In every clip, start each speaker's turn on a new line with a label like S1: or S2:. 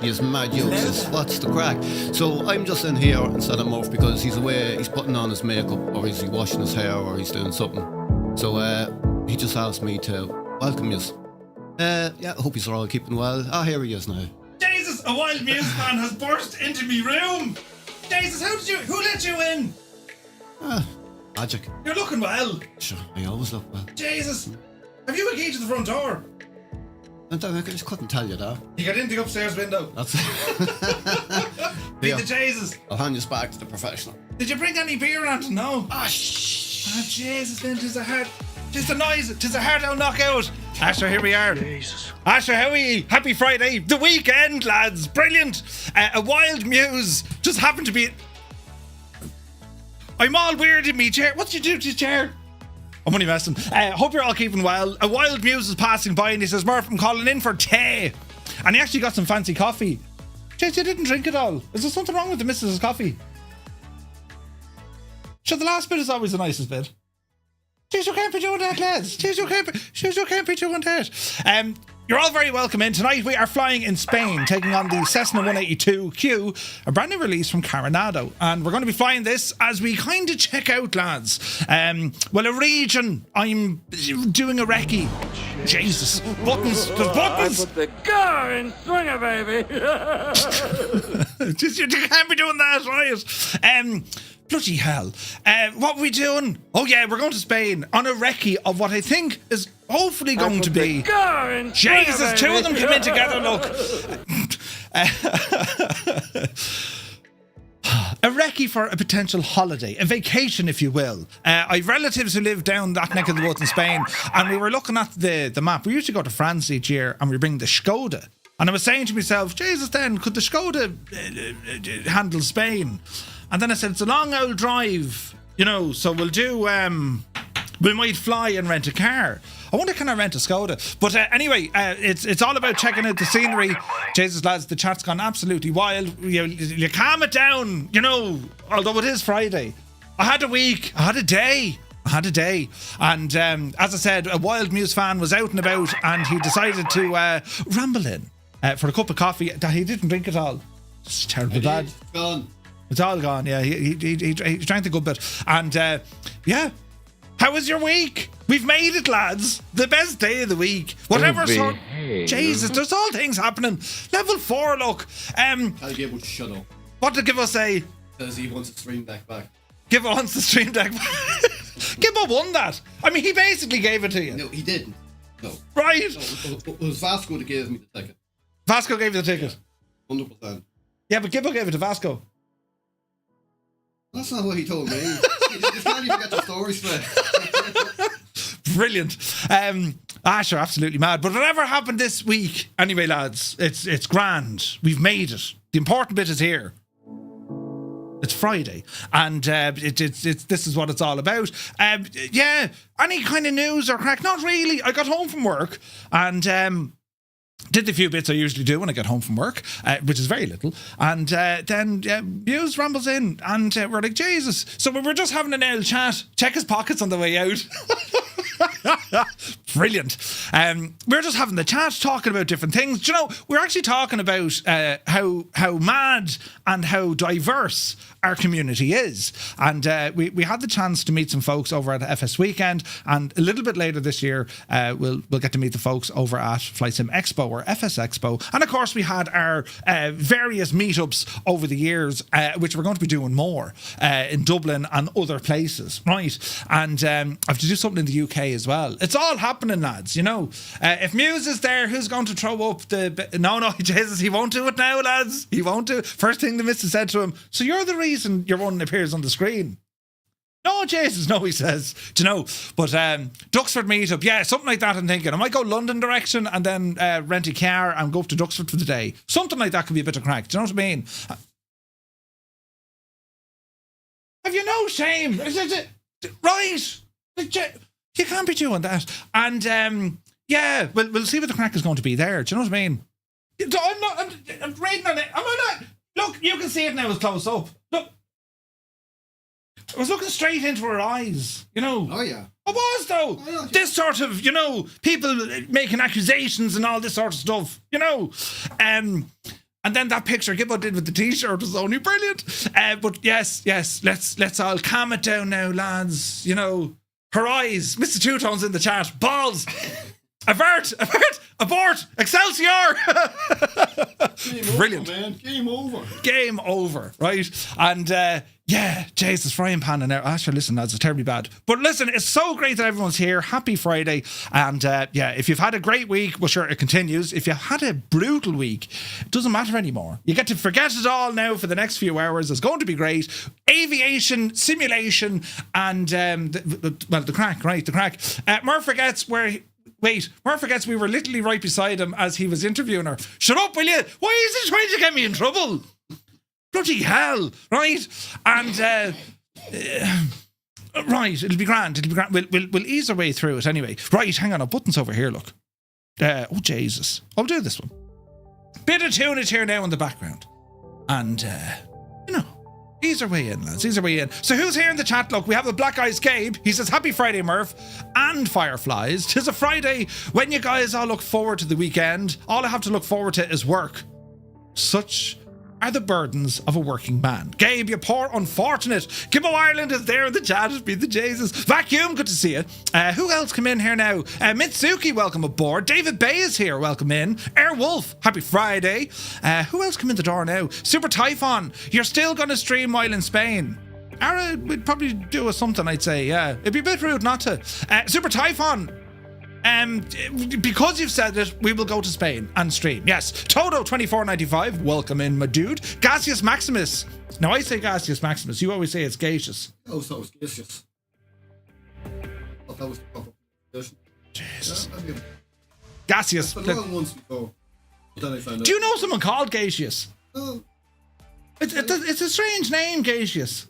S1: He's mad useless. What's the crack? So I'm just in here instead of Murph because he's away, he's putting on his makeup, or is he washing his hair, or he's doing something. So he just asked me to welcome you. I hope you're all keeping well. Here he is now.
S2: Jesus, a wild muse fan has burst into me room. Jesus, who let you in?
S1: Magic.
S2: You're looking well.
S1: Sure, I always look well.
S2: Jesus, have you a key to the front door?
S1: I just couldn't tell you that.
S2: You got in the upstairs window.
S1: That's it.
S2: Be the Jesus.
S1: I'll hand this back to the professional.
S2: Did you bring any beer on to know? Jesus, then 'tis a hard out knockout. Asher, here we are.
S3: Jesus.
S2: Asher, how are you? Happy Friday. The weekend, lads. Brilliant. A wild muse just happened to be... I'm all weird in me chair. What did you do to your chair? I'm only messing. Hope you're all keeping well. A wild muse is passing by and he says, Murph, I'm calling in for tea. And he actually got some fancy coffee. Jeez, you didn't drink it all. Is there something wrong with the missus' coffee? Sure, the last bit is always the nicest bit. Jeez, you can't be doing that, lads. Jeez, you can't be doing that. You're all very welcome in. Tonight we are flying in Spain, taking on the Cessna 182Q, a brand new release from Carenado. And we're going to be flying this as we kind of check out, lads. A region. I'm doing a recce. Jesus. Buttons. There's buttons.
S3: I put the car in swinger, baby.
S2: Just, you can't be doing that, right? Bloody hell. What are we doing? Oh yeah, we're going to Spain on a recce of what I think is hopefully going to be... Jesus, two of them come in together, look. A recce for a potential holiday, a vacation, if you will. I've relatives who live down that neck of the woods in Spain, and we were looking at the map. We usually go to France each year, and we bring the Skoda. And I was saying to myself, Jesus, then, could the Skoda handle Spain? And then I said, it's a long old drive, so we'll do, we might fly and rent a car. I wonder, can I rent a Skoda? But anyway, it's all about checking out the scenery. Jesus, lads, the chat's gone absolutely wild. You calm it down, although it is Friday. I had a week, I had a day. And as I said, a wild muse fan was out and about and he decided to ramble in for a cup of coffee. He didn't drink it all. It's terrible bad.
S1: It's gone.
S2: It's all gone, yeah. He drank the good bit. And, how was your week? We've made it, lads. The best day of the week. Whatever sort... Jesus, there's all things happening. Level 4, look.
S1: I'll give us shut up.
S2: What did Gibbo say?
S1: Because he wants the stream deck back.
S2: Gibbo wants the stream deck back. Gibbo won that. I mean, he basically gave it to you.
S1: No, he didn't. No.
S2: Right.
S1: No, it was Vasco that gave me the ticket.
S2: Vasco gave you the ticket?
S1: 100%.
S2: Yeah, but Gibbo gave it to Vasco.
S1: That's not what he told me. You can't even get the story straight.
S2: Brilliant. Sure, absolutely mad. But whatever happened this week, anyway, lads, it's grand. We've made it. The important bit is here. It's Friday, and this is what it's all about. Any kind of news or crack? Not really. I got home from work and did the few bits I usually do when I get home from work, which is very little. And then Muse rambles in, and we're like, Jesus. So we were just having an old chat. Check his pockets on the way out. Brilliant. We're just having the chat, talking about different things. We're actually talking about how mad and how diverse our community is. And we had the chance to meet some folks over at FS Weekend, and a little bit later this year we'll get to meet the folks over at Flight Sim Expo or FS Expo. And of course we had our various meetups over the years, which we're going to be doing more in Dublin and other places, right? And I have to do something in the UK as well. It's all happening, lads, if Muse is there, who's going to throw up no, Jesus, he won't do it now, lads. He won't do it. First thing the missus said to him, so you're the reason your one appears on the screen. No, Jesus, no, he says. But Duxford meetup, yeah, something like that. I'm thinking I might go London direction and then rent a car and go up to Duxford for the day. Something like that could be a bit of crack. Do you know what I mean? Have you no shame? Right. You can't be doing that. And we'll see what the crack is going to be there. Do you know what I mean? I'm reading on it. I'm not. Look, you can see it now as close up. Look. I was looking straight into her eyes,
S1: Oh, yeah.
S2: I was, though. Oh, yeah. This sort of, people making accusations and all this sort of stuff, And And then that picture Gibbo did with the t-shirt was only brilliant. But yes, let's all calm it down now, lads. You know, her eyes. Mr. Two-Tone's in the chat. Balls. Avert, abort, Excelsior. Brilliant.
S1: Over, man.
S2: Game over, right? And Jesus, frying pan in there. Sure, listen, lads, it's terribly bad. But listen, it's so great that everyone's here. Happy Friday. And if you've had a great week, well, sure, it continues. If you've had a brutal week, it doesn't matter anymore. You get to forget it all now for the next few hours. It's going to be great. Aviation, simulation, and the crack, right? The crack. Murph forgets Murph forgets we were literally right beside him as he was interviewing her. Shut up, will you? Why is he trying to get me in trouble? Bloody hell, right? And right, it'll be grand. We'll ease our way through it anyway. Right, hang on, our button's over here. Look. Oh Jesus, I'll do this one. Bit of tunage here now in the background, and ease our way in, lads. Ease our way in. So who's here in the chat? Look, we have the Black Eyes Gabe. He says, happy Friday, Murph. And Fireflies. 'Tis a Friday when you guys all look forward to the weekend. All I have to look forward to is work. Such are the burdens of a working man. Gabe, you poor unfortunate. Gibbo Ireland is there in the chat. It's been the Jesus. Vacuum, good to see you. Who else come in here now? Mitsuki, welcome aboard. David Bay is here, welcome in. Airwolf, happy Friday. Who else come in the door now? Super Typhon, you're still going to stream while in Spain. We'd probably do something, I'd say, yeah. It'd be a bit rude not to. Super Typhon, because you've said it, we will go to Spain and stream. Yes. Toto2495, welcome in, my dude. Gaseous Maximus. Now I say Gaseous Maximus. You always say it's gaseous.
S1: Oh, so it's gaseous. That was the proper version.
S2: Jesus.
S1: Yeah,
S2: Gaseous.
S1: but long once before. But then I found out.
S2: Do you know someone called Gaseous?
S1: Oh,
S2: It's a strange name, Gaseous.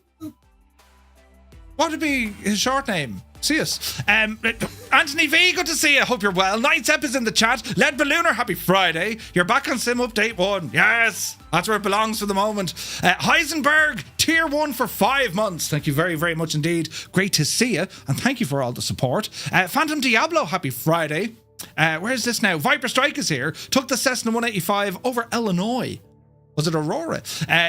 S2: What would be his short name? See us. Anthony V, good to see you. Hope you're well. Night's Ep is in the chat. Lead Ballooner, happy Friday. You're back on Sim Update 1. Yes, that's where it belongs for the moment. Heisenberg, Tier 1 for 5 months. Thank you very, very much indeed. Great to see you. And thank you for all the support. Phantom Diablo, happy Friday. Where's this now? Viper Strike is here. Took the Cessna 185 over Illinois. Was it Aurora?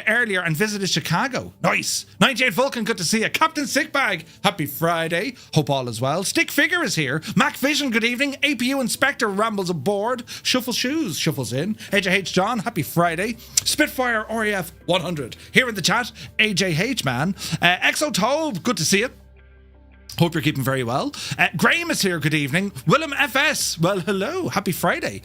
S2: Earlier and visited Chicago. Nice. 98 Vulcan, good to see you. Captain Sickbag, happy Friday. Hope all is well. Stick Figure is here. Mac Vision, good evening. APU Inspector rambles aboard. Shuffle Shoes shuffles in. AJH John, happy Friday. Spitfire RAF 100 here in the chat. AJH man. Exo Tobe, good to see you. Hope you're keeping very well. Graham is here, good evening. Willem FS, well, hello, happy Friday.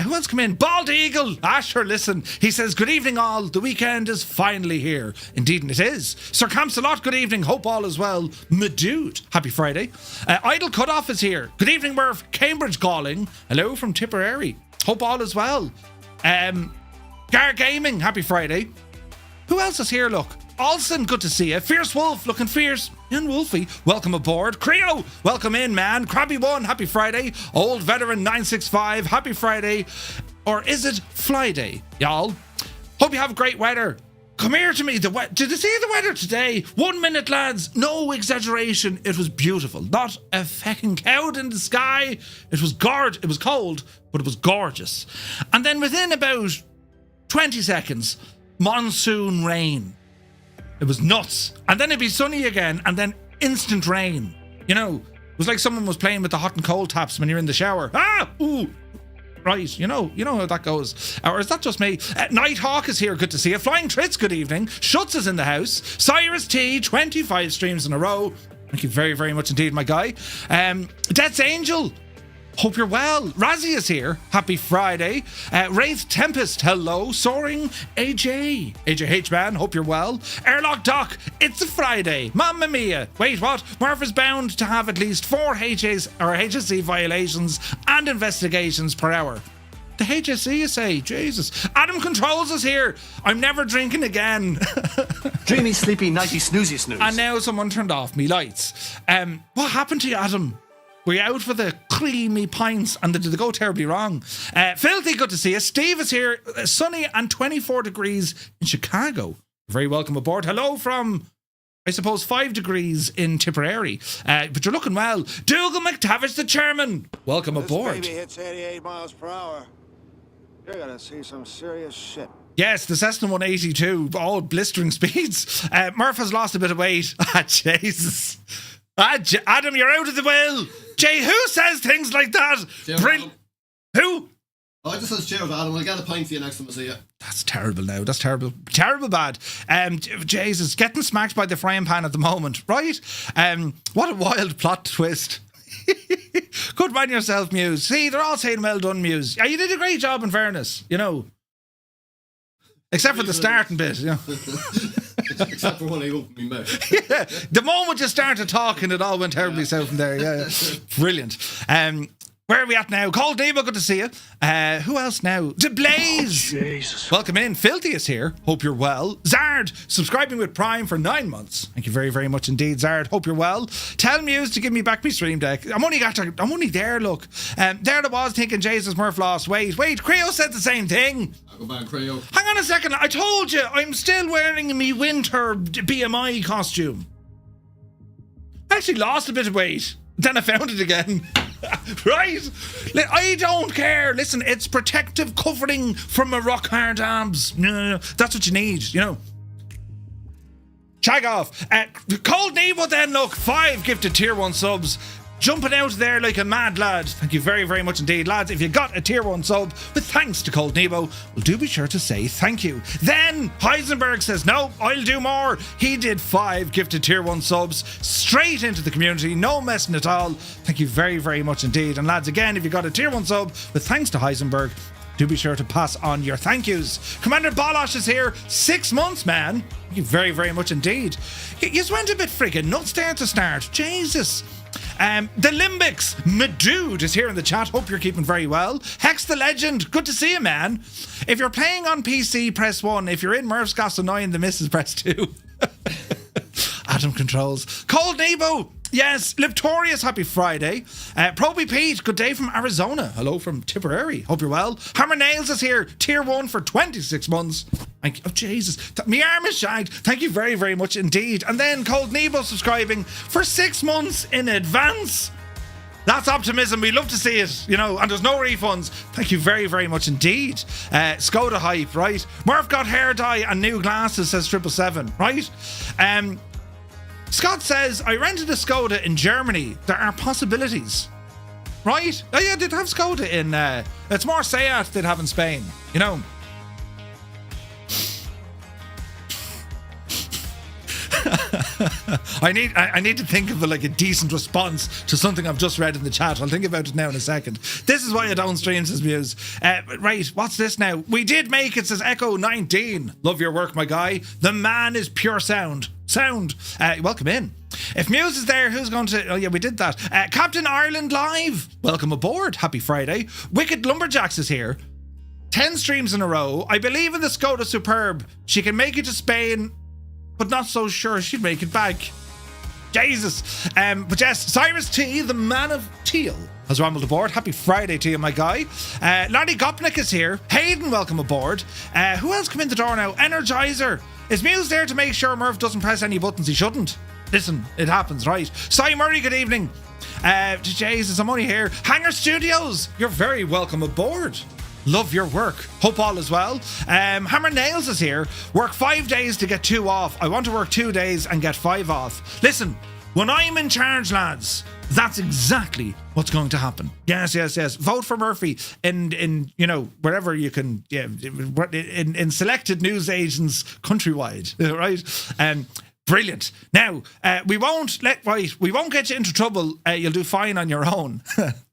S2: Who else come in? Bald Eagle, sure, listen. He says, good evening all, the weekend is finally here. Indeed, and it is. Sir Camsalot, good evening, hope all is well. My dude, happy Friday. Idle Cutoff is here. Good evening, Murph. Cambridge calling. Hello from Tipperary. Hope all is well. Gar Gaming, happy Friday. Who else is here, look? Olsen, good to see you. Fierce Wolf, looking fierce. And Wolfie, welcome aboard. Creo, welcome in, man. Krabby One, happy Friday. Old Veteran 965, happy Friday. Or is it Friday, y'all? Hope you have great weather. Come here to me. Did you see the weather today? 1 minute, lads. No exaggeration. It was beautiful. Not a fucking cloud in the sky. It was gorgeous. It was cold, but it was gorgeous. And then within about 20 seconds, monsoon rain. It was nuts. And then it'd be sunny again, and then instant rain. You know, it was like someone was playing with the hot and cold taps when you're in the shower. Ooh. Right, you know how that goes. Or is that just me? Nighthawk is here, good to see you. Flying Trits, good evening. Schutz is in the house. Cyrus T, 25 streams in a row. Thank you very, very much indeed, my guy. Death's Angel, hope you're well. Razzie is here. Happy Friday. Wraith Tempest, hello. Soaring AJ. AJH man, hope you're well. Airlock Doc, it's a Friday. Mamma mia. Wait, what? Murph is bound to have at least 4 HSC violations and investigations per hour. The HSC, you say? Jesus. Adam Controls is here. I'm never drinking again.
S4: Dreamy, sleepy, nighty, snoozy, snooze.
S2: And now someone turned off me lights. What happened to you, Adam? Were you out for the creamy pints and did they go terribly wrong? Filthy, good to see you. Steve is here. Sunny and 24 degrees in Chicago. Very welcome aboard. Hello from, I suppose, 5 degrees in Tipperary. But you're looking well. Dougal McTavish, the chairman. Welcome aboard.
S5: This baby hits 88 miles per hour. You're gonna see some serious shit.
S2: Yes, the Cessna 182, all blistering speeds. Murph has lost a bit of weight. Jesus. Adam, you're out of the will. Jay, who says things like that? Who?
S1: Oh, I just says cheers, Adam. I'll get a pint for you next time I see you.
S2: That's terrible now. That's terrible. Terrible bad. Jesus, getting smacked by the frying pan at the moment, right? What a wild plot twist. Good man yourself, Muse. See, they're all saying well done, Muse. Yeah, you did a great job in fairness, you know. Except for the starting bit, you know.
S1: Except for when I opened my mouth.
S2: Yeah, the moment you started talking, it all went terribly south from there. Yeah. Brilliant. Where are we at now? Cold Nemo, good to see you. Who else now? DeBlaze.
S4: Oh, Jesus.
S2: Welcome in. Filthy is here. Hope you're well. Zard, subscribing with Prime for 9 months. Thank you very, very much indeed, Zard. Hope you're well. Tell Muse to give me back my stream deck. I'm only there, look. There I was thinking Jesus Murph lost weight. Wait, Creo said the same thing.
S1: I'll go back, Creo.
S2: Hang on a second. I told you, I'm still wearing me winter BMI costume. I actually lost a bit of weight. Then I found it again. Right? I don't care. Listen, it's protective covering from my rock hard abs. No. That's what you need, you know. Takeoff. Cold Nemo then, look. 5 gifted tier 1 subs. Jumping out there like a mad lad. Thank you very, very much indeed, lads. If you got a tier 1 sub with thanks to Cold Nemo, well, do be sure to say thank you. Then Heisenberg says, no, I'll do more. He did 5 gifted tier 1 subs straight into the community. No messing at all. Thank you very, very much indeed. And lads, again, if you got a tier 1 sub with thanks to Heisenberg, do be sure to pass on your thank yous. Commander Balosh is here. 6 months, man. Thank you very, very much indeed. You went a bit freaking nuts there to start. Jesus. The Limbics, my dude, is here in the chat. Hope you're keeping very well. Hex the Legend, good to see you, man. If you're playing on PC, press 1. If you're in Murph's Gas 9, the missus, press 2. Adam controls. Cold Nebo, yes. Liptorius, happy Friday. Proby Pete, good day from Arizona. Hello from Tipperary. Hope you're well. Hammer Nails is here. Tier 1 for 26 months. Thank you. Oh, Jesus. Me arm is shagged. Thank you very, very much indeed. And then Cold Nebo subscribing for 6 months in advance. That's optimism. We love to see it, you know, and there's no refunds. Thank you very, very much indeed. Skoda hype, right? Murph got hair dye and new glasses, says 777, right? Scott says, I rented a Skoda in Germany. There are possibilities. Right? Oh yeah, they'd have Skoda in, it's more Seat they'd have in Spain, you know. I need to think of a decent response to something I've just read in the chat. I'll think about it now in a second. This is why I don't stream this Muse. Right, what's this now? We did make it, says Echo 19. Love your work, my guy. The man is pure sound. Welcome in. If Muse is there, who's going to... Oh yeah, we did that. Captain Ireland Live. Welcome aboard. Happy Friday. Wicked Lumberjacks is here. 10 streams in a row. I believe in the Skoda Superb. She can make it to Spain, but not so sure she'd make it back. Jesus. But yes, Cyrus T, the man of teal, has rambled aboard. Happy Friday to you, my guy. Larry Gopnik is here. Hayden, welcome aboard. Who else come in the door now? Energizer. Is Muse there to make sure Murph doesn't press any buttons he shouldn't? Listen, it happens, right? Cy Murray, good evening. Jesus, I'm only here. Hanger Studios, you're very welcome aboard. Love your work. Hope all is well. Hammer Nails is here. Work 5 days to get 2 off. I want to work 2 days and get 5 off. Listen, when I'm in charge, lads, that's exactly what's going to happen. Yes. Vote for Murphy in you know, wherever you can, yeah, in selected news agents countrywide, right? Brilliant. Now, we won't get you into trouble. You'll do fine on your own.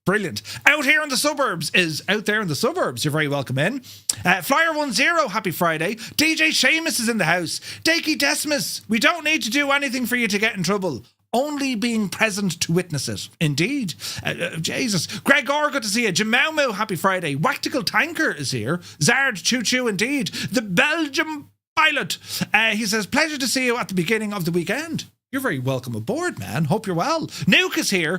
S2: Brilliant. Out there in the suburbs. You're very welcome in. Flyer10, happy Friday. DJ Seamus is in the house. Dakey Decimus, we don't need to do anything for you to get in trouble. Only being present to witness it. Indeed. Jesus. Greg Orr, good to see you. Jimaumo, happy Friday. Wactical Tanker is here. Zard, choo-choo indeed. The Belgium Pilot. He says, pleasure to see you at the beginning of the weekend. You're very welcome aboard, man. Hope you're well. Nuke is here.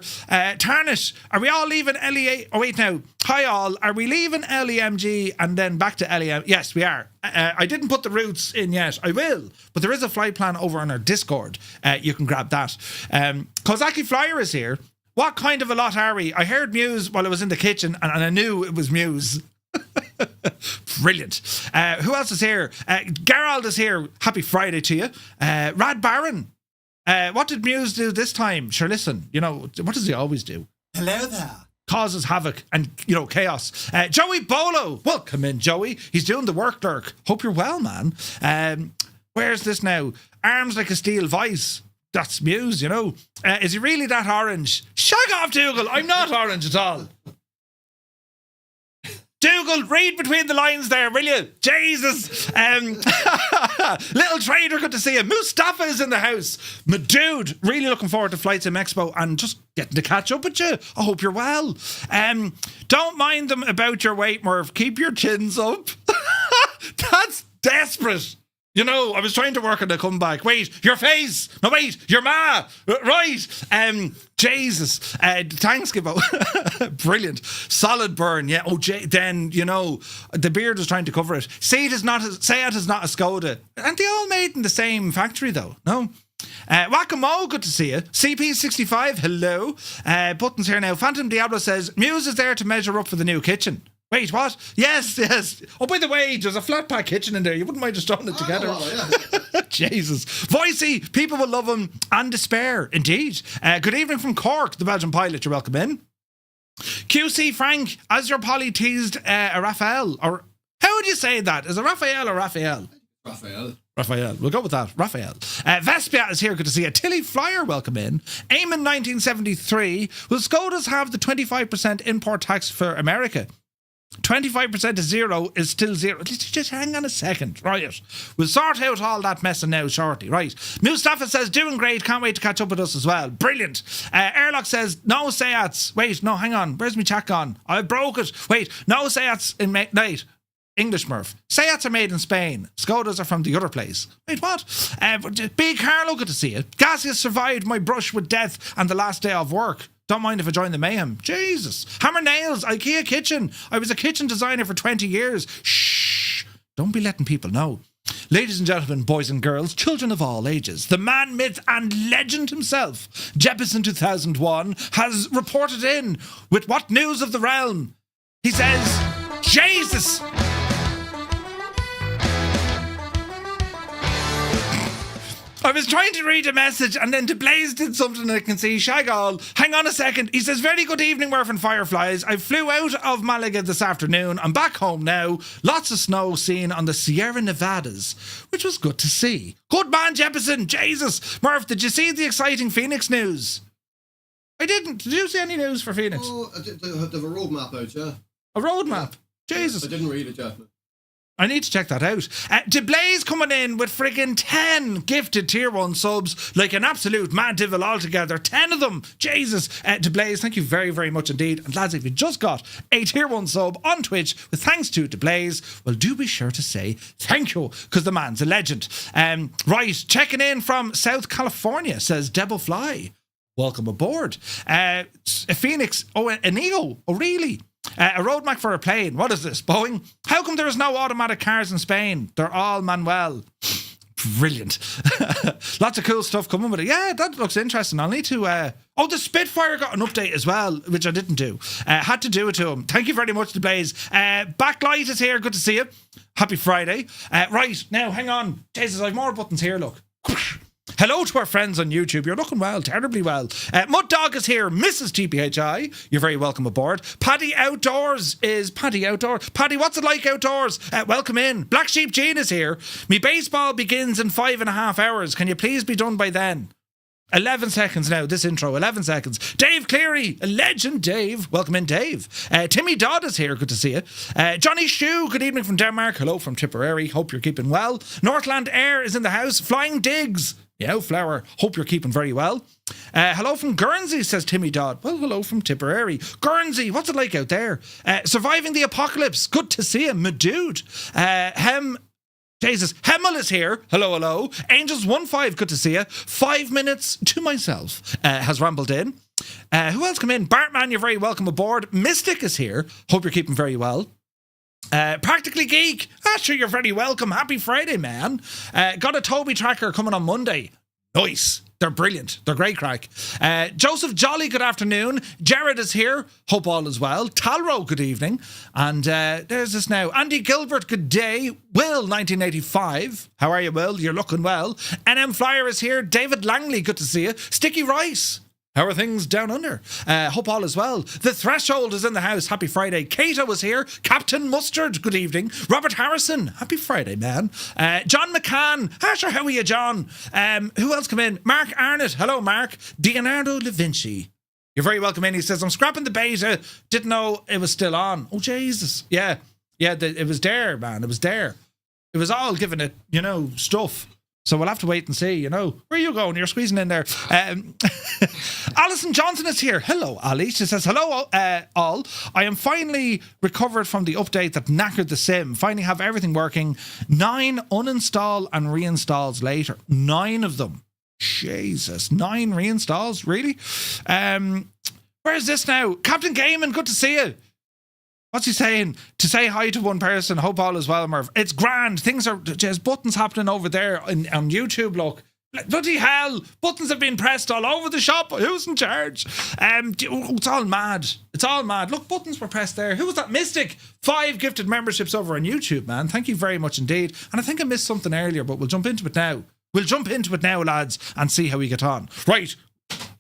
S2: Tarnish, are we all leaving LEA? Oh, wait now. Hi, all. Are we leaving LEMG and then back to LEM? Yes, we are. I didn't put the routes in yet. I will. But there is a flight plan over on our Discord. You can grab that. Kozaki Flyer is here. What kind of a lot are we? I heard Muse while I was in the kitchen and I knew it was Muse. Brilliant. Who else is here? Gerald is here. Happy Friday to you. Rad Baron. What did Muse do this time? Sure, listen, what does he always do?
S5: Hello there.
S2: Causes havoc and, chaos. Joey Bolo. Welcome in, Joey. He's doing the work lurk. Hope you're well, man. Where's this now? Arms like a steel vice. That's Muse, Is he really that orange? Shag off, Dougal. I'm not orange at all. Dougal, read between the lines there, will you? Jesus. Little trader, good to see you. Mustafa is in the house. My dude, really looking forward to Flight Sim Expo and just getting to catch up with you. I hope you're well. Don't mind them about your weight, Murph. Keep your chins up. That's desperate. I was trying to work on the comeback. Wait, your face. No, wait, your ma. Right. Jesus. Thanks, Gibbo. Brilliant. Solid burn. Yeah. Oh, then, the beard was trying to cover it. Seat is not a Skoda. Aren't they all made in the same factory, though? No? Whack-a-mo, good to see you. CP65, hello. Buttons here now. Phantom Diablo says, Muse is there to measure up for the new kitchen. Wait, what? Yes. Oh, by the way, there's a flat pack kitchen in there. You wouldn't mind just throwing it together. Yeah. Jesus. Voicey, people will love him and despair, indeed. Good evening from Cork, the Belgian pilot. You're welcome in. QC Frank, as your Polly teased a Raphael, or how would you say that? Is it Raphael or Raphael? Raphael. We'll go with that. Raphael. Vespia is here. Good to see you. Tilly Flyer, welcome in. Eamon 1973. Will Skodas have the 25% import tax for America? 25% to zero is still zero. Just hang on a second. Right. We'll sort out all that messing now shortly. Right. Mustafa says, doing great. Can't wait to catch up with us as well. Brilliant. Airlock says, no Seats. Wait, no, hang on. Where's my chat gone? I broke it. Wait, no Seats in night. English Murph. Seats are made in Spain. Skodas are from the other place. Wait, what? Big Carlo, good to see you. Gaseous survived my brush with death and the last day of work. Don't mind if I join the mayhem. Jesus. Hammer Nails, IKEA Kitchen. I was a kitchen designer for 20 years. Shh. Don't be letting people know. Ladies and gentlemen, boys and girls, children of all ages, the man, myth and legend himself, Jeppesen 2001, has reported in with what news of the realm? He says, Jesus! I was trying to read a message and then DeBlaze did something I can see. Shagall, hang on a second. He says, very good evening, Murph and Fireflies. I flew out of Malaga this afternoon. I'm back home now. Lots of snow seen on the Sierra Nevadas, which was good to see. Good man, Jeppesen. Jesus. Murph, did you see the exciting Phoenix news? I didn't. Did you see any news for Phoenix?
S1: Oh, they have a roadmap out, yeah.
S2: A roadmap? Jesus.
S1: I didn't read it yet.
S2: I need to check that out. DeBlaze coming in with friggin' 10 gifted tier 1 subs, like an absolute mad devil altogether. 10 of them. Jesus. DeBlaze, thank you very, very much indeed. And lads, if you just got a tier 1 sub on Twitch with thanks to DeBlaze, well, do be sure to say thank you, because the man's a legend. Right, checking in from South California, says Debo Fly. Welcome aboard. A Phoenix. Oh, an EO. Oh, really? A roadmap for a plane. What is this, Boeing? How come there is no automatic cars in Spain? They're all manual. Brilliant. Lots of cool stuff coming with it. Yeah, that looks interesting. I'll need to... the Spitfire got an update as well, which I didn't do. Had to do it to him. Thank you very much, The Blaze. Backlight is here. Good to see you. Happy Friday. Right, now, hang on. Jesus, I have more buttons here, look. Hello to our friends on YouTube. You're looking well, terribly well. Mud Dog is here. Mrs. TPHI, you're very welcome aboard. Paddy Outdoors is Paddy Outdoor. Paddy, what's it like outdoors? Welcome in. Black Sheep Jean is here. Me baseball begins in 5.5 hours. Can you please be done by then? 11 seconds now, this intro, 11 seconds. Dave Cleary, a legend, Dave. Welcome in, Dave. Timmy Dodd is here, good to see you. Johnny Shue, good evening from Denmark. Hello from Tipperary, hope you're keeping well. Northland Air is in the house. Flying Digs. Yeah, Flower, hope you're keeping very well. Hello from Guernsey, says Timmy Dodd. Well, hello from Tipperary. Guernsey, what's it like out there? Surviving the apocalypse, good to see him, my dude. Jesus, Hemmel is here. Hello. Angels 15, good to see you. 5 minutes to myself has rambled in. Who else come in? Bartman, you're very welcome aboard. Mystic is here. Hope you're keeping very well. Practically Geek. Sure, you're very welcome. Happy Friday, man. Got a Toby tracker coming on Monday. Nice. They're brilliant. They're great crack. Joseph Jolly, good afternoon. Jared is here. Hope all is well. Talro, good evening. And there's this now. Andy Gilbert, good day. Will, 1985. How are you, Will? You're looking well. NM Flyer is here. David Langley, good to see you. Sticky Rice. How are things down under? Hope all is well. The Threshold is in the house. Happy Friday. Kato was here. Captain Mustard, good evening. Robert Harrison, happy Friday, man. John McCann, sure, how are you, John? Who else come in? Mark Arnott, hello, Mark. Leonardo da Vinci, you're very welcome in. He says, I'm scrapping the beta. Didn't know it was still on. Oh, Jesus. Yeah, it was there, man. It was there. It was all giving it, stuff. So we'll have to wait and see, Where are you going? You're squeezing in there. Alison Johnson is here. Hello, Ali. She says, hello, all. I am finally recovered from the update that knackered the sim. Finally have everything working. 9 uninstall and reinstalls later. 9 of them. Jesus. 9 reinstalls? Really? Where is this now? Captain Gaiman, good to see you. What's he saying? To say hi to one person. Hope all is well, Merv. It's grand. Things are... There's buttons happening over there on YouTube, look. Bloody hell. Buttons have been pressed all over the shop. Who's in charge? It's all mad. It's all mad. Look, buttons were pressed there. Who was that? Mystic. 5 gifted memberships over on YouTube, man. Thank you very much indeed. And I think I missed something earlier, but we'll jump into it now. We'll jump into it now, lads, and see how we get on. Right.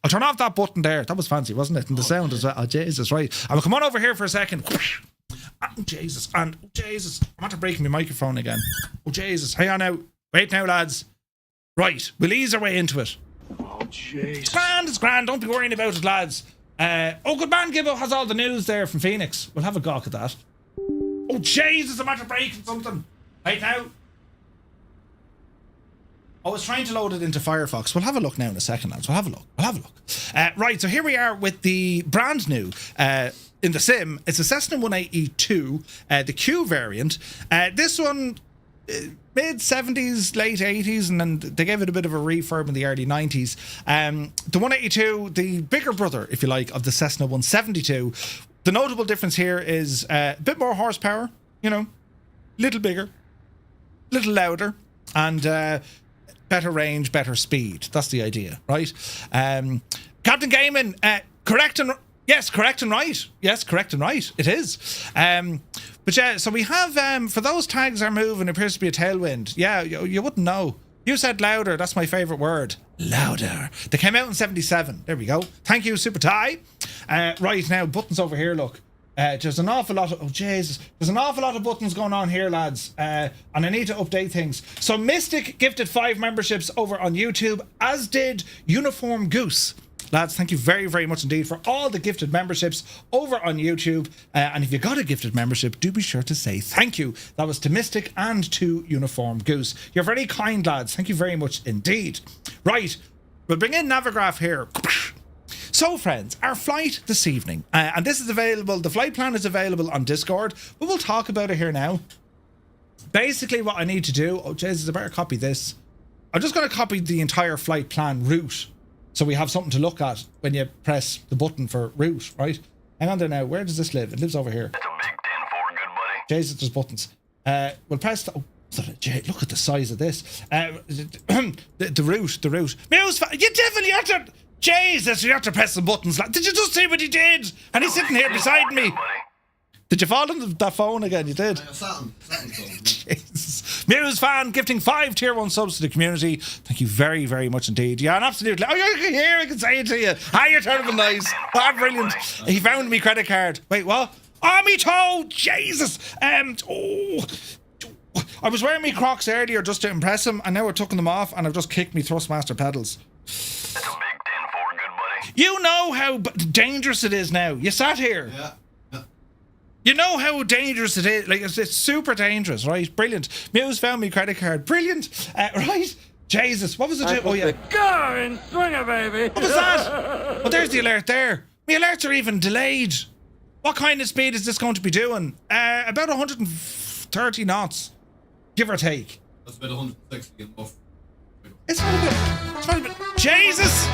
S2: I'll turn off that button there. That was fancy, wasn't it? And the sound as well. Oh, Jesus, right. And we'll come on over here for a second. Oh, Jesus. And, oh, Jesus. I'm after breaking my microphone again. Oh, Jesus. Hang on now. Wait now, lads. Right. We'll ease our way into it.
S4: Oh, jeez.
S2: It's grand. Don't be worrying about it, lads. Good man Gibbo has all the news there from Phoenix. We'll have a gawk at that. Oh, Jesus. I'm after breaking something. Right now. I was trying to load it into Firefox. We'll have a look now in a second, lads. We'll have a look. Right, so here we are with the brand new in the sim. It's a Cessna 182, the Q variant. This one, mid-70s, late 80s, and then they gave it a bit of a refurb in the early 90s. The 182, the bigger brother, if you like, of the Cessna 172. The notable difference here is a bit more horsepower, little bigger, little louder, and... better range, better speed. That's the idea, right? Captain Gaiman, correct and right. Yes, correct and right. It is. But yeah, so we have, for those tags are moving, appears to be a tailwind. Yeah, you wouldn't know. You said louder. That's my favourite word. Louder. They came out in 77. There we go. Thank you, Super Ty. Right, now, buttons over here, look. There's an awful lot of... Oh, Jesus. There's an awful lot of buttons going on here, lads. And I need to update things. So Mystic gifted 5 memberships over on YouTube, as did Uniform Goose. Lads, thank you very, very much indeed for all the gifted memberships over on YouTube. And if you got a gifted membership, do be sure to say thank you. That was to Mystic and to Uniform Goose. You're very kind, lads. Thank you very much indeed. Right. We'll bring in Navigraph here. So, friends, our flight this evening, and this is available, the flight plan is available on Discord, but we'll talk about it here now. Basically, what I need to do, oh, Jesus, I better copy this. I'm just going to copy the entire flight plan route, so we have something to look at when you press the button for route, right? Hang on there now, where does this live? It lives over here.
S5: That's a big 10-4, good buddy.
S2: Jesus, there's buttons. We'll press the... look at the size of this. The route. Muse, you devil, you have to... Jesus, you have to press the buttons. Did you just see what he did? And he's sitting here beside me. Did you fall on that phone again? You did. Jesus. Muse fan gifting 5 tier 1 subs to the community. Thank you very, very much indeed. Yeah, and absolutely. Oh, you can hear. I can say it to you. Hi, you're terrible nice. Oh, brilliant. He found me credit card. Wait, what? Oh, me toe. Jesus. I was wearing me Crocs earlier just to impress him, and now we're tucking them off, and I've just kicked me Thrustmaster pedals.
S5: That's a big 10-4, good buddy.
S2: You know how dangerous it is now. You sat here.
S1: Yeah.
S2: You know how dangerous it is. Like, it's super dangerous, right? Brilliant. Muse found me credit card. Brilliant. Right? Jesus, what was it? Oh, yeah.
S3: The car in swinger, baby.
S2: What was that? Oh, there's the alert there. My alerts are even delayed. What kind of speed is this going to be doing? About 130 knots, give or take.
S1: That's about 160 and off.
S2: It's not a bit. Jesus!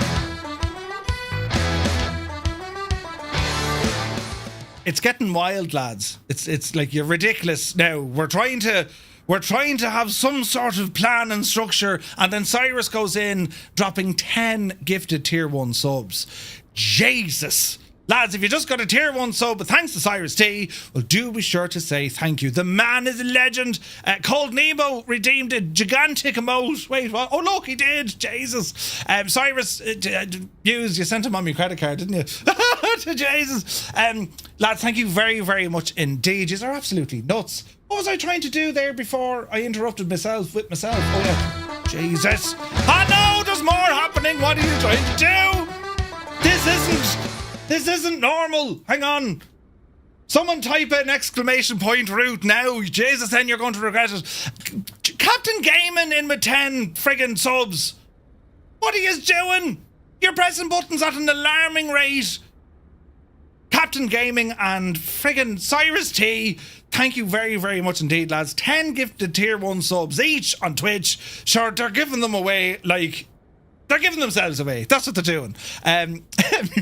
S2: It's getting wild, lads. It's like, you're ridiculous now. We're trying to We're trying to have some sort of plan and structure. And then Cyrus goes in, dropping 10 gifted tier 1 subs. Jesus. Lads, if you just got a tier 1 sub, but thanks to Cyrus T, well, do be sure to say thank you. The man is a legend. Cold Nemo redeemed a gigantic emote. Wait, what? Oh, look, he did. Jesus. Cyrus, you sent him on my credit card, didn't you? Jesus. Lads, thank you very, very much indeed. Yous are absolutely nuts. What was I trying to do there before I interrupted myself with myself? Oh, yeah. Jesus. I know there's more happening. What are you trying to do? This isn't normal. Hang on. Someone type an exclamation point route now. Jesus, then you're going to regret it. Captain Gaming in with 10 friggin' subs. What are you doing? You're pressing buttons at an alarming rate. Captain Gaming and friggin' Cyrus T, thank you very, very much indeed, lads. 10 gifted tier 1 subs each on Twitch. Sure, they're giving them away like... They're giving themselves away. That's what they're doing.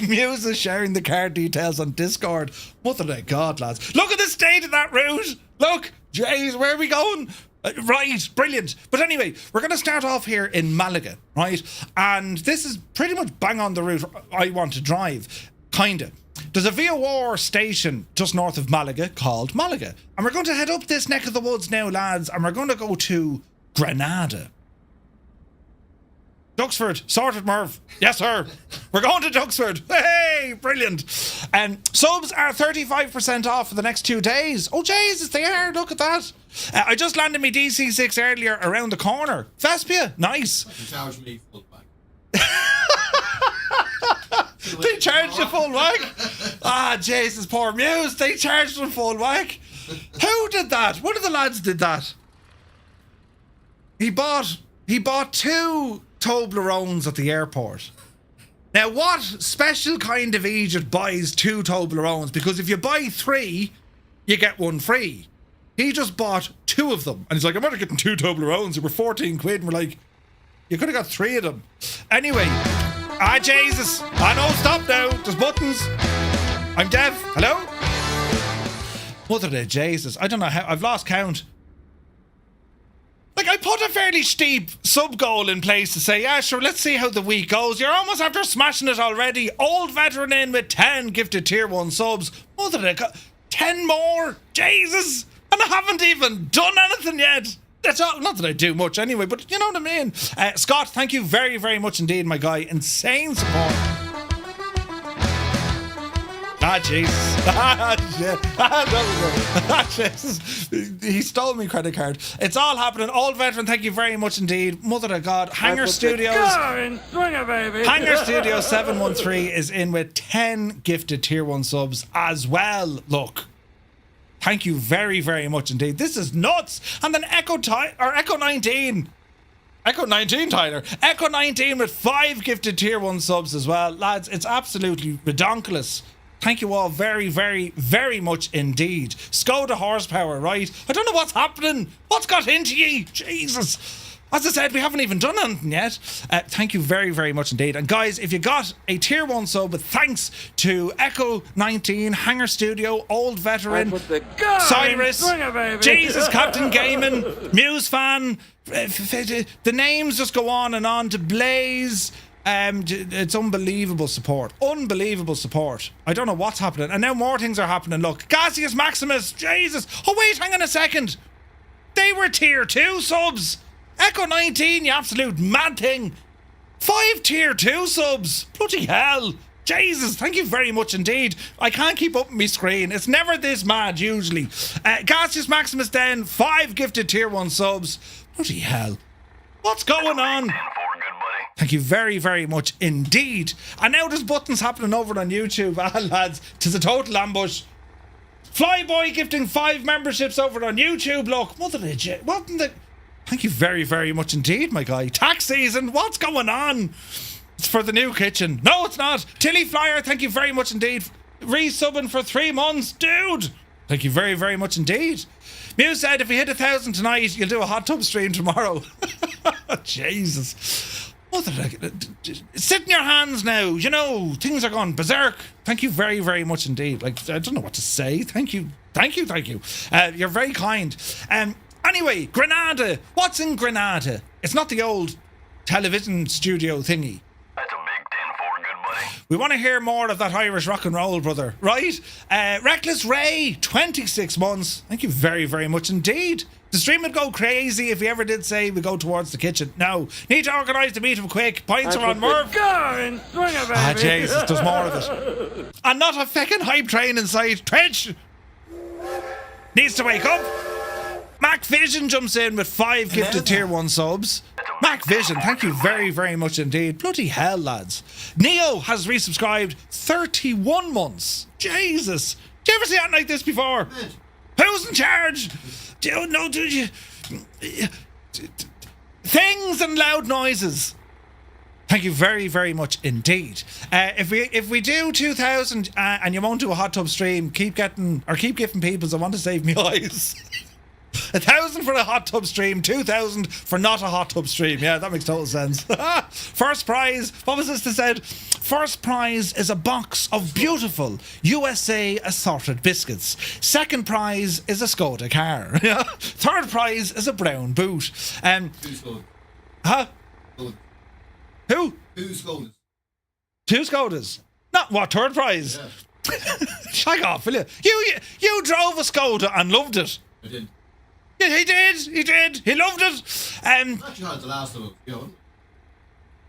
S2: Muse is sharing the card details on Discord. Mother of God, lads. Look at the state of that route. Look. Jeez, where are we going? Right, brilliant. But anyway, we're going to start off here in Malaga, right? And this is pretty much bang on the route I want to drive. Kinda. There's a VOR station just north of Malaga called Malaga. And we're going to head up this neck of the woods now, lads. And we're going to go to Granada. Duxford, sorted, Merv. Yes, sir. We're going to Duxford. Hey, brilliant. Subs are 35% off for the next 2 days. Oh, Jesus, they are. Look at that. I just landed my DC6 earlier around the corner. Vespia, nice.
S1: Charge me full back.
S2: They charged you full whack. Ah, Jesus, poor Muse. They charged them full whack. Who did that? One of the lads did that. He bought 2 Toblerones at the airport. Now, what special kind of Egypt buys 2 Toblerones? Because if you buy 3, you get 1 free. He just bought 2 of them. And he's like, I'm not getting 2 Toblerones. They were 14 quid. And we're like, you could have got 3 of them. Anyway. Ah, Jesus. I know, stop now. There's buttons. I'm Dev. Hello? Mother of Jesus. I don't know how. I've lost count. Like, I put a fairly steep sub-goal in place to say, yeah, sure, let's see how the week goes. You're almost after smashing it already. Old veteran in with 10 gifted tier 1 subs. Mother of God, 10 more? Jesus! And I haven't even done anything yet. That's all. Not that I do much anyway, but you know what I mean. Scott, thank you very, very much indeed, my guy. Insane support. Ah, Jesus. Jesus. He stole me credit card. It's all happening. Old veteran, thank you very much indeed. Mother of God. Hangar Studios.
S3: Swing it, baby.
S2: Hangar Studios 713 is in with 10 gifted tier 1 subs as well. Look. Thank you very, very much indeed. This is nuts. And then Echo 19, Tyler. Echo 19 with 5 gifted tier 1 subs as well. Lads, it's absolutely redonkulous. Thank you all very, very, very much indeed. Skoda horsepower, right? I don't know what's happening. What's got into ye? Jesus. As I said, we haven't even done anything yet. Thank you very, very much indeed. And guys, if you got a tier 1 sub with thanks to Echo 19, Hangar Studio, Old Veteran, Cyrus, Jesus, Captain Gaming, Muse Fan, the names just go on and on to Blaze. It's unbelievable support. Unbelievable support. I don't know what's happening. And now more things are happening. Look, Gaseous Maximus, Jesus. Oh wait, hang on a second. They were tier 2 subs. Echo 19, you absolute mad thing. 5 tier 2 subs. Bloody hell. Jesus, thank you very much indeed. I can't keep up my screen. It's never this mad usually. Gaseous Maximus then, 5 gifted tier 1 subs. Bloody hell. What's going on? Thank you very, very much indeed. And now there's buttons happening over on YouTube. Ah, lads, 'tis a total ambush. Flyboy gifting 5 memberships over on YouTube. Look, mother of J. What in the... Thank you very, very much indeed, my guy. Tax season, what's going on? It's for the new kitchen. No, it's not. Tilly Flyer, thank you very much indeed. Resubbing for 3 months. Dude, thank you very, very much indeed. Muse said if we hit 1,000 tonight, you'll do a hot tub stream tomorrow. Jesus. Sit in your hands now. You know, things are going berserk. Thank you very, very much indeed. Like, I don't know what to say. Thank you. You're very kind. Anyway, Granada. What's in Granada? It's not the old television studio thingy.
S5: That's a big 10-4, good buddy.
S2: We want to hear more of that Irish rock and roll, brother. Right? Reckless Ray, 26 months. Thank you very, very much indeed. The stream would go crazy if we ever did say we go towards the kitchen. No. Need to organise the meeting quick. Points are on Murph.
S3: Go and swing it, baby.
S2: Ah, Jesus, there's more of it. And not a feckin' hype train in sight. Twitch needs to wake up. Mac Vision jumps in with 5 gifted tier 1 subs. Mac Vision, thank you very, very much indeed. Bloody hell, lads. Neo has resubscribed 31 months. Jesus. Did you ever see anything like this before? Who's in charge? Do you? Things and loud noises. Thank you very, very much indeed. If we do 2,000 and you won't do a hot tub stream, keep giving people. I want to save me eyes. 1,000 for a hot tub stream, 2,000 for not a hot tub stream. Yeah, that makes total sense. First prize, what was this that said? First prize is a box of beautiful USA assorted biscuits. Second prize is a Skoda car. Third prize is a brown boot. Huh? Who?
S1: 2 Skodas.
S2: 2 Skodas. Not what, third prize?
S1: Yeah.
S2: Shag off, will you? You drove a Skoda and loved it.
S1: I did.
S2: Yeah, he did. He loved it.
S1: Actually had the last of it, you know.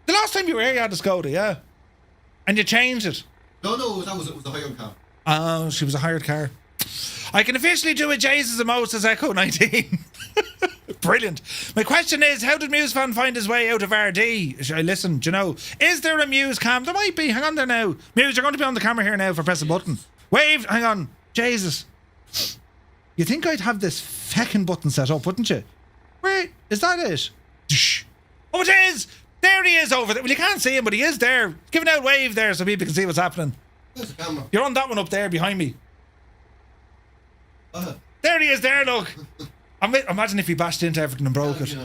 S2: The last time you were here, you had a Skoda, yeah? And you changed it.
S1: No, it was a higher car.
S2: Oh, she was a hired car. I can officially do a Jesus emotes as Echo 19. Brilliant. My question is, how did MuseFan find his way out of RD? Should I listen? Do you know? Is there a Muse cam? There might be. Hang on there now. Muse, you're going to be on the camera here now for press a button. Wave. Hang on. Jesus. You think I'd have this feckin' button set up, wouldn't you? Wait, is that it? Oh, it is! There he is over there. Well, you can't see him, but he is there. Giving out wave there so people can see what's happening.
S1: There's the camera.
S2: You're on that one up there behind me. There he is there, look. Imagine if he bashed into everything and broke it.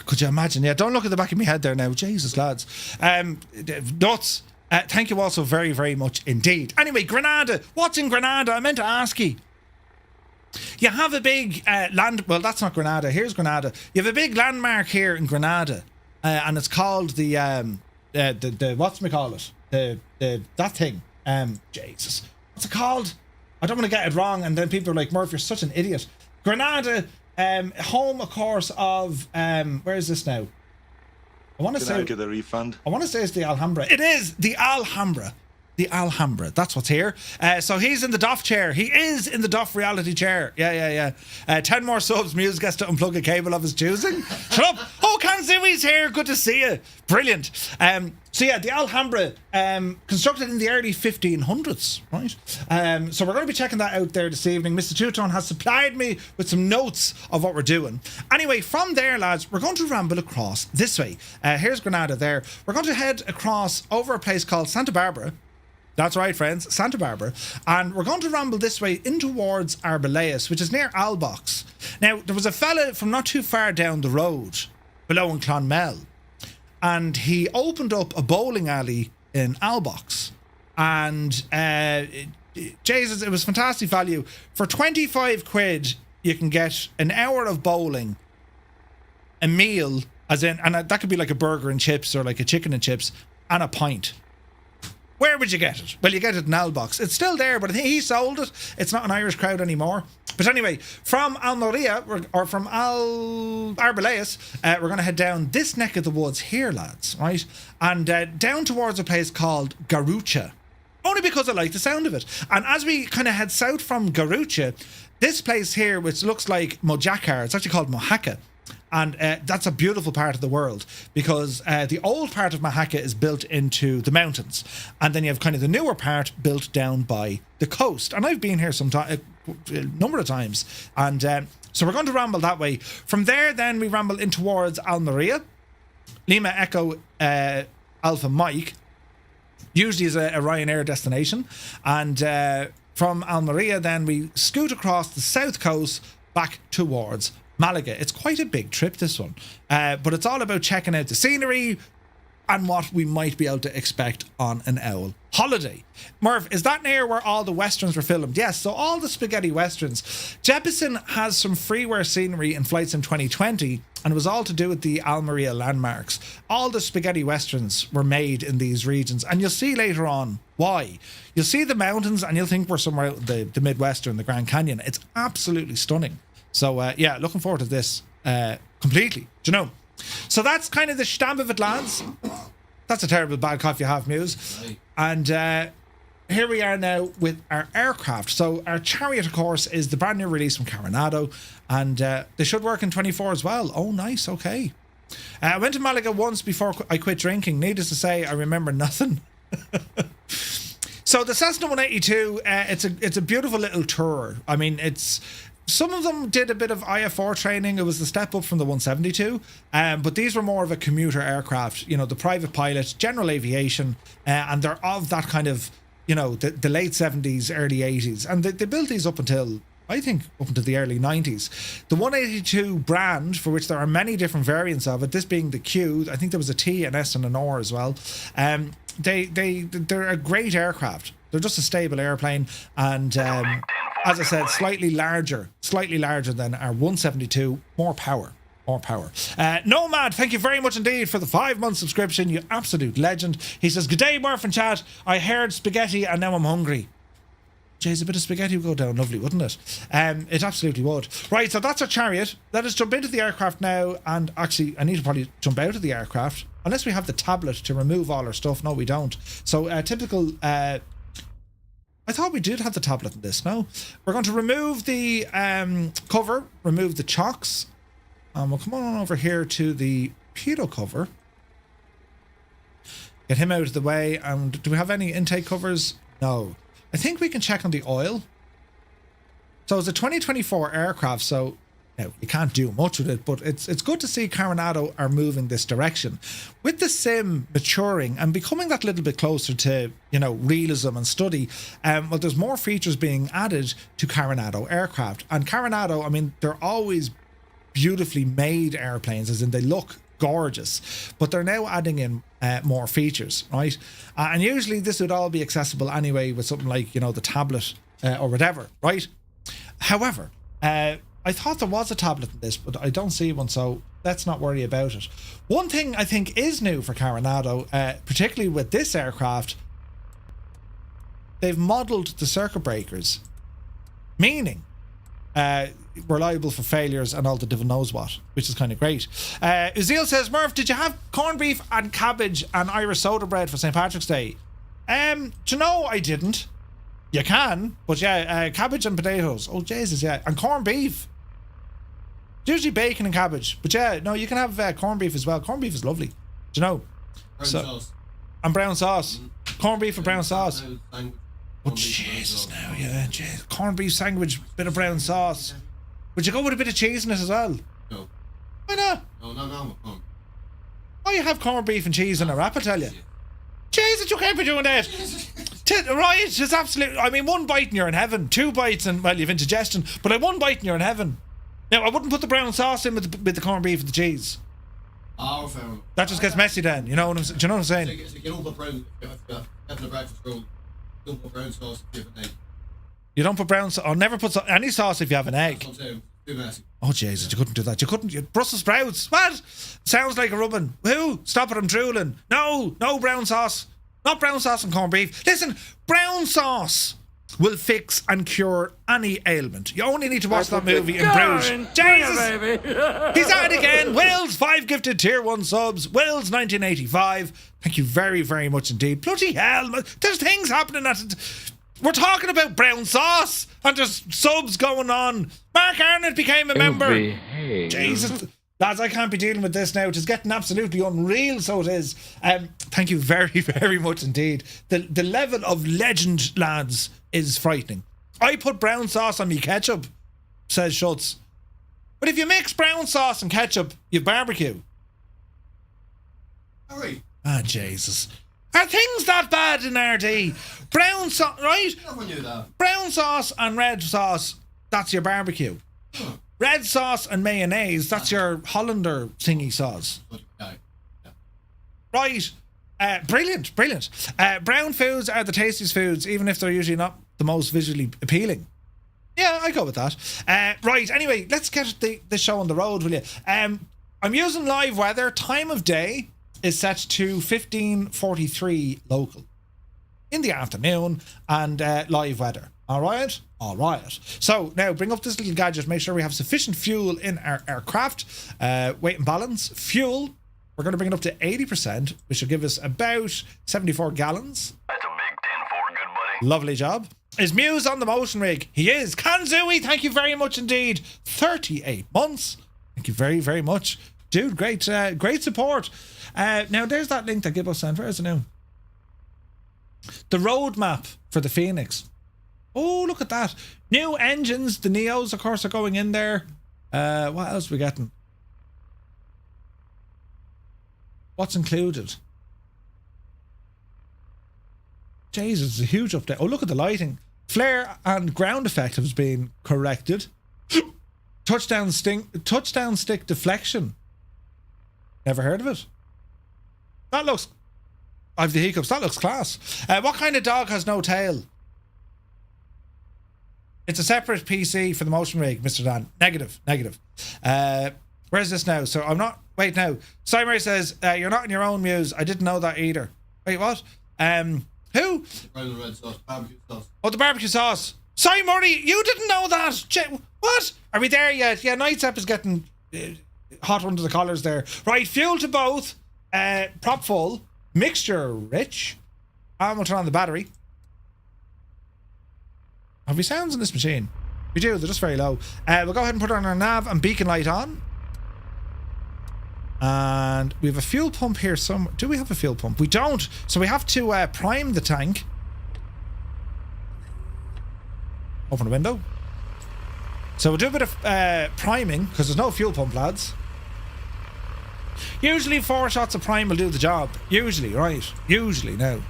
S2: Could you imagine? Yeah, don't look at the back of my head there now. Jesus, lads. Nuts. Thank you also very, very much indeed. Anyway, Granada. What's in Granada? I meant to ask you. You have a big land... Well, that's not Granada. Here's Granada. You have a big landmark here in Granada. And it's called the whatchamacallit? That thing. Jesus. What's it called? I don't want to get it wrong. And then people are like, Murph, you're such an idiot. Granada, home, of course, of... where is this now? I want to say...
S6: Can I get a refund?
S2: I want to say it's the Alhambra. It is the Alhambra. The Alhambra. That's what's here. So he's in the Doff chair. He is in the Doff reality chair. Yeah. 10 more subs. Muse gets to unplug a cable of his choosing. Shut up. Oh, Kanzui's here. Good to see you. Brilliant. So yeah, the Alhambra, constructed in the early 1500s, right? So we're going to be checking that out there this evening. Mr. Two-Tone has supplied me with some notes of what we're doing. Anyway, from there, lads, we're going to ramble across this way. Here's Granada there. We're going to head across over a place called Santa Barbara. That's right, friends, Santa Barbara. And we're going to ramble this way in towards Arboleas, which is near Albox. Now, there was a fella from not too far down the road, below in Clonmel, and he opened up a bowling alley in Albox. And, Jesus, it was fantastic value. For 25 quid, you can get an hour of bowling, a meal, as in, and that could be like a burger and chips or like a chicken and chips, and a pint. Where would you get it? Well, you get it in Albox. It's still there, but I think he sold it. It's not an Irish crowd anymore. But anyway, from Almeria, or from Arboleas, we're going to head down this neck of the woods here, lads, right? And down towards a place called Garrucha. Only because I like the sound of it. And as we kind of head south from Garrucha, this place here, which looks like Mojacar, it's actually called Mojacar. And that's a beautiful part of the world because the old part of Mojacar is built into the mountains. And then you have kind of the newer part built down by the coast. And I've been here a number of times. And so we're going to ramble that way. From there, then we ramble in towards Almeria. Lima Echo Alpha Mike. Usually is a Ryanair destination. And from Almeria, then we scoot across the south coast back towards Malaga. It's quite a big trip, this one. But it's all about checking out the scenery, and what we might be able to expect on an owl holiday. Merv, is that near where all the westerns were filmed? Yes, so all the spaghetti westerns. Jeppesen has some freeware scenery in flights in 2020, and it was all to do with the Almeria landmarks. All the spaghetti westerns were made in these regions, and you'll see later on why. You'll see the mountains, and you'll think we're somewhere out in the Midwestern, the Grand Canyon. It's absolutely stunning. So, yeah, looking forward to this completely. Do you know? So that's kind of the stamp of it, lads. That's a terrible bad coffee half muse. And here we are now with our aircraft. So our Chariot, of course, is the brand new release from Carenado, and they should work in 24 as well. Oh, nice. Okay. I went to Malaga once before I quit drinking. Needless to say, I remember nothing. So the Cessna 182, it's a beautiful little tour. I mean, some of them did a bit of IFR training. It was the step up from the 172, but these were more of a commuter aircraft, you know, the private pilot, general aviation, and they're of that kind of, you know, the late 70s, early 80s. And they built these up until, I think, up until the early 90s. The 182 brand, for which there are many different variants of it, this being the Q, I think there was a T, an S and an R as well. They're a great aircraft. They're just a stable airplane, and as I said, slightly larger than our 172. More power. Nomad, thank you very much indeed for the 5-month subscription. You absolute legend. He says, "Good day, Murph and chat. I heard spaghetti and now I'm hungry." Jeez, a bit of spaghetti would go down lovely, wouldn't it? It absolutely would. Right, so that's our Chariot. Let us jump into the aircraft now. And actually, I need to probably jump out of the aircraft, unless we have the tablet to remove all our stuff. No, we don't. So typical. I thought we did have the tablet in this. No, we're going to remove the cover, remove the chocks. We'll come on over here to the pitot cover. Get him out of the way. And do we have any intake covers? No. I think we can check on the oil. So it's a 2024 aircraft, so now you can't do much with it, but it's good to see Carenado are moving this direction. With the sim maturing and becoming that little bit closer to, you know, realism and study, well, there's more features being added to Carenado aircraft. And Carenado, I mean, they're always beautifully made airplanes, as in they look gorgeous, but they're now adding in more features, right? And usually this would all be accessible anyway with something like, you know, the tablet or whatever, right? However, I thought there was a tablet in this, but I don't see one, so let's not worry about it. One thing I think is new for Carenado, particularly with this aircraft, they've modelled the circuit breakers, meaning we're liable for failures and all the devil knows what, which is kind of great. Uzil says, "Murph, did you have corned beef and cabbage and Irish soda bread for St. Patrick's Day?" Do you know, I didn't. You can, but yeah, cabbage and potatoes. Oh, Jesus, yeah. And corned beef. Usually bacon and cabbage. But yeah, no, you can have corned beef as well. Corned beef is lovely. Do you know?
S1: Brown sauce.
S2: And brown sauce. Corned beef and brown sauce. Oh,
S1: Corned beef,
S2: Jesus,
S1: brown
S2: now,
S1: sauce.
S2: yeah. Jeez. Corned beef sandwich, bit of brown sauce. Would you go with a bit of cheese in it as well?
S1: No.
S2: Why not?
S1: No.
S2: Oh, you have corned beef and cheese in a wrap, I tell you. Jesus, you can't be doing that. Right, it's absolutely. I mean, one bite and you're in heaven. 2 bites and, well, you've indigestion. But one bite and you're in heaven. Now, I wouldn't put the brown sauce in with the corned beef and the cheese.
S1: Oh, fair enough.
S2: That just gets messy then. You know what I'm, do you know what I'm saying?
S1: So you don't put brown, having a breakfast roll, don't put brown sauce if you have an egg.
S2: You don't put brown sauce, or never put any sauce if you have an egg.
S1: That's what I'm saying. Too messy.
S2: Oh, Jesus, you couldn't do that. Brussels sprouts. What? Sounds like a rubbing. Who? Stop it, I'm drooling. No brown sauce. Not brown sauce and corned beef. Listen, brown sauce will fix and cure any ailment. You only need to watch that movie in Bruges. Jesus! He's at it again. Wills, 5 gifted tier 1 subs. Wills, 1985. Thank you very, very much indeed. Bloody hell. There's things happening at it. We're talking about brown sauce and there's subs going on. Mark Arnott became a member. Jesus. Lads, I can't be dealing with this now. It is getting absolutely unreal, so it is. Thank you very, very much indeed. The level of legend, lads, is frightening. I put brown sauce on me ketchup, says Schultz. But if you mix brown sauce and ketchup, you've barbecue.
S1: Alright.
S2: Ah, Jesus. Are things that bad in RD? Brown sauce, right?
S1: Never knew that.
S2: Brown sauce and red sauce, that's your barbecue. Red sauce and mayonnaise, that's your Hollander thingy sauce.
S1: Yeah.
S2: Right. Brilliant. Brown foods are the tastiest foods, even if they're usually not the most visually appealing. Yeah, I go with that. Right, anyway, let's get the show on the road, will you? I'm using live weather. Time of day is set to 15:43 local in the afternoon, and live weather. All right. So now bring up this little gadget. Make sure we have sufficient fuel in our aircraft. Weight and balance. Fuel. We're going to bring it up to 80%, which should give us about 74 gallons.
S5: That's a big 10-4, good buddy.
S2: Lovely job. Is Muse on the motion rig? He is. Kanzui, thank you very much indeed. 38 months. Thank you very, very much. Dude, great support. Now, there's that link that Gibbo sent. Where is it now? The roadmap for the Phoenix. Oh, look at that. New engines. The Neos, of course, are going in there. What else are we getting? What's included? Jesus, it's a huge update. Oh, look at the lighting. Flare and ground effect has been corrected. Touchdown stick deflection. Never heard of it. That looks... I've the hiccups. That looks class. What kind of dog has no tail? It's a separate PC for the motion rig, Mr. Dan. Negative. Where's this now? So I'm not... Wait, now. Simon says, you're not in your own Muse. I didn't know that either. Wait, what? Who?
S1: Brown and red sauce, barbecue sauce.
S2: Oh, the barbecue sauce. Sorry, Murray, you didn't know that. What? Are we there yet? Yeah, Night's Ep is getting hot under the collars there. Right, fuel to both. Prop full. Mixture rich. And we'll turn on the battery. Have we sounds in this machine? We do, they're just very low. We'll go ahead and put on our nav and beacon light on. And we have a fuel pump here. Do we have a fuel pump? We don't. So we have to prime the tank. Open the window. So we'll do a bit of priming because there's no fuel pump, lads. Usually 4 shots of prime will do the job. Usually, right? Usually, now.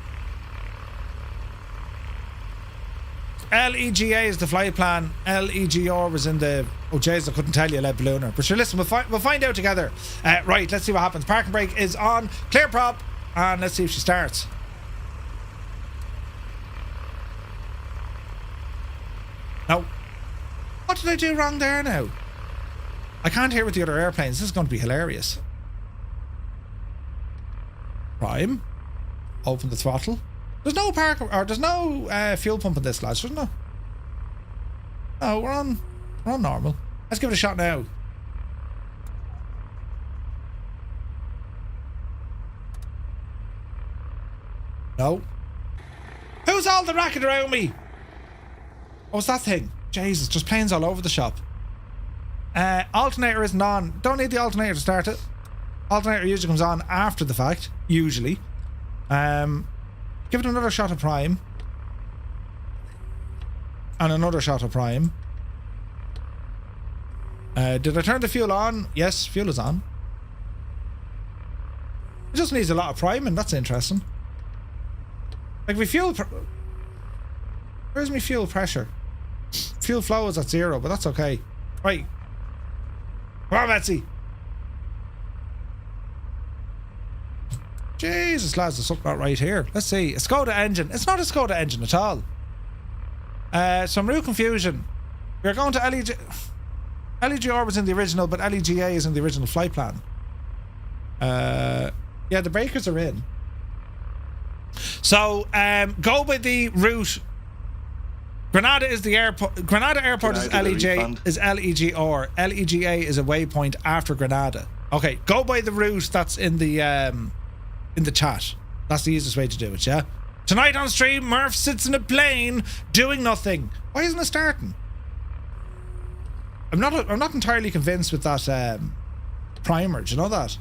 S2: LEGA is the flight plan. LEGR was in the... Oh, jeez, I couldn't tell you, lead ballooner. But sure, listen, we'll find out together. Right, let's see what happens. Parking brake is on. Clear prop. And let's see if she starts. No. What did I do wrong there now? I can't hear with the other airplanes. This is going to be hilarious. Prime. Open the throttle. There's no there's no fuel pump in this, lads, isn't there? No, we're on normal. Let's give it a shot now. No. Who's all the racket around me? What's that thing? Jesus, just planes all over the shop. Alternator isn't on. Don't need the alternator to start it. Alternator usually comes on after the fact. Usually. Give it another shot of prime. And another shot of prime. Did I turn the fuel on? Yes, fuel is on. It just needs a lot of priming. That's interesting. Like we fuel... Where's my fuel pressure? Fuel flow is at 0, but that's okay. Right. Come on, Betsy. Jesus, lads, there's something not right here. Let's see. A Skoda engine. It's not a Skoda engine at all. Some real confusion. We're going to LEG... LEGR was in the original, but LEGA is in the original flight plan. Yeah, the breakers are in. So, go by the route. Granada is the airport. Granada Airport is LEG, is LEGR. LEGA is a waypoint after Granada. Okay, go by the route that's in the chat. That's the easiest way to do it, yeah? Tonight on stream, Murph sits in a plane doing nothing. Why isn't it starting? I'm not entirely convinced with that primer. Do you know that?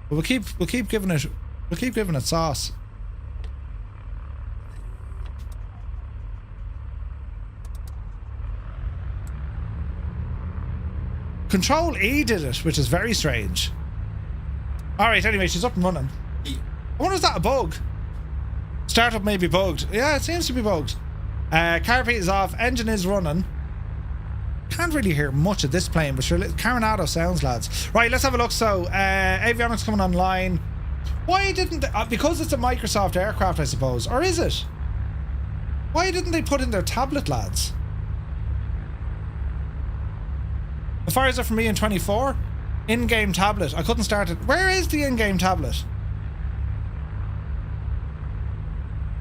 S2: But we'll keep giving it sauce. Control E did it, which is very strange. Alright, anyway, she's up and running. I wonder, is that a bug? Startup may be bugged. Yeah, it seems to be bugged. Carpet is off, engine is running. Can't really hear much of this plane, but sure, Carenado sounds, lads. Right, let's have a look. So, avionics coming online. Why didn't they, because it's a Microsoft aircraft, I suppose, or is it? Why didn't they put in their tablet, lads? The fires are for me in 24. In-game tablet. I couldn't start it. Where is the in-game tablet?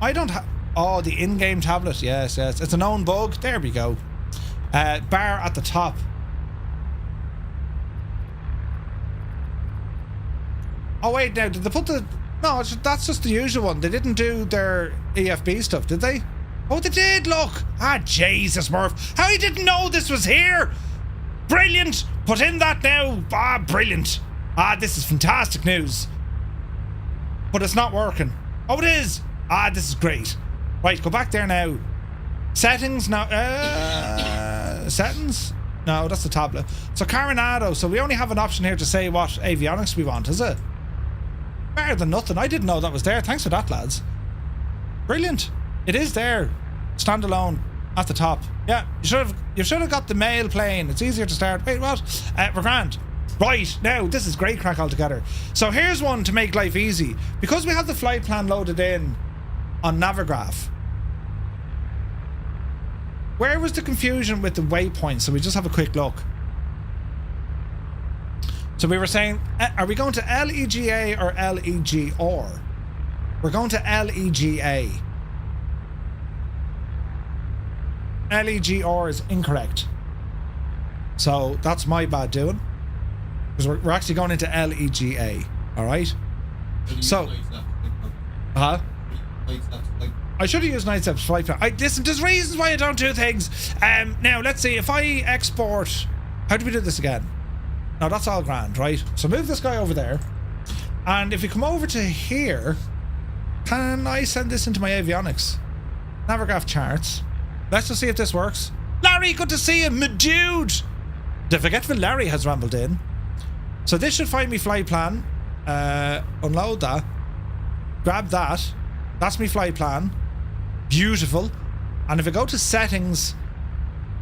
S2: I don't have... Oh, the in-game tablet. Yes, yes. It's a known bug. There we go. Bar at the top. Oh, wait, now, did they put the... No, that's just the usual one. They didn't do their EFB stuff, did they? Oh, they did, look! Ah, Jesus, Murph. How you didn't know this was here? Brilliant! Put in that now. Ah, brilliant. Ah, this is fantastic news. But it's not working. Oh, it is. Ah, this is great. Right, go back there now. Settings now. Settings? No, that's the tablet. So Carenado. So we only have an option here to say what avionics we want, is it? Better than nothing. I didn't know that was there. Thanks for that, lads. Brilliant. It is there. Standalone at the top. Yeah, you should have got the mail plane. It's easier to start. Wait, what? We're grand. Right, now, this is great crack altogether. So here's one to make life easy. Because we have the flight plan loaded in on Navigraph, where was the confusion with the waypoint? So we just have a quick look. So we were saying, are we going to LEGA or LEGR? We're going to LEGA. LEGR is incorrect. So that's my bad doing. Because we're actually going into LEGA. Alright? So... Huh? I should have used Nightstep's flight plan. Listen, there's reasons why I don't do things. Now, let's see. If I export... How do we do this again? No, that's all grand, right? So move this guy over there. And if we come over to here... Can I send this into my avionics? Navigraph charts. Let's just see if this works. Larry, good to see you, my dude! The forgetful Larry has rambled in. So this should find me flight plan. Unload that. Grab that. That's me flight plan. Beautiful. And if I go to settings...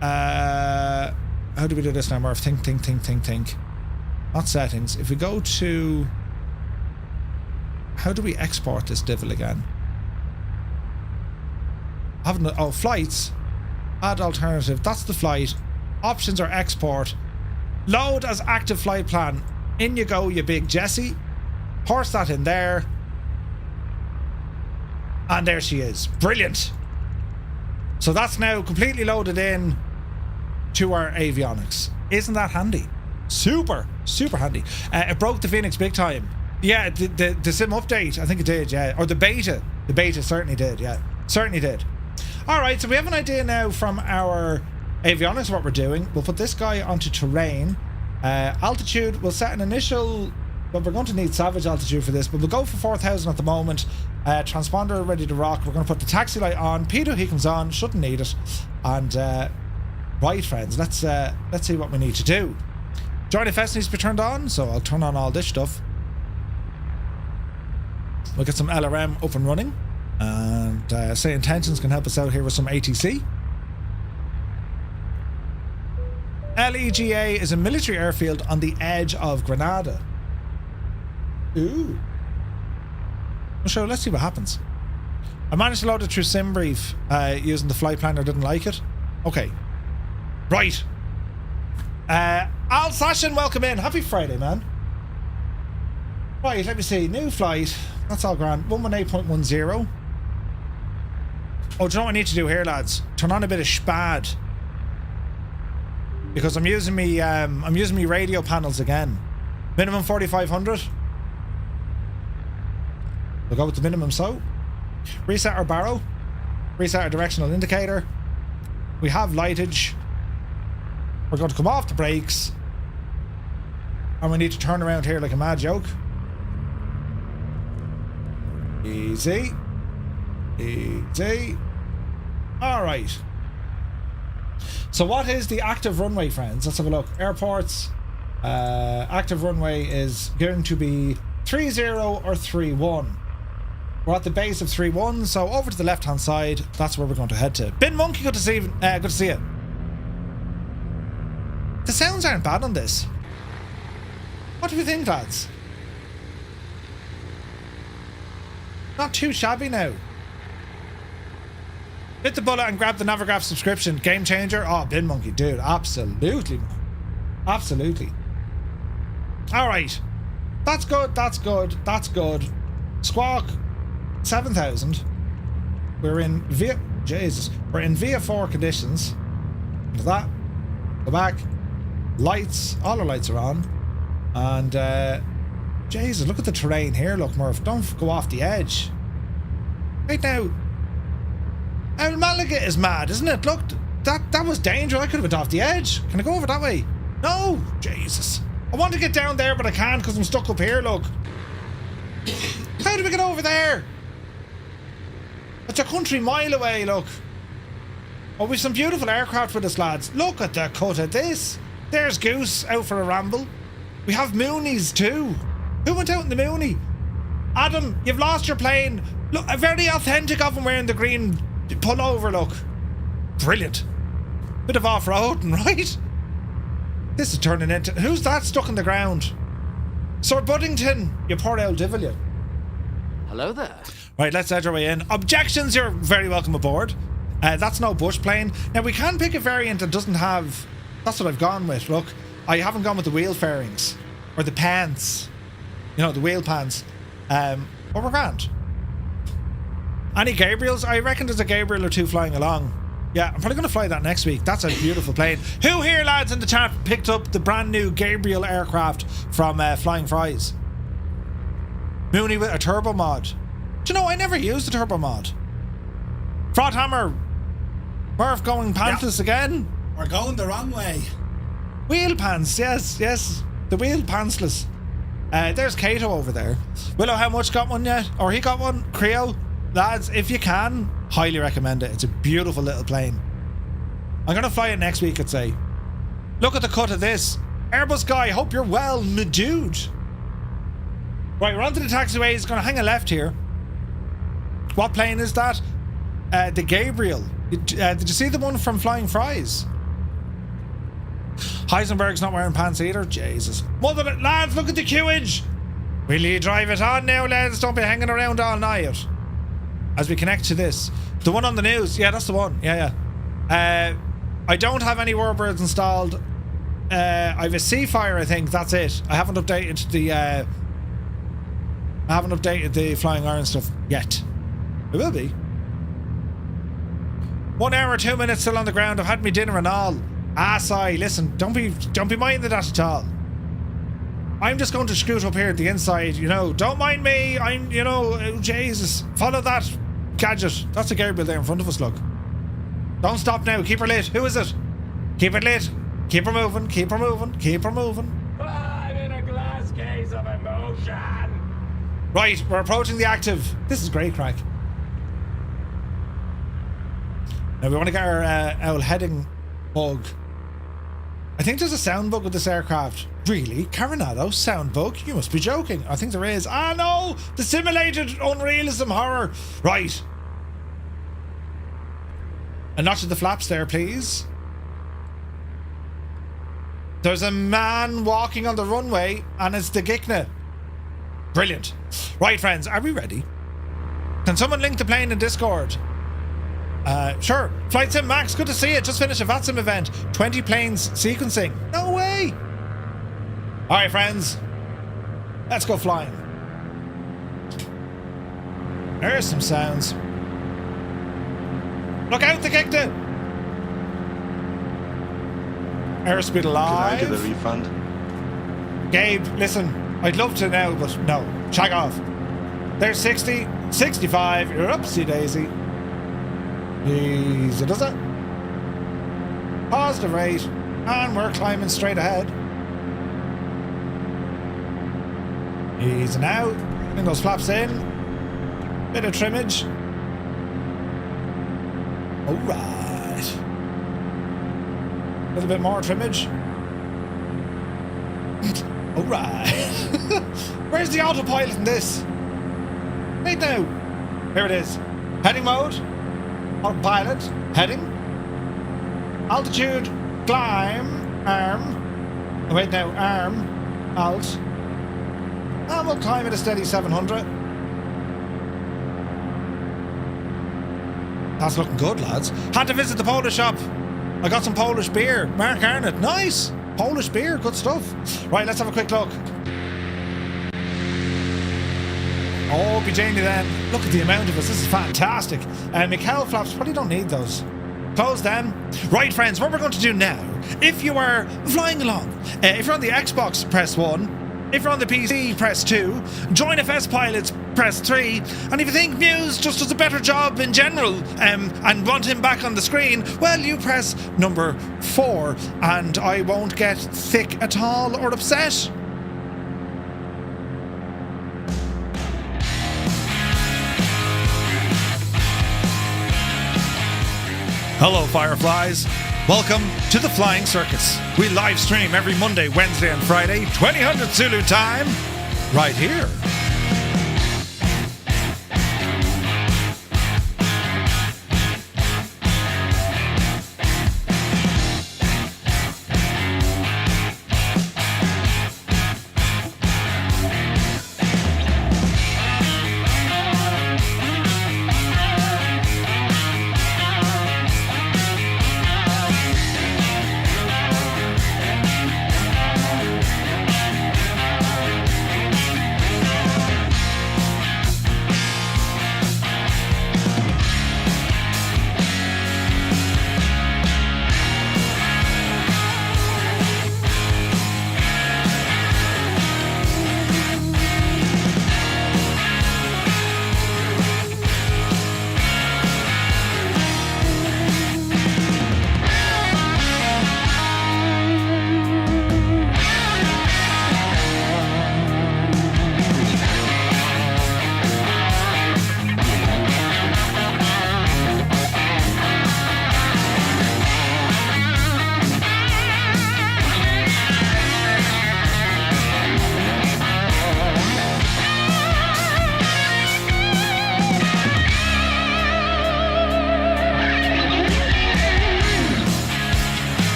S2: how do we do this now, Murph? Think. Not settings. If we go to... How do we export this devil again? Oh, flights. Add alternative. That's the flight. Options are export. Load as active flight plan. In you go, you big Jessie. Horse that in there. And there she is. Brilliant. So that's now completely loaded in to our avionics. Isn't that handy? Super handy. It broke the Phoenix big time. Yeah, the sim update, I think it did, yeah. Or the beta. The beta certainly did, yeah. Certainly did. Alright, so we have an idea now from our avionics what we're doing. We'll put this guy onto terrain. Altitude, we'll set an initial... But we're going to need savage altitude for this, but we'll go for 4,000 at the moment. Transponder ready to rock. We're going to put the taxi light on. P2 comes on. Shouldn't need it. And right, friends, let's see what we need to do. Join FS needs to be turned on, so I'll turn on all this stuff. We'll get some LRM up and running. And say intentions can help us out here with some ATC. LEGA is a military airfield on the edge of Granada. Ooh. So let's see what happens. I managed to load it through SimBrief using the flight planner. Didn't like it. Okay. Right. Al Sashin, welcome in. Happy Friday, man. Right, let me see. New flight. That's all grand. 118.10. Oh, do you know what I need to do here, lads? Turn on a bit of SPAD. Because I'm using me radio panels again. Minimum 4,500. We'll go with the minimum so. Reset our barrow. Reset our directional indicator. We have lightage. We're going to come off the brakes. And we need to turn around here like a mad joke. Easy. Easy. Alright. So what is the active runway, friends? Let's have a look. Airports. Active runway is going to be 30 or 31. We're at the base of 31, so over to the left-hand side. That's where we're going to head to. Bin Monkey, good to see you. Good to see you. The sounds aren't bad on this. What do we think, lads? Not too shabby now. Hit the bullet and grab the Navigraph subscription. Game changer. Oh, Bin Monkey, dude. Absolutely. Absolutely. All right. That's good. That's good. That's good. Squawk 7,000. We're in via... Jesus. We're in VF4 conditions. Into that. Go back. Lights. All our lights are on. And, Jesus, look at the terrain here. Look, Murph. Don't go off the edge. Right now. Malaga is mad, isn't it? Look, that was dangerous. I could have went off the edge. Can I go over that way? No. Jesus. I want to get down there, but I can't because I'm stuck up here, look. How do we get over there? It's a country mile away, look. Oh, we've some beautiful aircraft with us, lads. Look at the cut of this. There's Goose out for a ramble. We have Moonies too. Who went out in the Moonie? Adam, you've lost your plane. Look, a very authentic of him wearing the green pullover, look. Brilliant. Bit of off-roading, right? This is turning into... Who's that stuck in the ground? Sir Buddington, you poor old devil, you.
S4: Hello there.
S2: Right, let's edge our way in. Objections, you're very welcome aboard. That's no bush plane. Now, we can pick a variant that doesn't have... That's what I've gone with, look. I haven't gone with the wheel fairings. Or the pants. You know, the wheel pants. But we're grand. Any Gabriels? I reckon there's a Gabriel or two flying along. Yeah, I'm probably going to fly that next week. That's a beautiful plane. Who here, lads, in the chat picked up the brand new Gabriel aircraft from Flying Fries? Mooney with a turbo mod. Do you know, I never used the turbo mod. Frothammer. Murph going pantless again.
S6: We're going the wrong way.
S2: Wheel pants, yes, yes. The wheel pantsless. There's Kato over there. Willow, how much got one yet? Or he got one? Creo? Lads, if you can, highly recommend it. It's a beautiful little plane. I'm going to fly it next week, I'd say. Look at the cut of this. Airbus guy, hope you're well, my dude. Right, we're onto the taxiway. It's going to hang a left here. What plane is that? The Gabriel. Did you see the one from Flying Fries? Heisenberg's not wearing pants either. Jesus. Mother, lads, look at the queuage. Will you drive it on now, lads? Don't be hanging around all night. As we connect to this. The one on the news. Yeah, that's the one. Yeah, yeah. I don't have any Warbirds installed. I have a Seafire, I think. That's it. I haven't updated the Flying Iron stuff yet. It will be. 1 hour, 2 minutes still on the ground. I've had me dinner and all. Sigh, listen, don't be minding that at all. I'm just going to scoot up here at the inside, you know. Don't mind me. I'm, you know, oh, Jesus. Follow that gadget. That's a Gabriel there in front of us, look. Don't stop now. Keep her lit. Who is it? Keep it lit. Keep her moving. Keep her moving. Keep her moving.
S3: I'm in a glass case of emotion.
S2: Right, we're approaching the active. This is great crack. Now we want to get our heading bug. I think there's a sound bug with this aircraft. Really? Carenado? Sound bug? You must be joking. I think there is. Ah, no! The simulated unrealism horror. Right. A notch of the flaps there, please. There's a man walking on the runway, and it's the Gikna. Brilliant. Right, friends, are we ready? Can someone link the plane in Discord? Sure. Flight Sim Max, good to see you. Just finished a VATSIM event. 20 planes sequencing. No way! Alright, friends. Let's go flying. There's some sounds. Look out, the Gikna! Airspeed alive.
S5: Can I get a refund?
S2: Gabe, listen. I'd love to now, but no. Shag off. There's 60, 65. You're upsy daisy. Easy does it. Positive rate. And we're climbing straight ahead. Easy now. Bring those flaps in. Bit of trimmage. Alright. A little bit more trimmage. Alright. Where's the autopilot in this? Right now. Here it is. Heading mode. Autopilot. Heading. Altitude. Climb. Arm. Oh, wait now. Arm. Alt. And we'll climb at a steady 700. That's looking good, lads. Had to visit the Polish shop. I got some Polish beer. Mark Arnott. Nice. Polish beer. Good stuff. Right, let's have a quick look. Oh, be Janie then. Look at the amount of us. This is fantastic. Mikhail flaps. Probably don't need those. Close them. Right, friends, what we're going to do now, if you are flying along, if you're on the Xbox, press 1. If you're on the PC, press 2. Join FS Pilots, press 3. And if you think Muse just does a better job in general and want him back on the screen, well, you press number 4 and I won't get thick at all or upset. Hello, Fireflies. Welcome to the Flying Circus. We live stream every Monday, Wednesday, and Friday, 2000 Zulu time, right here.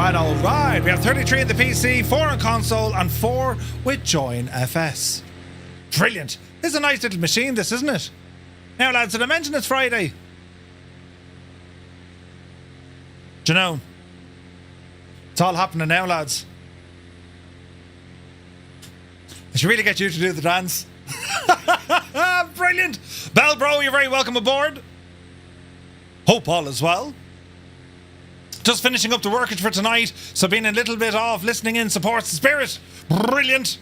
S2: All right. We have 33 in the PC, 4 on console, and 4 with Join FS. Brilliant. This is a nice little machine, this, isn't it? Now, lads, did I mention it's Friday? Do you know? It's all happening now, lads. I should really get you to do the dance. Brilliant. Bell Bro, you're very welcome aboard. Hope all is well. Just finishing up the workage for tonight, so being a little bit off, listening in supports the spirit. Brilliant.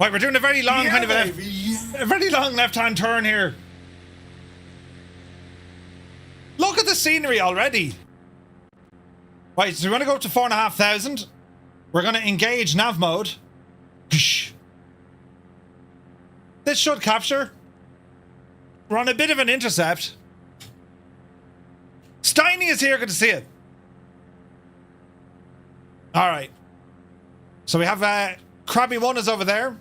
S2: Right, we're doing a very long a very long left-hand turn here. Look at the scenery already. Right, so we're going to go up to 4,500. We're going to engage nav mode. This should capture. We're on a bit of an intercept. Steiny is here, good to see it. Alright. So we have Krabby One is over there.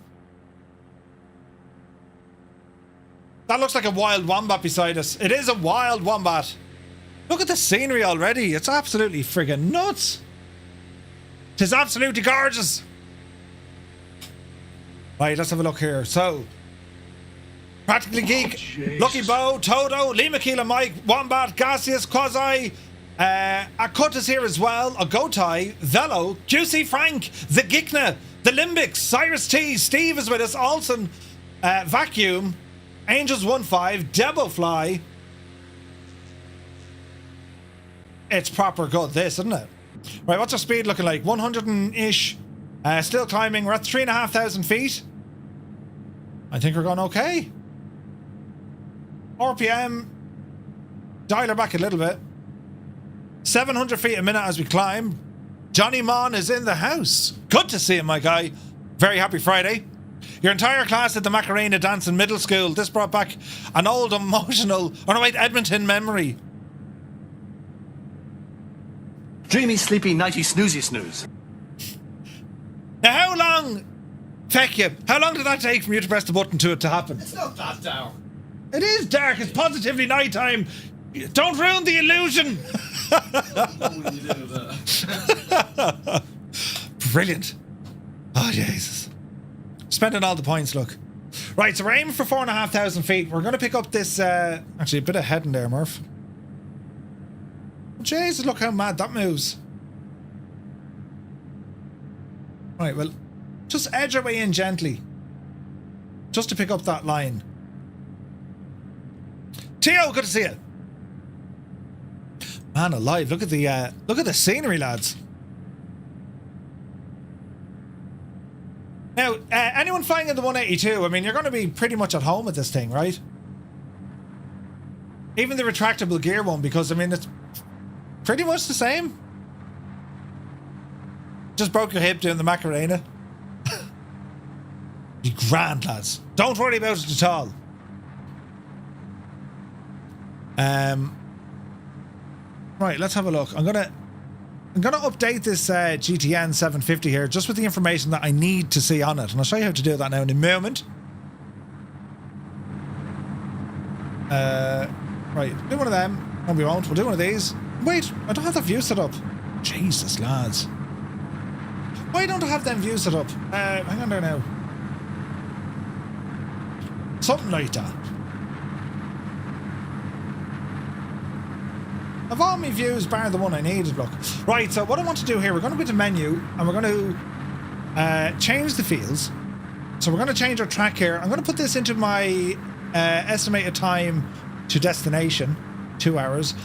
S2: That looks like a wild wombat beside us. It is a wild wombat. Look at the scenery already. It's absolutely friggin' nuts. It is absolutely gorgeous. Right, let's have a look here. So, Practically Geek, Lucky Bow, Toto, Lima Kila Mike, Wombat, Gaseous, Quasi, Akut is here as well, Agotai, Velo, Juicy Frank, The Gikna, The Limbic, Cyrus T, Steve is with us, Olsen, Vacuum, Angels 1-5, Debofly. It's proper good, this, isn't it? Right, what's our speed looking like? 100-ish. Still climbing. We're at 3,500 feet. I think we're going okay. RPM. Dial her back a little bit. 700 feet a minute as we climb. Johnny Mon is in the house. Good to see him, my guy. Very happy Friday. Your entire class at the Macarena dance in middle school. This brought back an old emotional, Edmonton memory.
S5: Dreamy, sleepy, nighty, snoozy, snooze.
S2: Now, how long, feck you, how long did that take from you to press the button to it to happen?
S6: It's not that dark.
S2: It is dark. It's positively nighttime. Don't ruin the illusion. Brilliant. Oh, Jesus. Spending all the points, look. Right, so we're aiming for 4,500 feet. We're going to pick up this, actually, a bit of heading there, Murph. Jesus, look how mad that moves. Right, well, just edge our way in gently. Just to pick up that line. Tio, good to see you. Man alive, look at the scenery, lads. Now, anyone flying in the 182, I mean, you're going to be pretty much at home with this thing, right? Even the retractable gear one, because, I mean, it's pretty much the same. Just broke your hip doing the Macarena. You grand, lads. Don't worry about it at all. Right, let's have a look. I'm gonna update this GTN 750 here just with the information that I need to see on it, and I'll show you how to do that now in a moment. Right, do one of them. No, we won't. We'll do one of these. Wait, I don't have the view set up. Jesus, lads. Why don't I have them views set up? Hang on there now. Something like that. Of all my views, bar the one I needed, look. Right, so what I want to do here, we're going to go to menu, and we're going to change the fields. So we're going to change our track here. I'm going to put this into my estimated time to destination, 2 hours.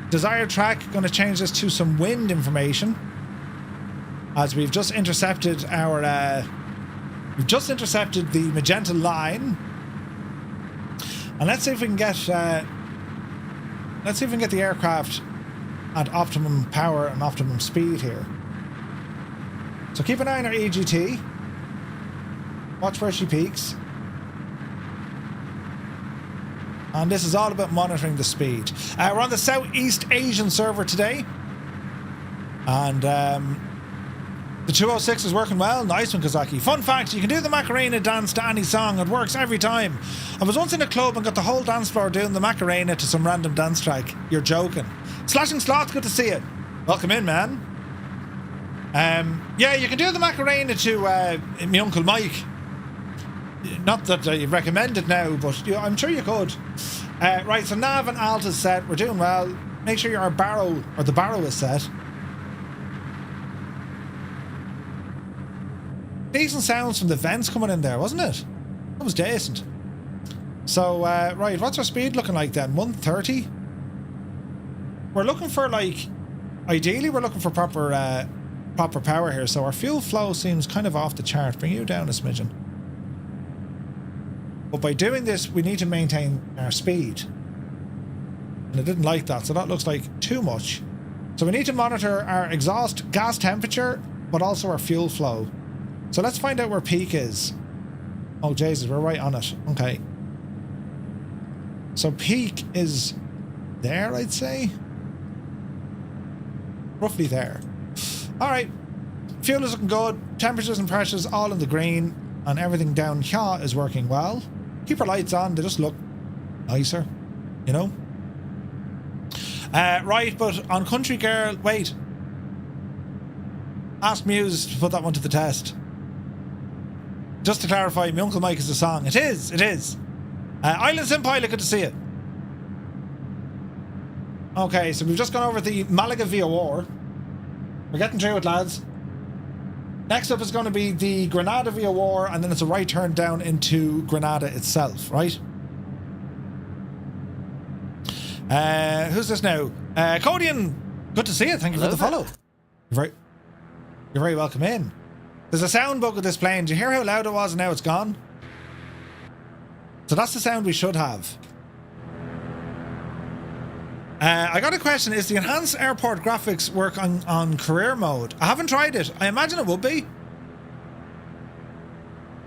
S2: Desired track, going to change this to some wind information, as we've just intercepted our the magenta line, and let's see if we can get the aircraft at optimum power and optimum speed here. So keep an eye on our EGT. Watch where she peaks. And this is all about monitoring the speed. We're on the Southeast Asian server today. And the 206 is working well. Nice one, Kazaki. Fun fact, you can do the Macarena dance to any song. It works every time. I was once in a club and got the whole dance floor doing the Macarena to some random dance track. You're joking. Slashing Sloth, good to see you. Welcome in, man. Yeah, you can do the Macarena to my Uncle Mike. Not that I recommend it now, but I'm sure you could. Right, so nav and alt is set. We're doing well. Make sure your barrow, or the barrow, is set. Decent sounds from the vents coming in there, wasn't it? That was decent. So, right, what's our speed looking like then? 130? We're looking for, like, ideally we're looking for proper power here, so our fuel flow seems kind of off the chart. Bring you down a smidgen. But by doing this, we need to maintain our speed. And I didn't like that, so that looks like too much. So we need to monitor our exhaust gas temperature, but also our fuel flow. So let's find out where peak is. Oh, Jesus, we're right on it. Okay. So peak is there, I'd say. Roughly there. All right. Fuel is looking good. Temperatures and pressures all in the green. And everything down here is working well. Keep our lights on. They just look nicer, you know? Right, but on Country Girl... Wait. Ask Muse to put that one to the test. Just to clarify, my Uncle Mike is the song. It is, it is. Island Sim Pilot, good to see you. Okay, so we've just gone over the Malaga VOR. We're getting through it, lads. Next up is going to be the Granada VOR, and then it's a right turn down into Granada itself, right? Who's this now? Codian, good to see you. Thank you for the follow. You're very welcome in. There's a sound bug with this plane. Did you hear how loud it was and now it's gone? So that's the sound we should have. I got a question. Is the enhanced airport graphics work on career mode? I haven't tried it. I imagine it would be.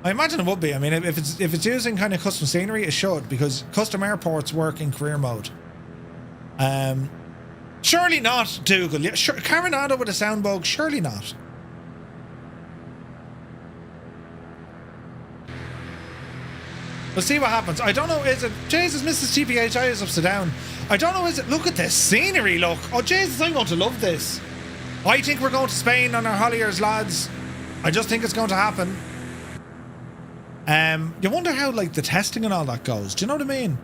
S2: I mean, if it's using kind of custom scenery, it should, because custom airports work in career mode. Surely not, Dougal. Yeah, sure. Carenado with a sound bug? Surely not. We'll see what happens. I don't know, is it... Jesus, Mrs. TPHI is upside down. I don't know, is it... Look at this scenery, look. Oh, Jesus, I'm going to love this. I think we're going to Spain on our holidays, lads. I just think it's going to happen. You wonder how, like, the testing and all that goes. Do you know what I mean?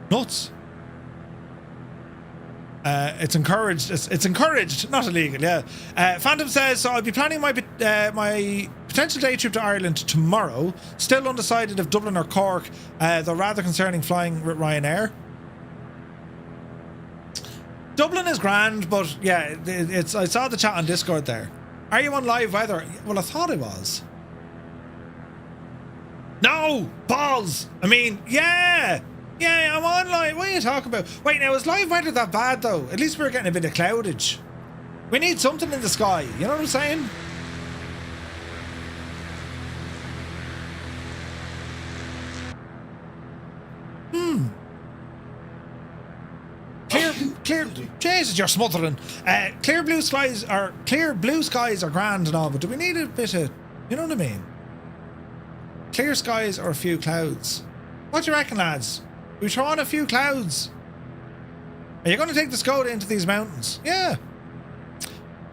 S2: Nuts. It's encouraged. It's encouraged, not illegal. Yeah. Phantom says, so I'll be planning my potential day trip to Ireland tomorrow. Still undecided if Dublin or Cork. Though rather concerning flying with Ryanair. Dublin is grand, but yeah, it's. I saw the chat on Discord there. Are you on live weather? Well, I thought I was. No balls. I mean, yeah. Yeah, I'm on live. What are you talking about? Wait, now, is live weather that bad, though? At least we're getting a bit of cloudage. We need something in the sky. You know what I'm saying? Clear. Jesus, you're smothering. Clear blue skies are grand and all, but do we need a bit of... You know what I mean? Clear skies or a few clouds? What do you reckon, lads? We throw on a few clouds. Are you going to take the Skoda into these mountains? Yeah.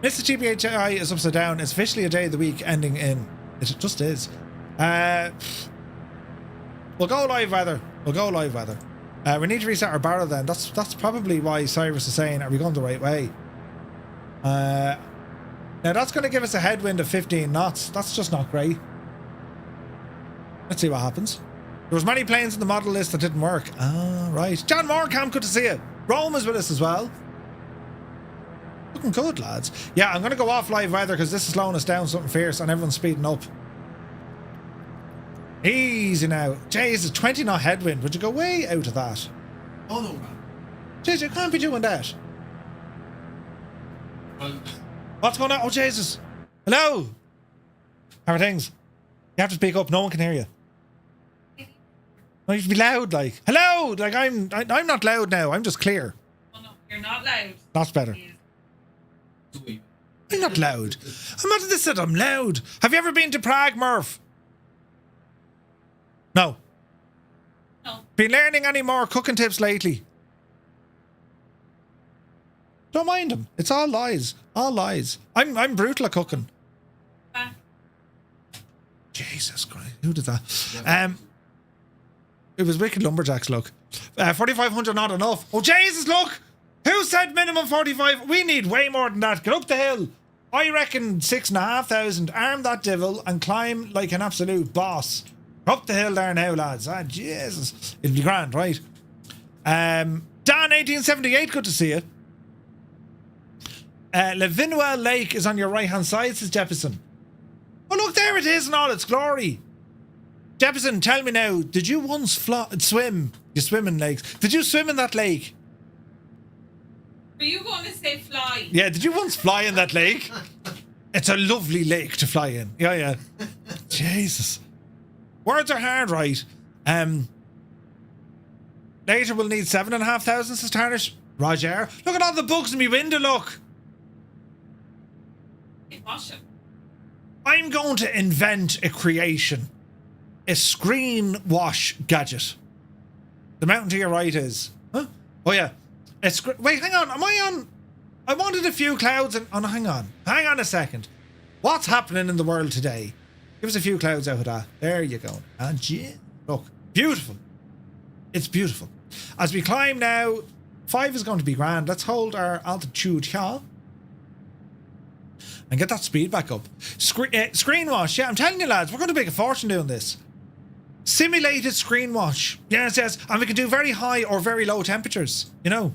S2: Mr. GPHI is upside down. It's officially a day of the week ending in... It just is. We'll go live weather. We need to reset our barrel then. That's probably why Cyrus is saying, are we going the right way? Now that's going to give us a headwind of 15 knots. That's just not great. Let's see what happens. There was many planes in the model list that didn't work. Ah, right. John Morecamp, good to see you. Rome is with us as well. Looking good, lads. Yeah, I'm going to go off live weather because this is slowing us down something fierce and everyone's speeding up. Easy now. Jesus, 20 knot headwind. Would you go way out of that?
S1: Oh, no, man.
S2: Jesus, you can't be doing that.
S1: Well,
S2: what's going on? Oh, Jesus. Hello. How are things? You have to speak up. No one can hear you. No, you should be loud, like. Hello! Like, I'm not loud now. I'm just clear.
S6: Oh, no, you're not loud.
S2: That's better. I'm not loud. I'm not this said I'm loud. Have you ever been to Prague, Murph? No.
S6: No.
S2: Been learning any more cooking tips lately? Don't mind them. It's all lies. All lies. I'm brutal at cooking. Jesus Christ. Who did that? It was Wicked Lumberjacks, look. 4,500 not enough. Oh, Jesus, look! Who said minimum 45? We need way more than that. Get up the hill. I reckon 6,500. Arm that devil and climb like an absolute boss. Up the hill there now, lads. Ah, Jesus. It'll be grand, right? Dan, 1878, good to see you. Levinwell Lake is on your right-hand side, says Jefferson. Oh, look, there it is in all its glory. Jefferson, tell me now, did you once swim? You swim in lakes. Did you swim in that lake?
S6: Are you going to say fly?
S2: Yeah, did you once fly in that lake? It's a lovely lake to fly in. Yeah. Jesus. Words are hard, right? Later we'll need 7,500, says Tarnish. Roger. Look at all the bugs in my window, look.
S6: Wash it.
S2: I'm going to invent a creation. A screen wash gadget. The mountain to your right is... Huh? Oh, yeah. Wait, hang on. Am I on... I wanted a few clouds and... Oh, no, hang on. Hang on a second. What's happening in the world today? Give us a few clouds out of that. There you go. And yeah, look. Beautiful. It's beautiful. As we climb now, 5 is going to be grand. Let's hold our altitude here. And get that speed back up. Screen wash. Yeah, I'm telling you, lads, we're going to make a fortune doing this. Simulated screen wash. Yes. And we can do very high or very low temperatures. You know.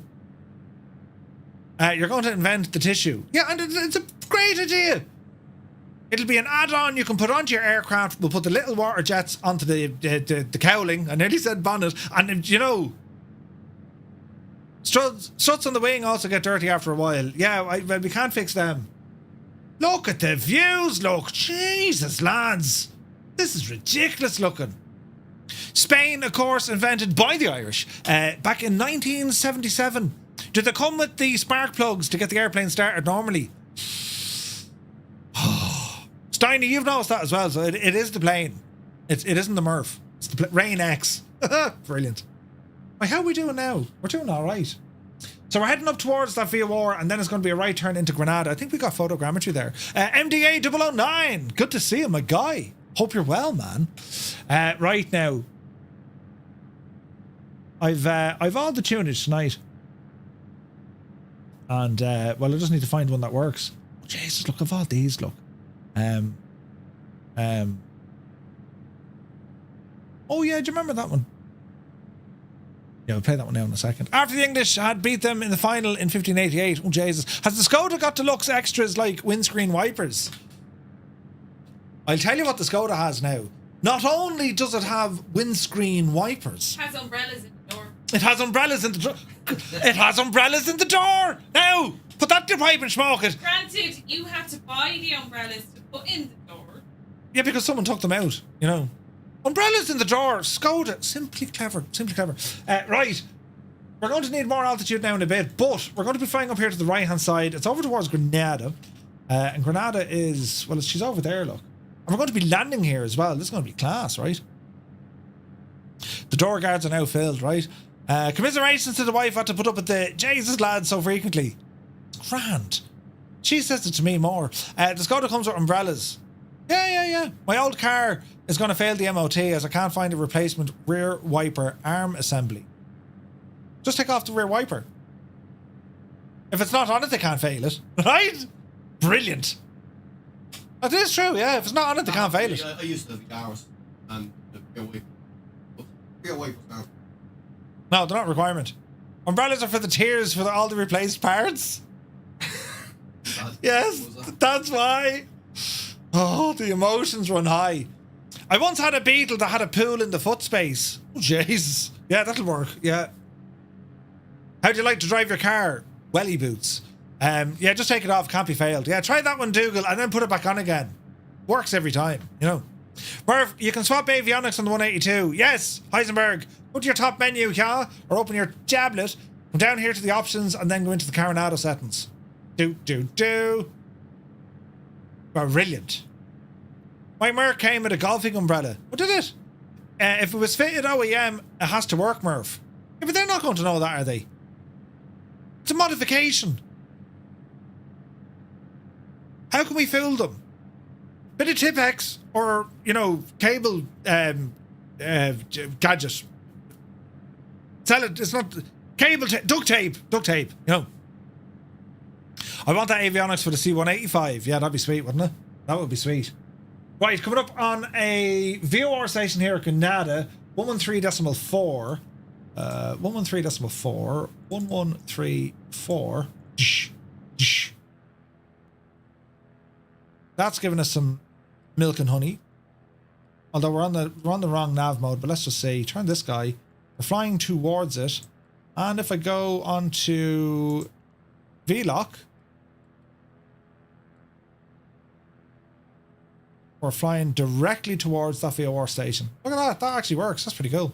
S2: You're going to invent the tissue. Yeah, and it's a great idea. It'll be an add-on you can put onto your aircraft. We'll put the little water jets onto the cowling. I nearly said bonnet. And, you know, struts on the wing also get dirty after a while. Yeah, we can't fix them. Look at the views, look. Jesus, lads. This is ridiculous looking. Spain, of course, invented by the Irish back in 1977. Did they come with the spark plugs to get the airplane started normally? Steiny, you've noticed that as well, so it is the plane. It isn't the Murph. It's the Rain X. Brilliant. Like, how are we doing now? We're doing all right. So we're heading up towards that VOR, and then it's going to be a right turn into Granada. I think we got photogrammetry there. MDA 009. Good to see you, my guy. Hope you're well, man. Right now, I've all the tunage tonight, and well, I just need to find one that works. Oh, Jesus, look, I've all these. Look, oh yeah, do you remember that one? Yeah, we'll play that one now in a second. After the English had beat them in the final in 1588. Oh, Jesus. Has the Skoda got deluxe extras like windscreen wipers? I'll tell you what the Skoda has now. Not only does it have windscreen wipers...
S6: It has umbrellas in the door.
S2: It has umbrellas in the door. It has umbrellas in the door! Now! Put that to pipe and smoke it.
S6: Granted, you had to buy the umbrellas to put in the door.
S2: Yeah, because someone took them out, you know. Umbrellas in the drawer, Skoda, simply clever, simply clever. Right, we're going to need more altitude now in a bit, but we're going to be flying up here to the right-hand side. It's over towards Granada, and Granada is, well, she's over there, look. And we're going to be landing here as well. This is going to be class, right? The door guards are now filled, right? Commiserations to the wife had to put up with the Jesus lad so frequently. It's grand. She says it to me more. The Skoda comes with umbrellas. Yeah. My old car is going to fail the MOT as I can't find a replacement rear wiper arm assembly. Just take off the rear wiper. If it's not on it, they can't fail it. Right? Brilliant. That is true, yeah. If it's not on it, they can't fail it.
S1: I used to have the hours and the rear wipers now.
S2: No, they're not a requirement. Umbrellas are for the tiers for all the replaced parts. Yes, that's why. Oh, the emotions run high. I once had a Beetle that had a pool in the foot space. Oh, Jesus. Yeah, that'll work. Yeah. How do you like to drive your car? Welly boots. Yeah, just take it off. Can't be failed. Yeah, try that one, Dougal, and then put it back on again. Works every time, you know. Murph, you can swap avionics on the 182. Yes, Heisenberg. Go to your top menu, yeah? Or open your tablet. Come down here to the options and then go into the Carenado settings. Do. Brilliant. My Merc came with a golfing umbrella. What did it? If it was fitted OEM, it has to work, Murph. Yeah, but they're not going to know that, are they? It's a modification. How can we fool them? Bit of Tipex or, you know, cable gadget. Sell it. It's not cable, duct tape, you know. I want that avionics for the C185. Yeah, that'd be sweet, wouldn't it? That would be sweet. Right, coming up on a VOR station here at Granada, 113.4. 113.4. 1134. That's giving us some milk and honey. Although we're on the wrong nav mode, but let's just say turn this guy. We're flying towards it. And if I go onto VLOC, we're flying directly towards that VOR station. Look at that. That actually works. That's pretty cool.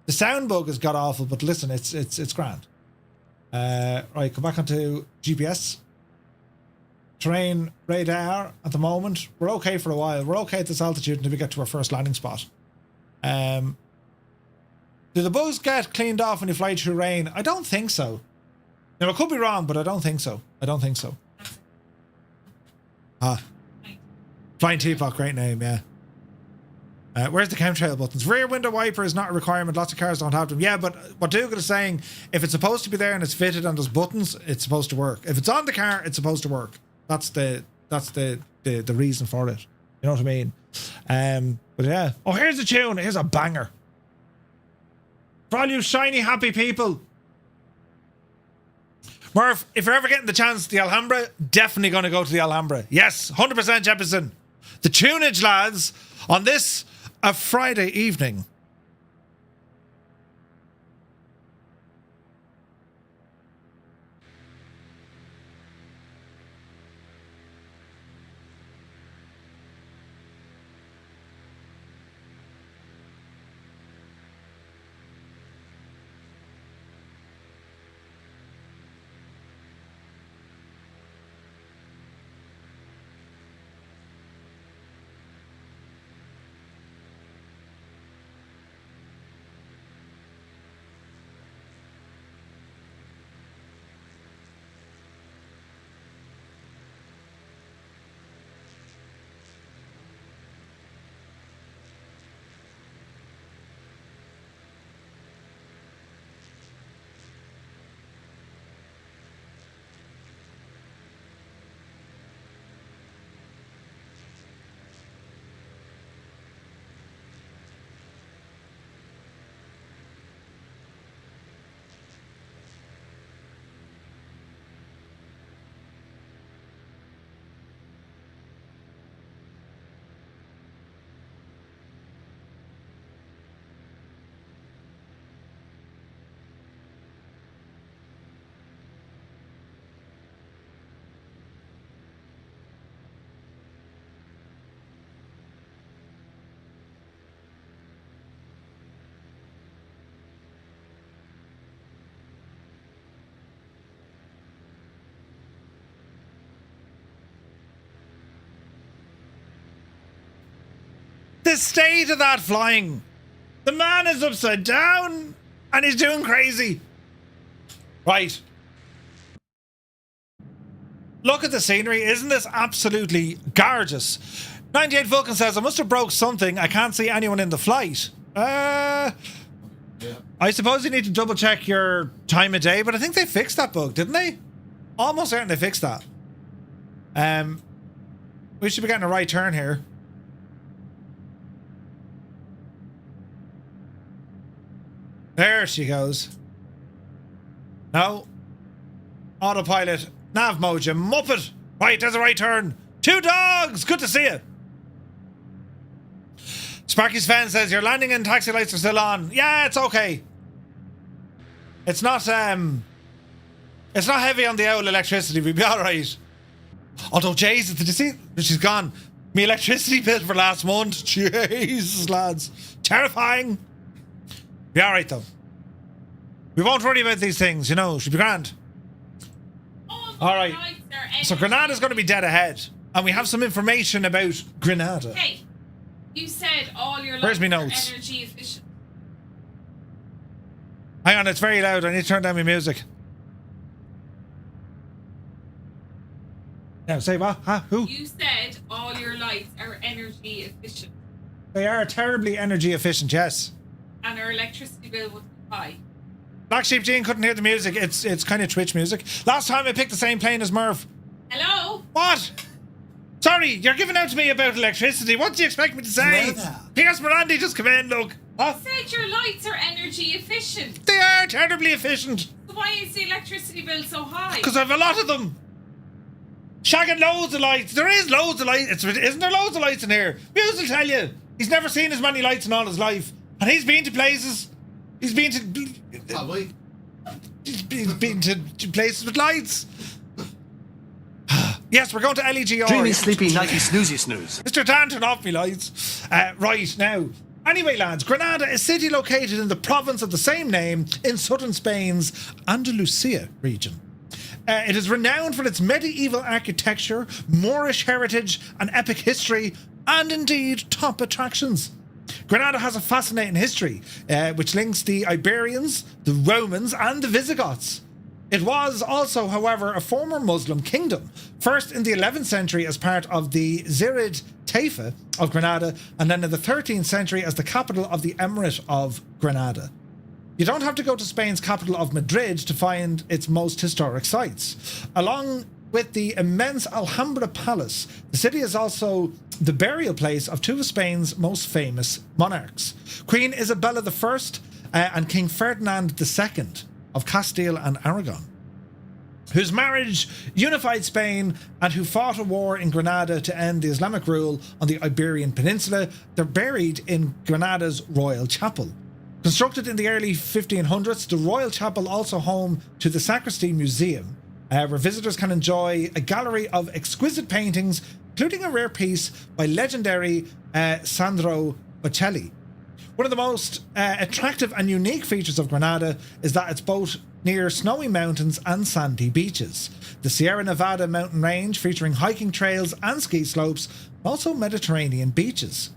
S2: The sound bug has got awful, but listen, it's grand. Right, go back onto GPS. Terrain radar at the moment. We're okay for a while. We're okay at this altitude until we get to our first landing spot. Do the bugs get cleaned off when you fly through rain? I don't think so. Now, I could be wrong, but I don't think so. Flying Teapot, great name, yeah. Where's the chemtrail buttons? Rear window wiper is not a requirement. Lots of cars don't have them. Yeah, but what Dougal is saying, if it's supposed to be there and it's fitted and there's buttons, it's supposed to work. If it's on the car, it's supposed to work. That's the reason for it. You know what I mean? But yeah. Oh, here's a tune. Here's a banger. For all you shiny, happy people. Murph, if you're ever getting the chance to the Alhambra, definitely going to go to the Alhambra. Yes, 100% Jefferson. The tunage, lads, on this a Friday evening. The state of that flying. The man is upside down and he's doing crazy. Right. Look at the scenery. Isn't this absolutely gorgeous? 98 Vulcan says, I must have broke something. I can't see anyone in the flight. I suppose you need to double check your time of day, but I think they fixed that bug, didn't they? Almost certain they fixed that. We should be getting a right turn here. There she goes. No. Autopilot. Nav mode, you muppet. Right, there's a right turn. 2 dogs. Good to see you. Sparky Sven says your landing and taxi lights are still on. Yeah, it's okay. It's not heavy on the old electricity. We'll be alright. Although, Jesus, did you see? She's gone. My electricity bill for last month. Jesus, lads. Terrifying. Be alright, though. We won't worry about these things, you know. She'll be grand. Alright. So Granada's going to be dead ahead. And we have some information about Granada.
S6: Hey, you said all your
S2: Where's
S6: lights
S2: me
S6: are
S2: notes?
S6: energy efficient.
S2: Hang on, it's very loud. I need to turn down my music. Now, say what? Huh? Who?
S6: You said all your lights are energy efficient.
S2: They are terribly energy efficient, yes.
S6: And our electricity bill would be high.
S2: Black Sheep Jean couldn't hear the music. It's kind of Twitch music. Last time I picked the same plane as Merv.
S6: Hello?
S2: What? Sorry, you're giving out to me about electricity. What do you expect me to say? Pierce Morandi just come in, look. Huh?
S6: You said your lights are energy efficient.
S2: They are terribly efficient.
S6: So why is the electricity bill so high?
S2: Because I have a lot of them. Shagging loads of lights. There is loads of lights. Isn't there loads of lights in here? Muse will tell you. He's never seen as many lights in all his life. And he's been to places. He's been to... He's been to places with lights. Yes, we're going to LEGR.
S5: Dreamy, sleepy, nighty, snoozy, snooze.
S2: Mr. Dan, turn off me lights. Right, now. Anyway, lads, Granada is a city located in the province of the same name in southern Spain's Andalusia region. It is renowned for its medieval architecture, Moorish heritage, and epic history, and indeed top attractions. Granada has a fascinating history, which links the Iberians, the Romans, and the Visigoths. It was also, however, a former Muslim kingdom, first in the 11th century as part of the Zirid Taifa of Granada, and then in the 13th century as the capital of the Emirate of Granada. You don't have to go to Spain's capital of Madrid to find its most historic sites. Along with the immense Alhambra Palace, the city is also the burial place of 2 of Spain's most famous monarchs, Queen Isabella I and King Ferdinand II of Castile and Aragon, whose marriage unified Spain and who fought a war in Granada to end the Islamic rule on the Iberian Peninsula. They're buried in Granada's Royal Chapel. Constructed in the early 1500s, the Royal Chapel also home to the Sacristy Museum, where visitors can enjoy a gallery of exquisite paintings, including a rare piece by legendary Sandro Botticelli. One of the most attractive and unique features of Granada is that it's both near snowy mountains and sandy beaches. The Sierra Nevada mountain range featuring hiking trails and ski slopes, also Mediterranean beaches.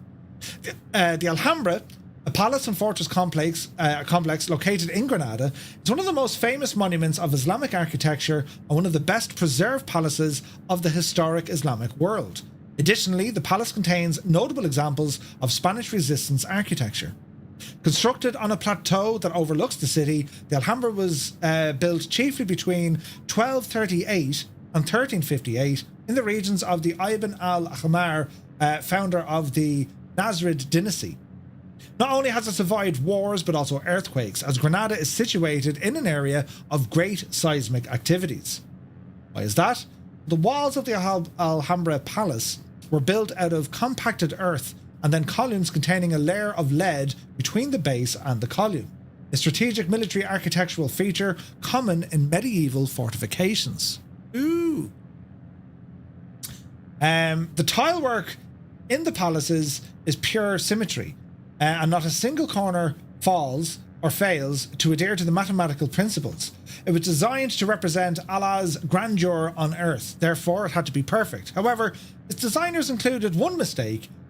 S2: The Alhambra, a palace and fortress complex located in Granada, is one of the most famous monuments of Islamic architecture and one of the best preserved palaces of the historic Islamic world. Additionally, the palace contains notable examples of Spanish resistance architecture. Constructed on a plateau that overlooks the city, the Alhambra was built chiefly between 1238 and 1358 in the regions of the Ibn al-Ahmar, founder of the Nasrid dynasty. Not only has it survived wars, but also earthquakes, as Granada is situated in an area of great seismic activities. Why is that? The walls of the Alhambra Palace were built out of compacted earth and then columns containing a layer of lead between the base and the column, a strategic military architectural feature common in medieval fortifications. Ooh. The tilework in the palaces is pure symmetry, and not a single corner falls or fails to adhere to the mathematical principles. It was designed to represent Allah's grandeur on earth, therefore it had to be perfect. However, its designers included one mistake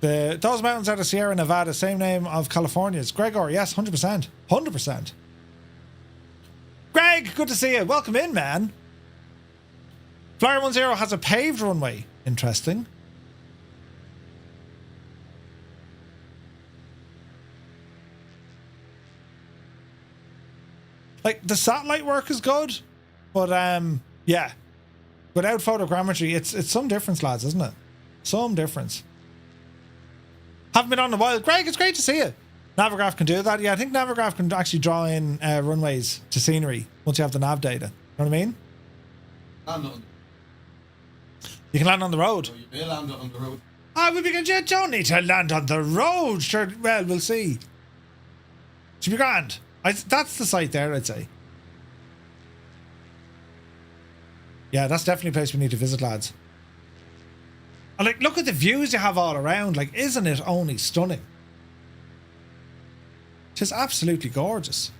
S2: Those mountains are the Sierra Nevada, same name of California's. Gregor, yes, 100%. 100%. Greg, good to see you. Welcome in, man. Flyer 10 has a paved runway. Interesting. Like, the satellite work is good, but yeah. Without photogrammetry, it's some difference, lads, isn't it? Some difference. Haven't been on in a while. Greg, it's great to see you. Navigraph can do that. Yeah, I think Navigraph can actually draw in runways to scenery once you have the nav data. You know what I mean? You can land on the road.
S1: You may land on the road.
S2: You don't need to land on the road. Sure, well, we'll see. Should be grand. That's the site there, I'd say. Yeah, that's definitely a place we need to visit, lads. And like, look at the views you have all around. Like, isn't it only stunning? Just absolutely gorgeous.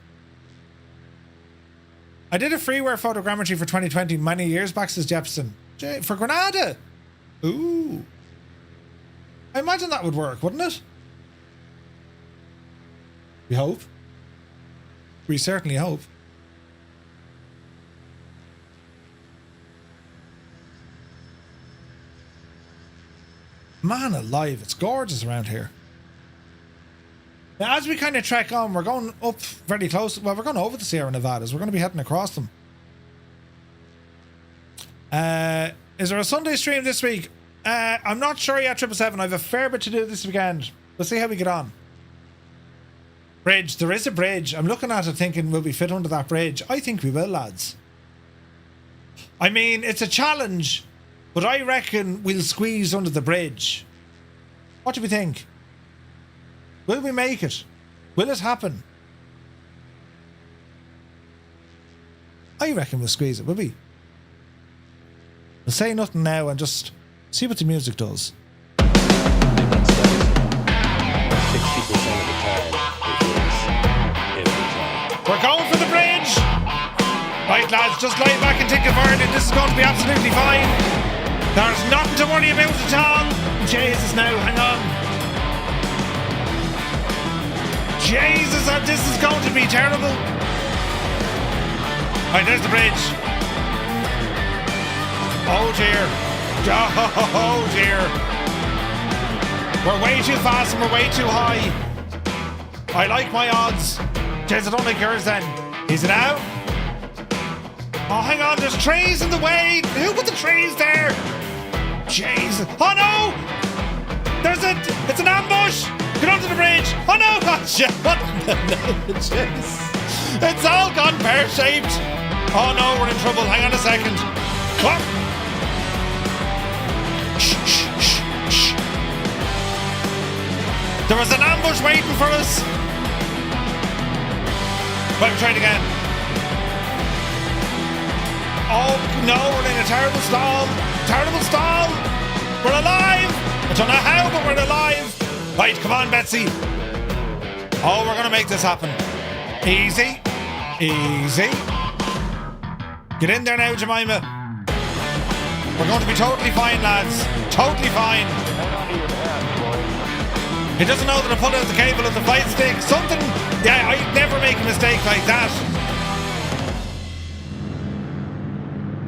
S2: I did a freeware photogrammetry for 2020 many years back, says Jepson. For Granada. Ooh. I imagine that would work, wouldn't it? We hope. We certainly hope. Man alive, it's gorgeous around here. Now, as we kind of trek on, we're going up very close. Well, we're going over the Sierra Nevadas. We're going to be heading across them. Is there a Sunday stream this week? I'm not sure yet, 777. I have a fair bit to do this weekend. We'll see how we get on. Bridge. There is a bridge. I'm looking at it thinking, will we fit under that bridge? I think we will, lads. I mean, it's a challenge, but I reckon we'll squeeze under the bridge. What do we think? Will we make it? Will it happen? I reckon we'll squeeze it, will we? We'll say nothing now and just see what the music does.
S7: 60% of the time, it is every time.
S2: We're going for the bridge! Right, lads, just lie back and take a verdict. This is going to be absolutely fine. There's nothing to worry about at all. Jesus, now, hang on. Jesus, this is going to be terrible. Right, there's the bridge. Oh dear. Oh dear. We're way too fast and we're way too high. I like my odds. Jeez, I don't like yours then. Is it out? Oh, hang on, there's trees in the way. Who put the trees there? Jeez. Oh no! It's an ambush! Get onto the bridge! Oh no! Oh, shit. What the jeez. It's all gone pear-shaped. Oh no, we're in trouble. Hang on a second. What? Shh, shh, shh, shh. There was an ambush waiting for us. Right, we'll try it again. Oh no, we're in a terrible stall. Terrible stall. We're alive. I don't know how, but we're alive. Right, come on, Betsy. Oh, we're gonna make this happen. Easy. Easy. Get in there now, Jemima. We're going to be totally fine, lads. Totally fine. He doesn't know that I pulled out the cable of the flight stick. Something. Yeah, I'd never make a mistake like that.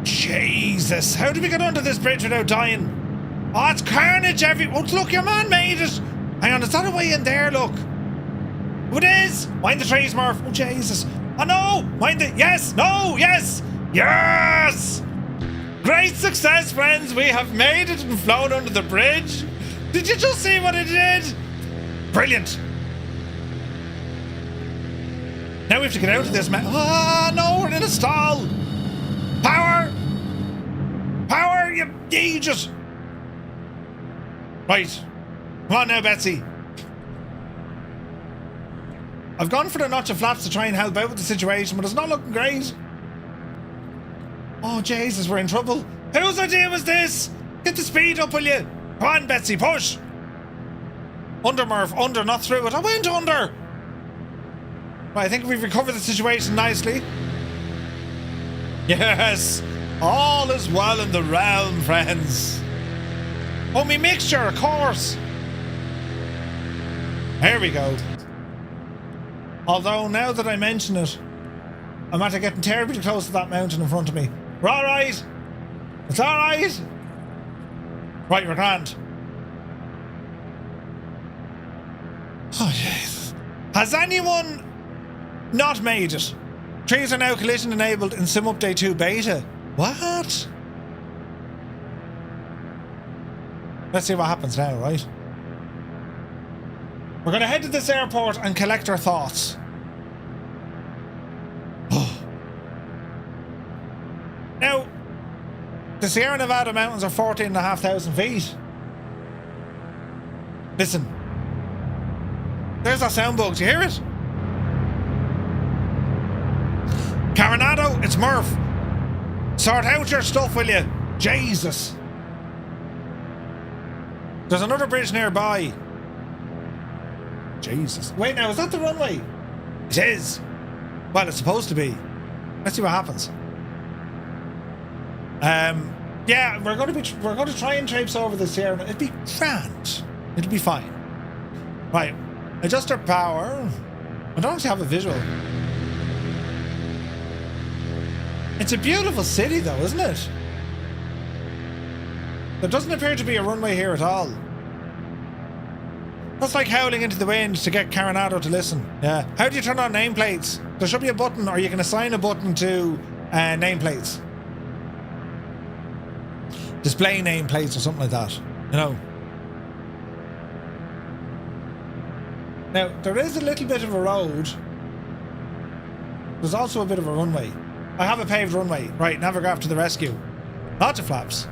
S2: Jesus. How did we get under this bridge without dying? Oh, it's carnage Oh, look, your man made it. Hang on, is that a way in there? Look. Oh, it is. Mind the trees, Murph. Oh, Jesus. Oh, no. Mind the... Yes. No. Yes. Yes. Great success, friends. We have made it and flown under the bridge. Did you just see what it did? Brilliant. Now we have to get out of this, man. Ah, no, we're in a stall. Power. Power, you idiot. Right. Come on now, Betsy. I've gone for the notch of flaps to try and help out with the situation, but it's not looking great. Oh, Jesus, we're in trouble. Whose idea was this? Get the speed up, will you? Come on, Betsy, push. Under, Murph, under, not through it. I went under. Right, I think we've recovered the situation nicely. Yes, all is well in the realm, friends. Oh, me mixture, of course. Here we go. Although now that I mention it, I'm after getting terribly close to that mountain in front of me. We're all right. It's all right. Right, we're grand. Oh, Jesus. Has anyone not made it? Trees are now collision enabled in Sim Update 2 beta. What? Let's see what happens now, right? We're going to head to this airport and collect our thoughts. Now, the Sierra Nevada mountains are 14,500 feet. Listen. There's that sound bug. Do you hear it? Carenado, it's Murph. Sort out your stuff, will you? Jesus. There's another bridge nearby. Jesus. Wait now, is that the runway? It is. Well, it's supposed to be. Let's see what happens. Yeah, we're going to try and traipse over the Sierra. It'd be grand. It'll be fine. Right. Adjust our power. I don't actually have a visual. It's a beautiful city though, isn't it? There doesn't appear to be a runway here at all. That's like howling into the wind to get Carenado to listen. Yeah. How do you turn on nameplates? There should be a button, or you can assign a button to nameplates. Display nameplates or something like that. You know. Now, there is a little bit of a road. There's also a bit of a runway. I have a paved runway. Right, Navigraph to the rescue. Lots of flaps.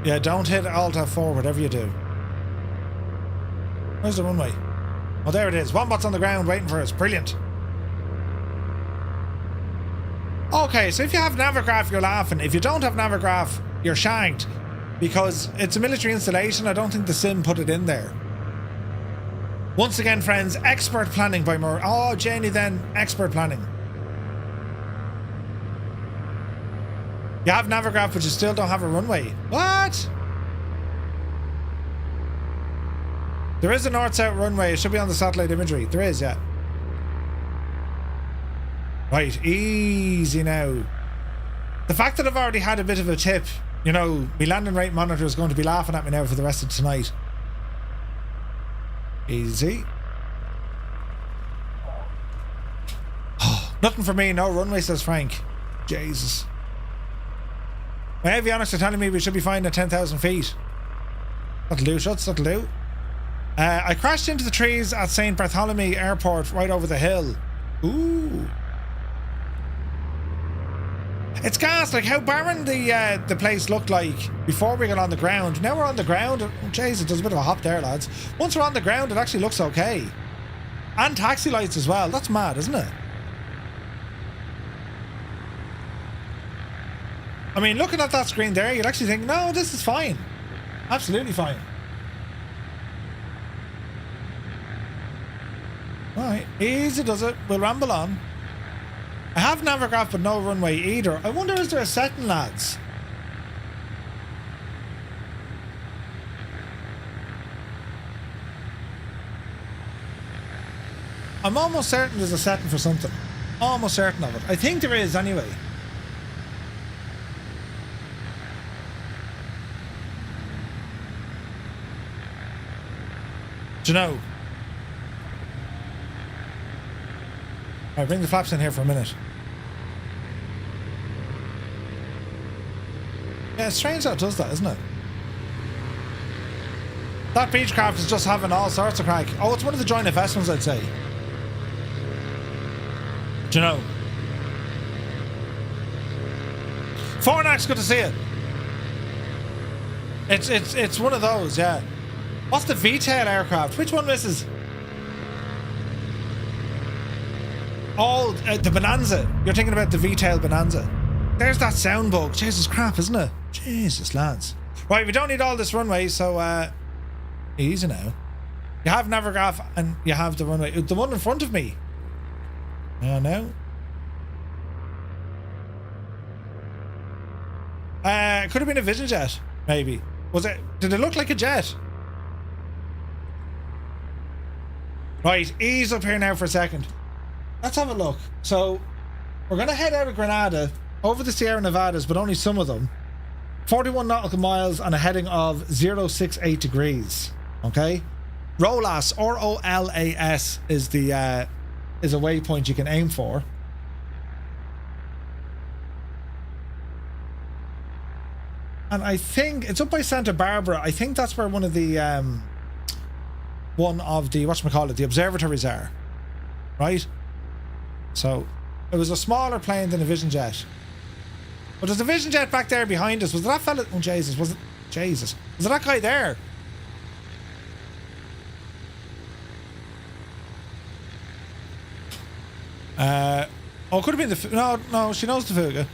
S2: Yeah, don't hit Alt F4, whatever you do. Where's the runway? Oh, there it is. Wombot's on the ground waiting for us. Brilliant. Okay, so if you have Navigraph, you're laughing. If you don't have Navigraph, you're shagged. Because it's a military installation. I don't think the sim put it in there. Once again, friends, expert planning by Murray. Oh, Janie then, expert planning. You have Navigraph, but you still don't have a runway. What? There is a north-south runway. It should be on the satellite imagery. There is, yeah. Right, easy now. The fact that I've already had a bit of a tip, you know, my landing rate monitor is going to be laughing at me now for the rest of tonight. Easy. Oh, nothing for me, no runway, says Frank. Jesus. My avionics are telling me we should be fine at 10,000 feet. That'll do, Schutz, that'll do. I crashed into the trees at St. Bartholomew Airport right over the hill. Ooh. It's gas, like how barren the place looked like before we got on the ground. Now we're on the ground. Oh, jeez, it does a bit of a hop there, lads. Once we're on the ground, it actually looks okay. And taxi lights as well. That's mad, isn't it? I mean, looking at that screen there, you'd actually think, no, this is fine. Absolutely fine. Alright, easy does it. We'll ramble on. I have Navigraph but no runway either. I wonder, is there a setting, lads? I'm almost certain there's a setting for something. Almost certain of it. I think there is anyway. Do you know? Alright, bring the flaps in here for a minute. Yeah, it's strange how it does that, isn't it? That Beechcraft is just having all sorts of crack. Oh, it's one of the Joint FS ones, I'd say. Do you know? Fornax, good to see you. It's one of those, yeah. What's the V-tail aircraft? Which one misses? Oh, the Bonanza. You're thinking about the V-tail Bonanza. There's that sound bug. Jesus crap, isn't it? Jesus, lads. Right, we don't need all this runway, so easy now. You have Navigraph and you have the runway. The one in front of me. Oh, no. It could have been a Vision jet, maybe. Was it? Did it look like a jet? Right, ease up here now for a second. Let's have a look. So, we're going to head out of Granada, over the Sierra Nevadas, but only some of them. 41 nautical miles and a heading of 068 degrees. Okay? ROLAS, ROLAS, is a waypoint you can aim for. And I think it's up by Santa Barbara. I think that's where one of the the observatories are. Right? So it was a smaller plane than a Vision Jet. But there's a Vision Jet back there behind us. Was it that fella? Oh Jesus, was it Jesus? Was it that guy there? Oh, it could have been the no, she knows the Fuga.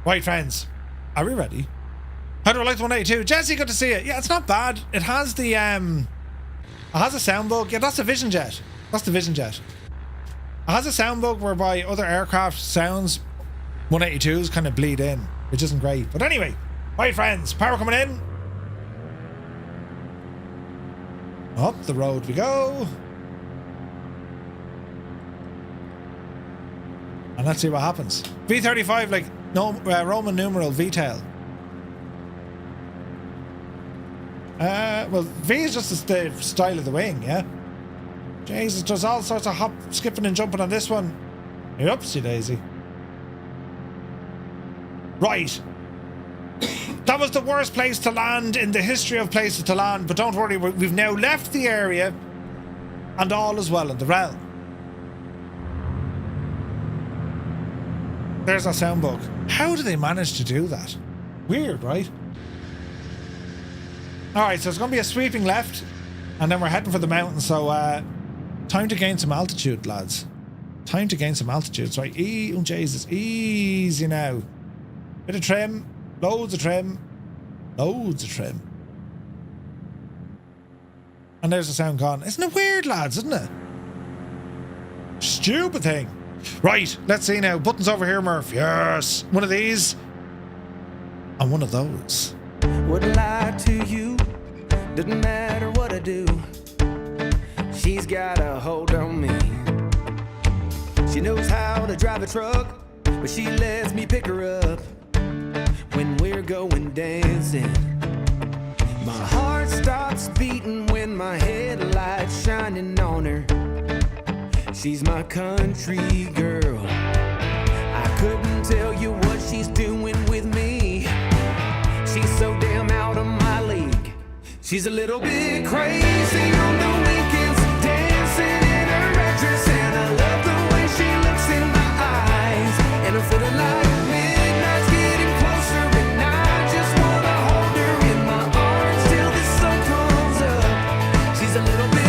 S2: Right, friends, are we ready? How do I like the 182? Jesse, good to see you. Yeah, it's not bad. It has the it has a sound bug. Yeah, that's the Vision Jet. That's the Vision Jet. It has a sound bug whereby other aircraft sounds 182s kind of bleed in, which isn't great. But anyway, right, friends, power coming in. Up the road we go. And let's see what happens. V35, like no Roman numeral VTAL. Well, V is just the style of the wing, yeah? Jesus, there's all sorts of hop, skipping and jumping on this one. Oopsie daisy. Right. That was the worst place to land in the history of places to land, but don't worry, we've now left the area and all is well in the realm. There's our sound bug. How do they manage to do that? Weird, right? Alright, so it's going to be a sweeping left, and then we're heading for the mountain, so time to gain some altitude, lads. Time to gain some altitude. Sorry, oh Jesus, easy now. Bit of trim, loads of trim, loads of trim. And there's the sound gone. Isn't it weird, lads, isn't it? Stupid thing. Right, let's see now. Buttons over here, Murph. Yes. One of these. And one of those.
S8: Wouldn't lie to you. Doesn't matter what I do. She's got a hold on me. She knows how to drive a truck, but she lets me pick her up when we're going dancing. My heart stops beating when my headlights shining on her. She's my country girl. I couldn't tell you what she's doing with me. She's so damn out of my league. She's a little bit crazy on the weekends, dancing in her red dress, and I love the way she looks in my eyes. And I'm feeling like midnight's getting closer, and I just wanna hold her in my arms till the sun comes up. She's a little bit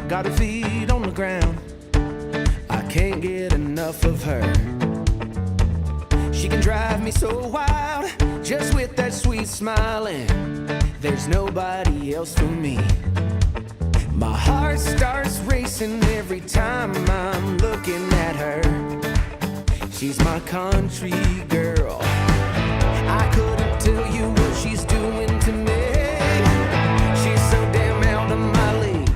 S8: got her feet on the ground. I can't get enough of her. She can drive me so wild, just with that sweet smile, and there's nobody else for me. My heart starts racing every time I'm looking at her. She's my country girl. I couldn't tell you what she's doing to me. She's so damn out of my league.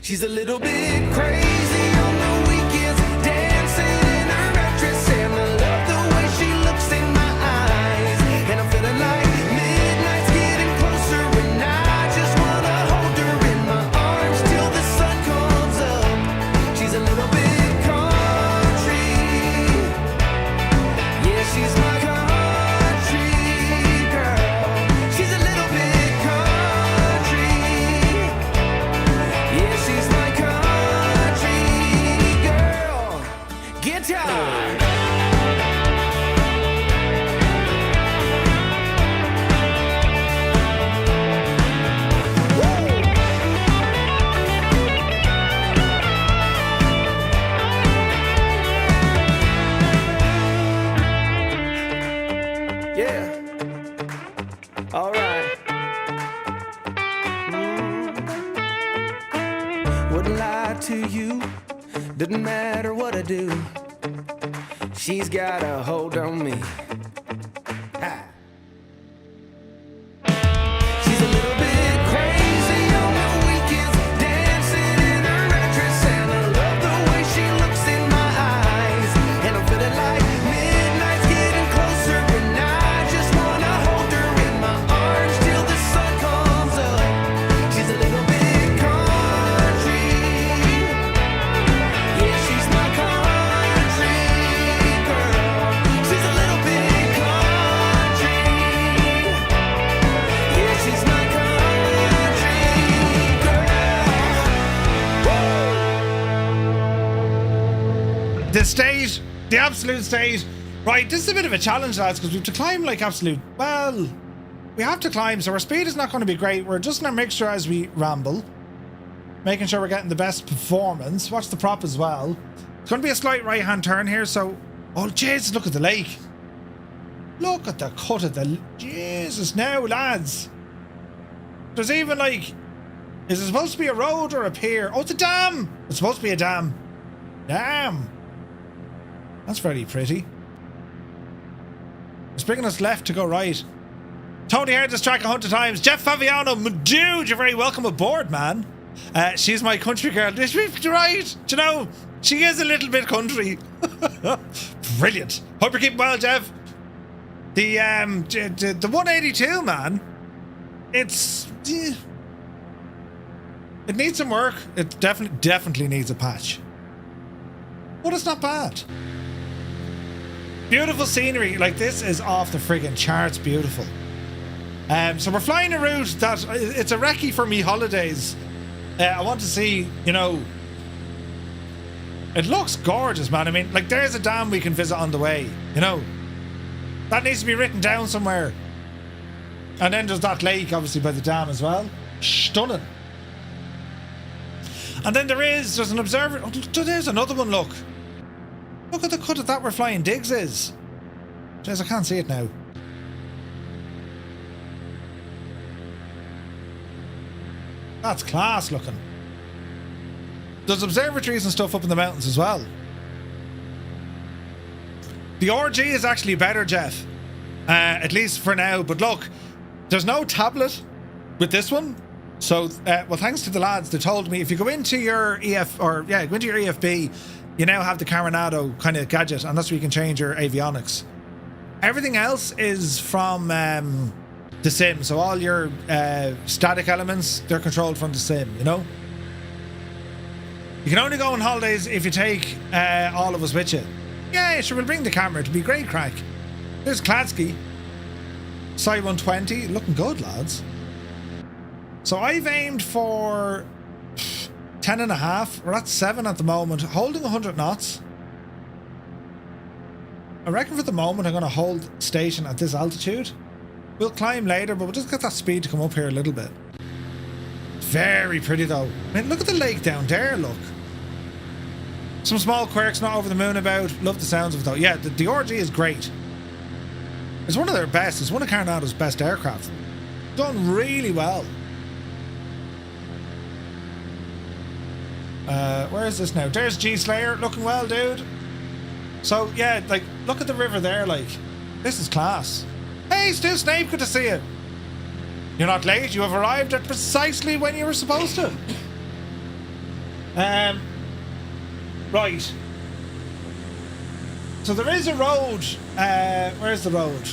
S8: She's a little bit crazy on the weekends, dancing in her red dress, and I love the way she looks in my eyes. And I'm feeling like midnight's getting closer, and I just wanna hold her in my arms till the sun comes up. She's a little bit country. Yeah, she's my country girl. She's a little bit country. Yeah, she's my country Wouldn't lie to you, doesn't matter what I do. She's got a hold on me. Ha. She's a little bit crazy on the weekends, dancing in her dress, and I love the way she looks in my eyes. And I'm feeling like midnight's getting closer, and I just wanna hold her in my arms till the sun comes up. She's a little bit country, yeah, she's my country girl. She's a little bit country, yeah, she's my country girl.
S2: The stage, the absolute stage. Right, this is a bit of a challenge, lads, because we have to climb like absolute. Well, we have to climb, so our speed is not going to be great. We're adjusting our mixture as we ramble, making sure we're getting the best performance. Watch the prop as well. It's going to be a slight right-hand turn here, so. Oh, Jesus, look at the lake. Look at the cut of the. Jesus, now, lads. There's even like. Is it supposed to be a road or a pier? Oh, it's a dam. It's supposed to be a dam. Damn. That's very pretty. It's bringing us left to go right. Tony heard this track 100 times. Jeff Faviano, my dude, you're very welcome aboard, man. She's my country girl. Right. Do you know, she is a little bit country. Brilliant. Hope you're keeping well, Jeff. The 182, man. It needs some work. It definitely needs a patch. But it's not bad. Beautiful scenery. Like, this is off the friggin' charts beautiful. So we're flying a route that it's a recce for me holidays. I want to see, you know, it looks gorgeous, man. I mean, like, there's a dam we can visit on the way, you know. That needs to be written down somewhere. And then there's that lake, obviously, by the dam as well. Stunning. And then there's an observer. Oh, there's another one, look. Look at the cut of that where Flying Diggs is. Jeez, I can't see it now. That's class looking. There's observatories and stuff up in the mountains as well. The RG is actually better, Jeff. At least for now. But look, there's no tablet with this one. So, well, thanks to the lads, they told me if you go into your go into your EFB, you now have the Carenado kind of gadget, and that's where you can change your avionics. Everything else is from the sim, so all your static elements, they're controlled from the sim, you know? You can only go on holidays if you take all of us with you. Yeah, sure, we'll bring the camera, it'll be great crack. There's Kladsky. Sci 120, looking good, lads. So I've aimed for 10.5. We're at 7 at the moment, holding 100 knots. I reckon for the moment I'm going to hold station at this altitude. We'll climb later, but we'll just get that speed to come up here a little bit. Very pretty though. I mean, look at the lake down there, look. Some small quirks, not over the moon about. Love the sounds of it though. Yeah, the RG is great. It's one of their best. It's one of Carenado's best aircraft. Done really well. Where is this now? There's G Slayer, looking well, dude. So yeah, like, look at the river there, like, this is class. Hey, Stu Snape, good to see you. You're not late, you have arrived at precisely when you were supposed to. Right. So there is a road, where's the road?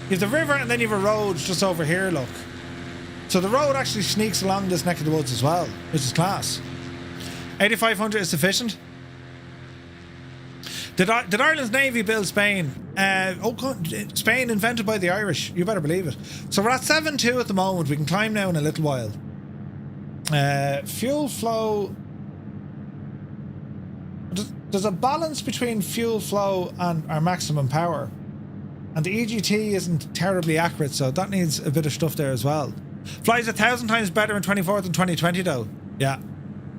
S2: You have the river and then you have a road just over here, look. So the road actually sneaks along this neck of the woods as well, which is class. 8,500 is sufficient. Did Ireland's Navy build Spain? Spain invented by the Irish. You better believe it. So we're at 7.2 at the moment. We can climb now in a little while. Fuel flow. There's a balance between fuel flow and our maximum power. And the EGT isn't terribly accurate, so that needs a bit of stuff there as well. Flies 1,000 times better in 24 than 2020 though. Yeah.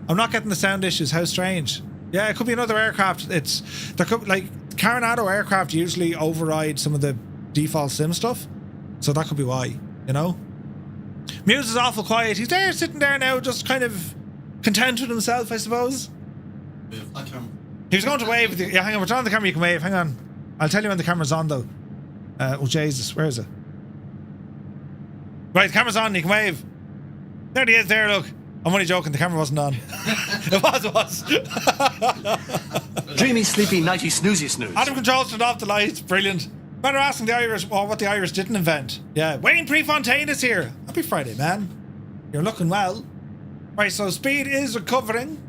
S2: I'm not getting the sound issues. How strange. Yeah, it could be another aircraft. There could, like, Carenado aircraft usually override some of the default sim stuff, so that could be why, you know. Muse is awful quiet. He's there, sitting there now, just kind of content with himself, I suppose. He was going to wave with you. Yeah, hang on, we're on the camera, you can wave. Hang on. I'll tell you when the camera's on, though. Oh, Jesus, where is it? Right, the camera's on, you can wave. There he is, there, look. I'm only joking, the camera wasn't on. It was.
S5: Dreamy, sleepy, nighty, snoozy, snooze.
S2: Adam controls turned off the lights, brilliant. Better asking the Irish what the Irish didn't invent. Yeah, Wayne Prefontaine is here. Happy Friday, man. You're looking well. Right, so speed is recovering.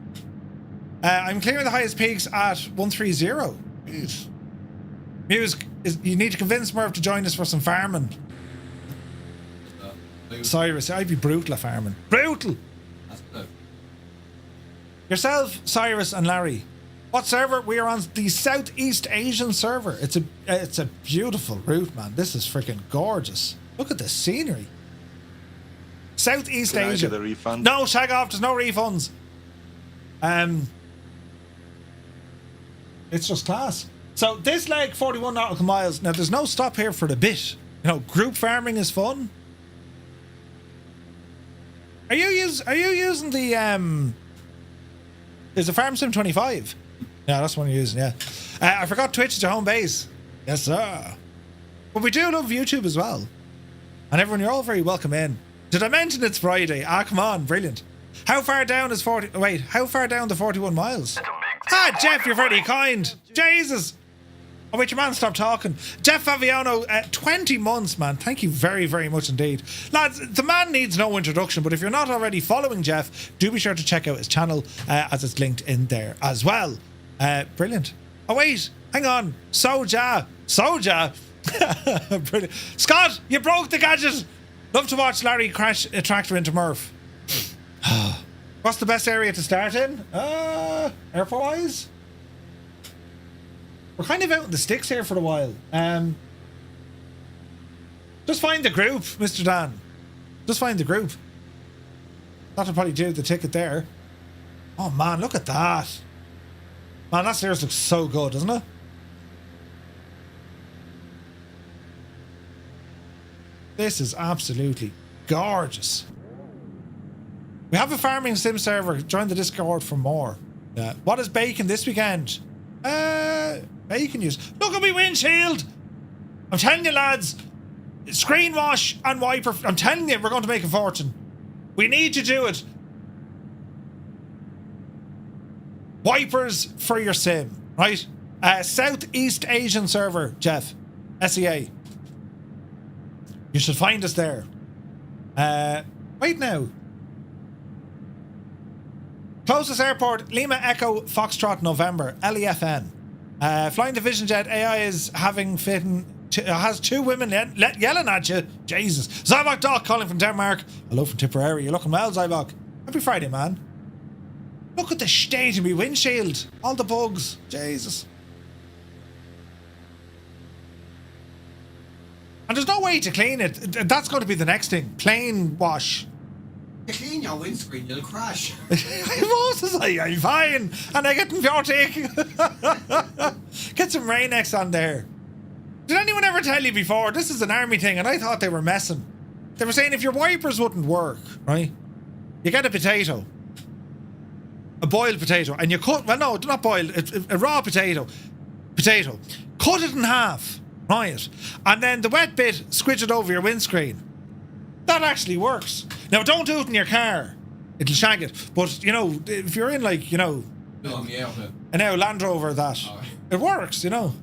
S2: I'm clearing the highest peaks at 130. Jeez. Muse, you need to convince Murph to join us for some farming. Cyrus, I'd be brutal at farming. Brutal! Yourself, Cyrus, and Larry. What server? We are on the Southeast Asian server. It's a beautiful route, man. This is freaking gorgeous. Look at the scenery. Southeast Asia.
S9: I get a refund?
S2: No, shag off. There's no refunds. It's just class. So this leg, 41 nautical miles. Now there's no stop here for the bit. You know, group farming is fun. Are you using the is the Farm Sim 25? Yeah, that's the one you're using, yeah. I forgot Twitch is your home base. Yes, sir. But we do love YouTube as well. And everyone, you're all very welcome in. Did I mention it's Friday? Ah, come on, brilliant. How far down is 40... Wait, how far down the 41 miles? Ah, Jeff, you're very kind. Jesus. Oh, wait, your man, stop talking. Jeff Faviano, 20 months, man. Thank you very, very much indeed. Lads, the man needs no introduction, but if you're not already following Jeff, do be sure to check out his channel as it's linked in there as well. Brilliant. Oh, wait, hang on. Soja. Brilliant. Scott, you broke the gadget. Love to watch Larry crash a tractor into Murph. What's the best area to start in? Airport-wise? We're kind of out in the sticks here for a while. Just find the group, Mr. Dan. Just find the group. That'll probably do the ticket there. Oh man, look at that. Man, that stairs looks so good, doesn't it? This is absolutely gorgeous. We have a farming sim server. Join the Discord for more. What is bacon this weekend? Bacon use. Look at me windshield. I'm telling you, lads. Screen wash and wiper. I'm telling you, we're going to make a fortune. We need to do it. Wipers for your sim, right? Southeast Asian server, Jeff. SEA. You should find us there. Wait now. Closest airport, Lima Echo Foxtrot November, LEFN. Flying Division Jet AI is has two women yelling at you. Jesus. Zybok Doc calling from Denmark. Hello from Tipperary. You're looking well, Zybok. Happy Friday, man. Look at the state of me windshield. All the bugs. Jesus. And there's no way to clean it. That's going to be the next thing. Plain wash.
S1: You clean your windscreen, you'll crash.
S2: I'm fine. And I get fjortic. Get some Rain-X on there. Did anyone ever tell you before? This is an army thing, and I thought they were messing. They were saying if your wipers wouldn't work, right? You get a potato. A boiled potato. And you cut... Well, no, not boiled. A raw potato. Cut it in half. Right. And then the wet bit, squidge it over your windscreen. That actually works. Now, don't do it in your car. It'll shag it. But, you know, if you're in, like, you know, an Land Rover, it works, you know.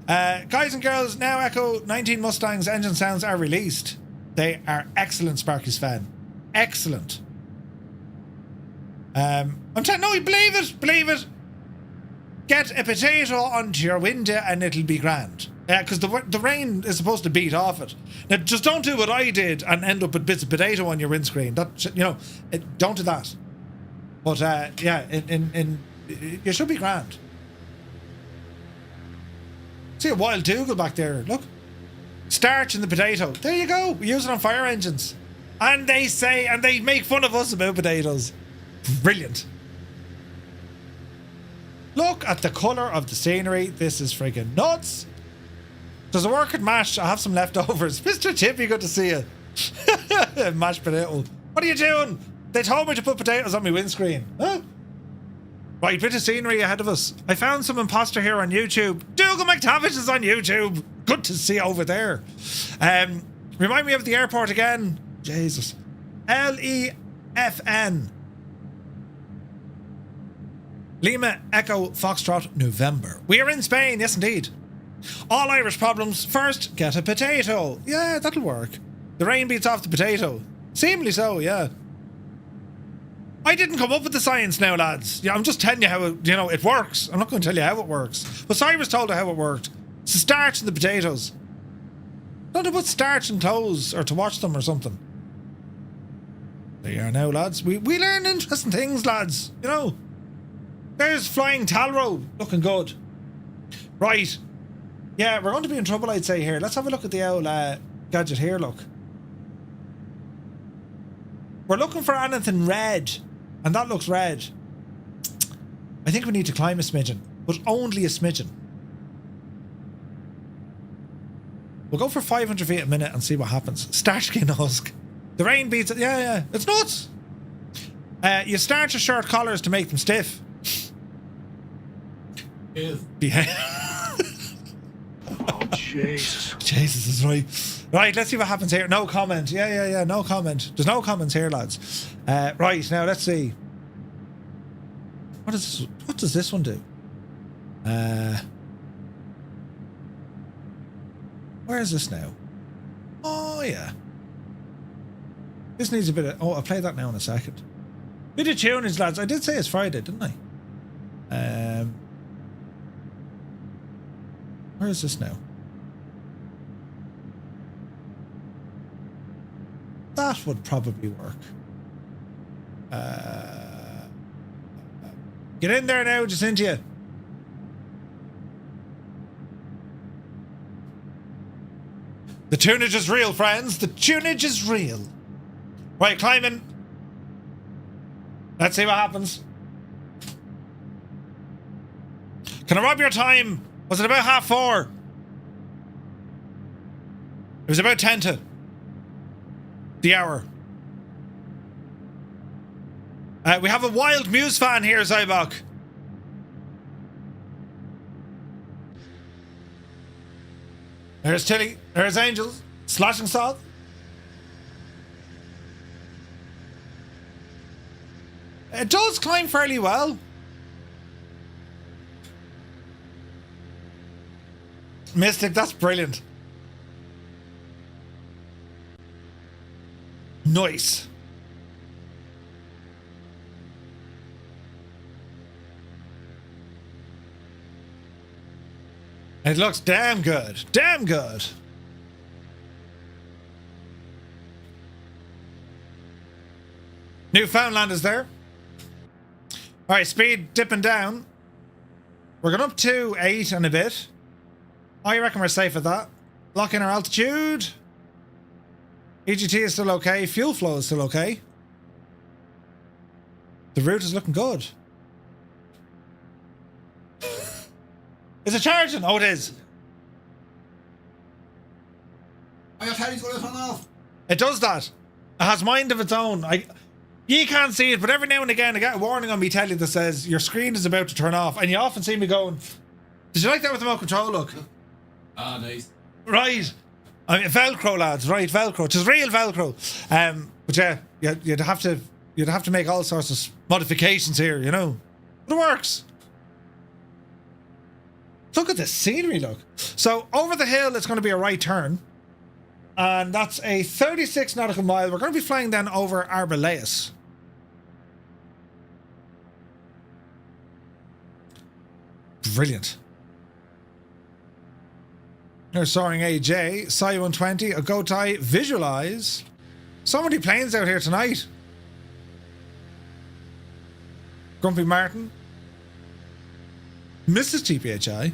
S2: Guys and girls, now Echo 19 Mustangs engine sounds are released. They are excellent, Sparky's fan. Excellent. I'm telling no, believe it. Get a potato onto your window and it'll be grand. Because the rain is supposed to beat off it. Now, just don't do what I did and end up with bits of potato on your windscreen. That, you know, don't do that. But yeah, you should be grand. See a wild Dougal back there. Look, starch in the potato. There you go. We use it on fire engines, and they make fun of us about potatoes. Brilliant. Look at the colour of the scenery. This is friggin' nuts. Does it work at MASH? I have some leftovers. Mr. Chippy, good to see you. Mashed potato. What are you doing? They told me to put potatoes on my windscreen. Huh? Right, bit of scenery ahead of us. I found some imposter here on YouTube. Dougal McTavish is on YouTube. Good to see over there. Remind me of the airport again. Jesus. LEFN. Lima Echo Foxtrot November. We are in Spain, yes indeed. All Irish problems. First, get a potato. Yeah, that'll work. The rain beats off the potato. Seemingly so, yeah. I didn't come up with the science now, lads. Yeah, I'm just telling you how it works. I'm not going to tell you how it works. But Cyrus told you how it worked. It's the starch in the potatoes. Don't they put starch in clothes or to watch them or something? There you are now, lads. We learn interesting things, lads. You know. There's Flying Talrow. Looking good. Right. Yeah, we're going to be in trouble, I'd say, here. Let's have a look at the old gadget here, look. We're looking for anything red. And that looks red. I think we need to climb a smidgen. But only a smidgen. We'll go for 500 feet a minute and see what happens. Starsky and Husk. The rain beats it. Yeah. It's nuts. You start your short collars to make them stiff. Yeah.
S5: Oh, Jesus.
S2: Jesus is right. Right, let's see what happens here. No comment. Yeah. No comment. There's no comments here, lads. Right, now let's see. What does this one do? Where is this now? Oh, yeah. This needs a bit of... Oh, I'll play that now in a second. Bit of tunage, lads. I did say it's Friday, didn't I? Where is this now? That would probably work. Get in there now, Jacintia. The tunage is real, friends. The tunage is real. Right, climbing. Let's see what happens. Can I rob your time? Was it about 4:30? It was about 10 to the hour. We have a wild Muse fan here, Zybok. There's Tilly. There's Angels. Slashing Salt. It does climb fairly well. Mystic, that's brilliant. Nice. It looks damn good. Damn good. Newfoundland is there. Alright, speed dipping down. We're going up to 8 and a bit. I reckon we're safe at that. Lock in our altitude. EGT is still okay. Fuel flow is still okay. The route is looking good. Is it charging? Oh, it is.
S1: Are your telly's going to turn off?
S2: It does that. It has mind of its own. You can't see it, but every now and again I get a warning on me telly that says your screen is about to turn off, and you often see me going, did you like that with the remote control look?
S1: Ah, nice.
S2: Right. I mean, Velcro, lads. Right, Velcro. It's real Velcro. But yeah, you'd have to make all sorts of modifications here, you know. But it works. Look at the scenery, look. So over the hill, it's going to be a right turn. And that's a 36 nautical mile. We're going to be flying then over Arboleas. Brilliant. There's soaring AJ, Psi 120, a Gotai, visualize. So many planes out here tonight. Grumpy Martin. Mrs. TPHI.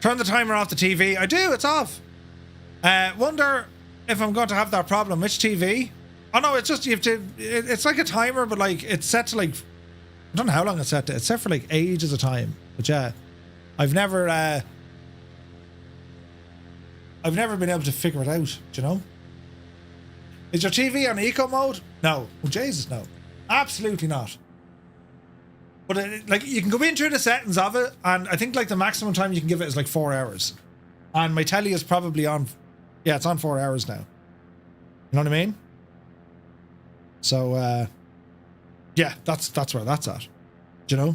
S2: Turn the timer off the TV. I do, it's off. Wonder if I'm going to have that problem. Which TV? Oh no, it's just, you have to, it's like a timer, but like, it's set to like, I don't know how long it's set to. It's set for like ages of time. But yeah, I've never been able to figure it out, do you know? Is your TV on eco mode? No. Oh, Jesus, no. Absolutely not. But like, you can go in through the settings of it, and I think like the maximum time you can give it is like 4 hours. And my telly is probably on, yeah, it's on 4 hours now. You know what I mean? So, yeah, that's where that's at. Do you know?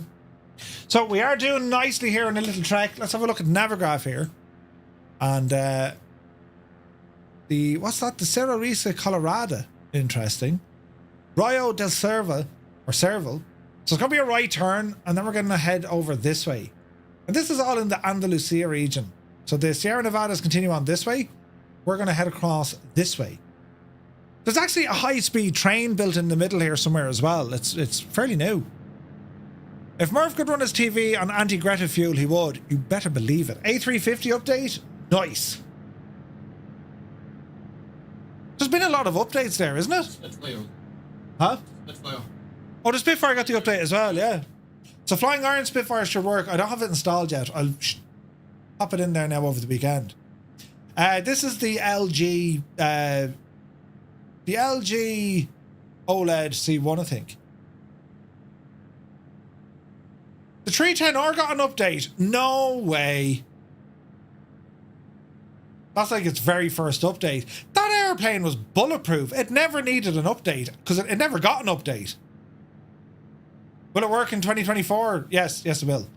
S2: So we are doing nicely here on a little trek. Let's have a look at Navigraph here. And what's that? The Cerro Risa Colorado. Interesting. Rio del Cervo, or Cerval. So it's going to be a right turn, and then we're going to head over this way. And this is all in the Andalusia region. So the Sierra Nevadas continue on this way. We're going to head across this way. There's actually a high-speed train built in the middle here somewhere as well. It's fairly new. If Murph could run his TV on anti-Greta fuel, he would. You better believe it. A350 update? Nice. There's been a lot of updates there, isn't it?
S1: Spitfire.
S2: Huh?
S1: Spitfire.
S2: Oh, the Spitfire got the update as well, yeah. So Flying Iron Spitfire should work. I don't have it installed yet. I'll pop it in there now over the weekend. This is the LG... the LG OLED C1, I think. The 310R got an update. No way. That's like its very first update. That airplane was bulletproof. It never needed an update because it never got an update. Will it work in 2024? Yes, it will.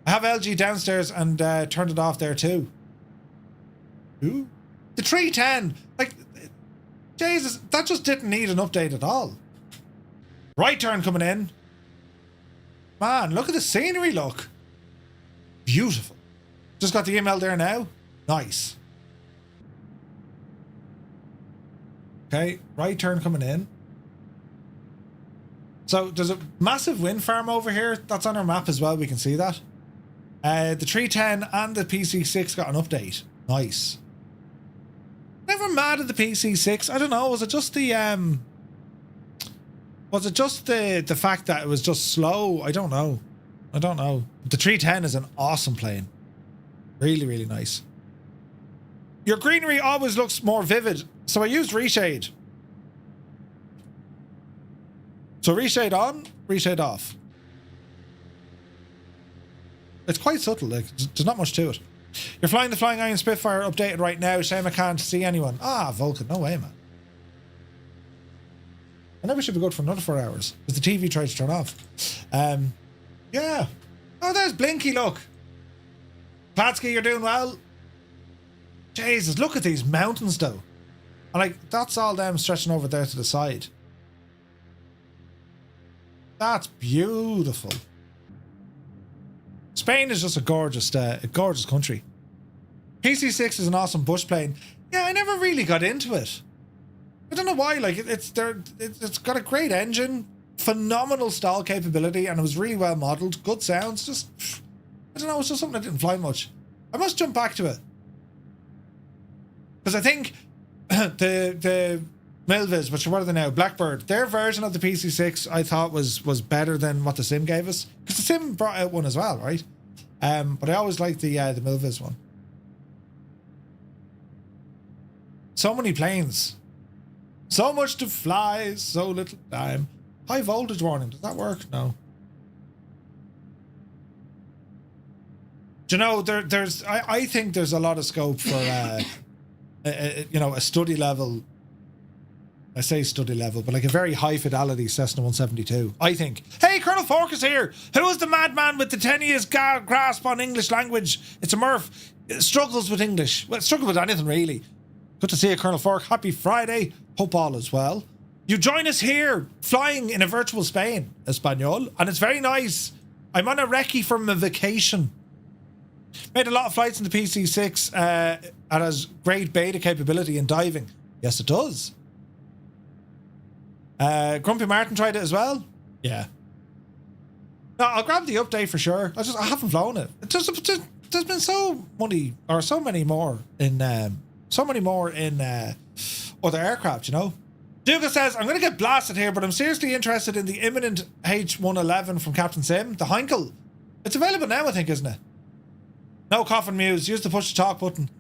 S2: I have LG downstairs and turned it off there too. Ooh. The 310, like, Jesus, that just didn't need an update at all. Right turn coming in. Man, look at the scenery, look. Beautiful. Just got the email there now. Nice. Okay, right turn coming in. So there's a massive wind farm over here. That's on our map as well. We can see that. The 310 and the PC6 got an update. Nice. Never mad at the PC6. I don't know. Was it just the the fact that it was just slow? I don't know. The 310 is an awesome plane. Really, really nice. Your greenery always looks more vivid, so I used reshade. So reshade on, reshade off. It's quite subtle, like, there's not much to it. You're flying the Flying Iron Spitfire updated right now. Shame I can't see anyone. Ah, Vulcan, no way, man. I never should be good for another 4 hours because the TV tried to turn off. Yeah. Oh, there's Blinky, look. Kladsky, you're doing well. Jesus, look at these mountains though. And like, that's all them stretching over there to the side. That's beautiful. Spain is just a gorgeous country. PC6 is an awesome bush plane. Yeah, I never really got into it. I don't know why. Like, it's got a great engine, phenomenal stall capability, and it was really well modeled. Good sounds. Just, I don't know. It's just something that didn't fly much. I must jump back to it because I think the Milvis, which what are they now? Blackbird. Their version of the PC6 I thought was better than what the Sim gave us because the Sim brought out one as well, right? But I always liked the Milvis one. So many planes. So much to fly, so little time. High voltage warning, does that work? No. Do you know, I think there's a lot of scope for, a study level. I say study level, but like a very high fidelity Cessna 172. I think. Hey, Colonel Fork is here. Who is the madman with the tenuous grasp on English language? It's a Murph. It struggles with English. Well, struggle with anything really. Good to see you, Colonel Fork. Happy Friday. Hope all is well. You join us here, flying in a virtual Spain, Espanol, and it's very nice. I'm on a recce from a vacation. Made a lot of flights in the PC6. It has great beta capability in diving. Yes, it does. Grumpy Martin tried it as well. Yeah. No, I'll grab the update for sure. I haven't flown it. There's been so many more in other aircraft, you know. Duga says, I'm going to get blasted here, but I'm seriously interested in the imminent H111 from Captain Sim, the Heinkel. It's available now, I think, isn't it? No coffin muse. Use the push to talk button.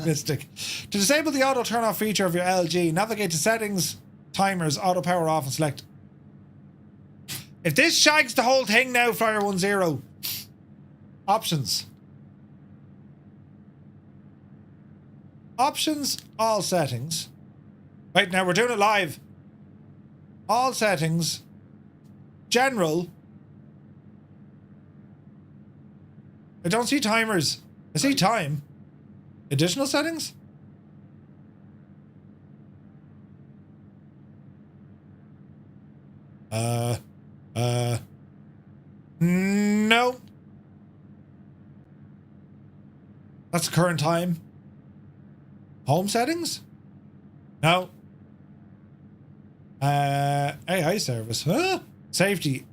S2: Mystic. To disable the auto turn off feature of your LG, navigate to settings, timers, auto power off and select. If this shags the whole thing now, Flyer 10. Options. Options, all settings. Right, now we're doing it live. All settings. General. I don't see timers. I see time. Additional settings? No. That's the current time. Home settings? No. AI service. Huh? Safety.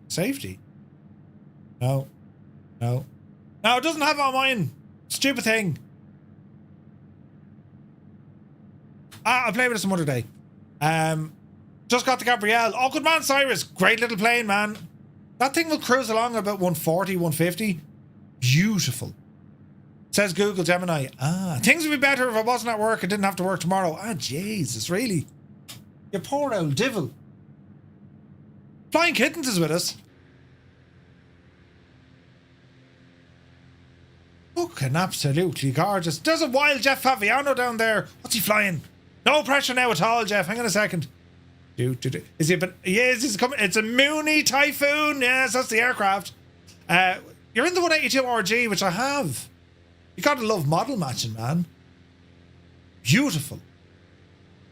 S2: No. No, it doesn't have it on mine. Stupid thing. I'll play with it some other day. Just got the Gabrielle. Oh, good man, Cyrus. Great little plane, man. That thing will cruise along at about 140, 150. Beautiful. Says Google Gemini. Things would be better if I wasn't at work and didn't have to work tomorrow. Jesus, really? You poor old devil. Flying Kittens is with us. Fucking absolutely gorgeous. There's a wild Jeff Faviano down there. What's he flying? No pressure now at all, Jeff. Hang on a second. Is he? Yes, he's coming. It's a Mooney Typhoon. Yes, that's the aircraft. You're in the 182 RG, which I have. You gotta love model matching, man. Beautiful.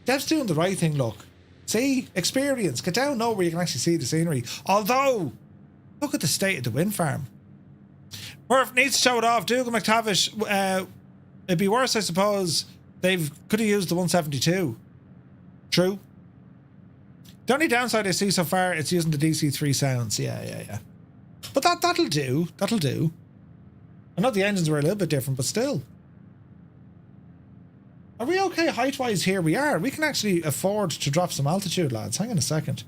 S2: Jeff's doing the right thing. Look, see, experience. Get down low where you can actually see the scenery. Although, look at the state of the wind farm. Murph needs to show it off. Dougal McTavish. It'd be worse, I suppose. Could have used the 172. True. The only downside I see so far, it's using the DC3 sounds. Yeah. But that'll do. That'll do. I know the engines were a little bit different, but still. Are we okay height-wise here? We are. We can actually afford to drop some altitude, lads. Hang on a second.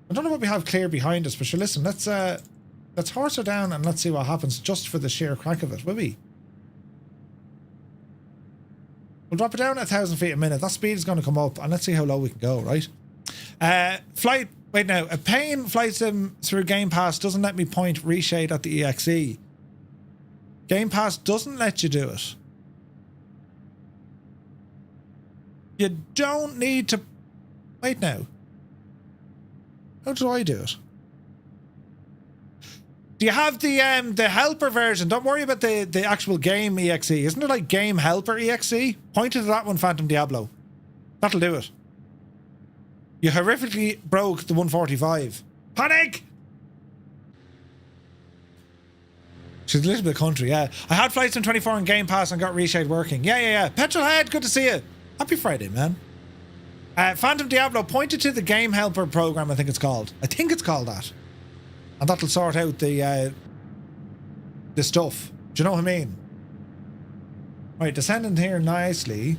S2: I don't know what we have clear behind us, but sure, listen, let's horse her down and let's see what happens just for the sheer crack of it, will we? We'll drop it down at 1,000 feet a minute. That speed is going to come up, and let's see how low we can go, right? Wait now. A Pain flight sim through Game Pass doesn't let me point reshade at the EXE. Game Pass doesn't let you do it. You don't need to... Wait now. How do I do it? Do you have the helper version? Don't worry about the actual game EXE. Isn't it like Game Helper EXE? Point to that one, Phantom Diablo. That'll do it. You horrifically broke the 145. Panic! She's a little bit country, yeah. I had Flight Sim 24 on Game Pass and got Reshade working. Yeah. Petrolhead, good to see you. Happy Friday, man. Phantom Diablo, pointed to the Game Helper program, I think it's called. I think it's called that. And that'll sort out the stuff. Do you know what I mean? Right, descending here nicely.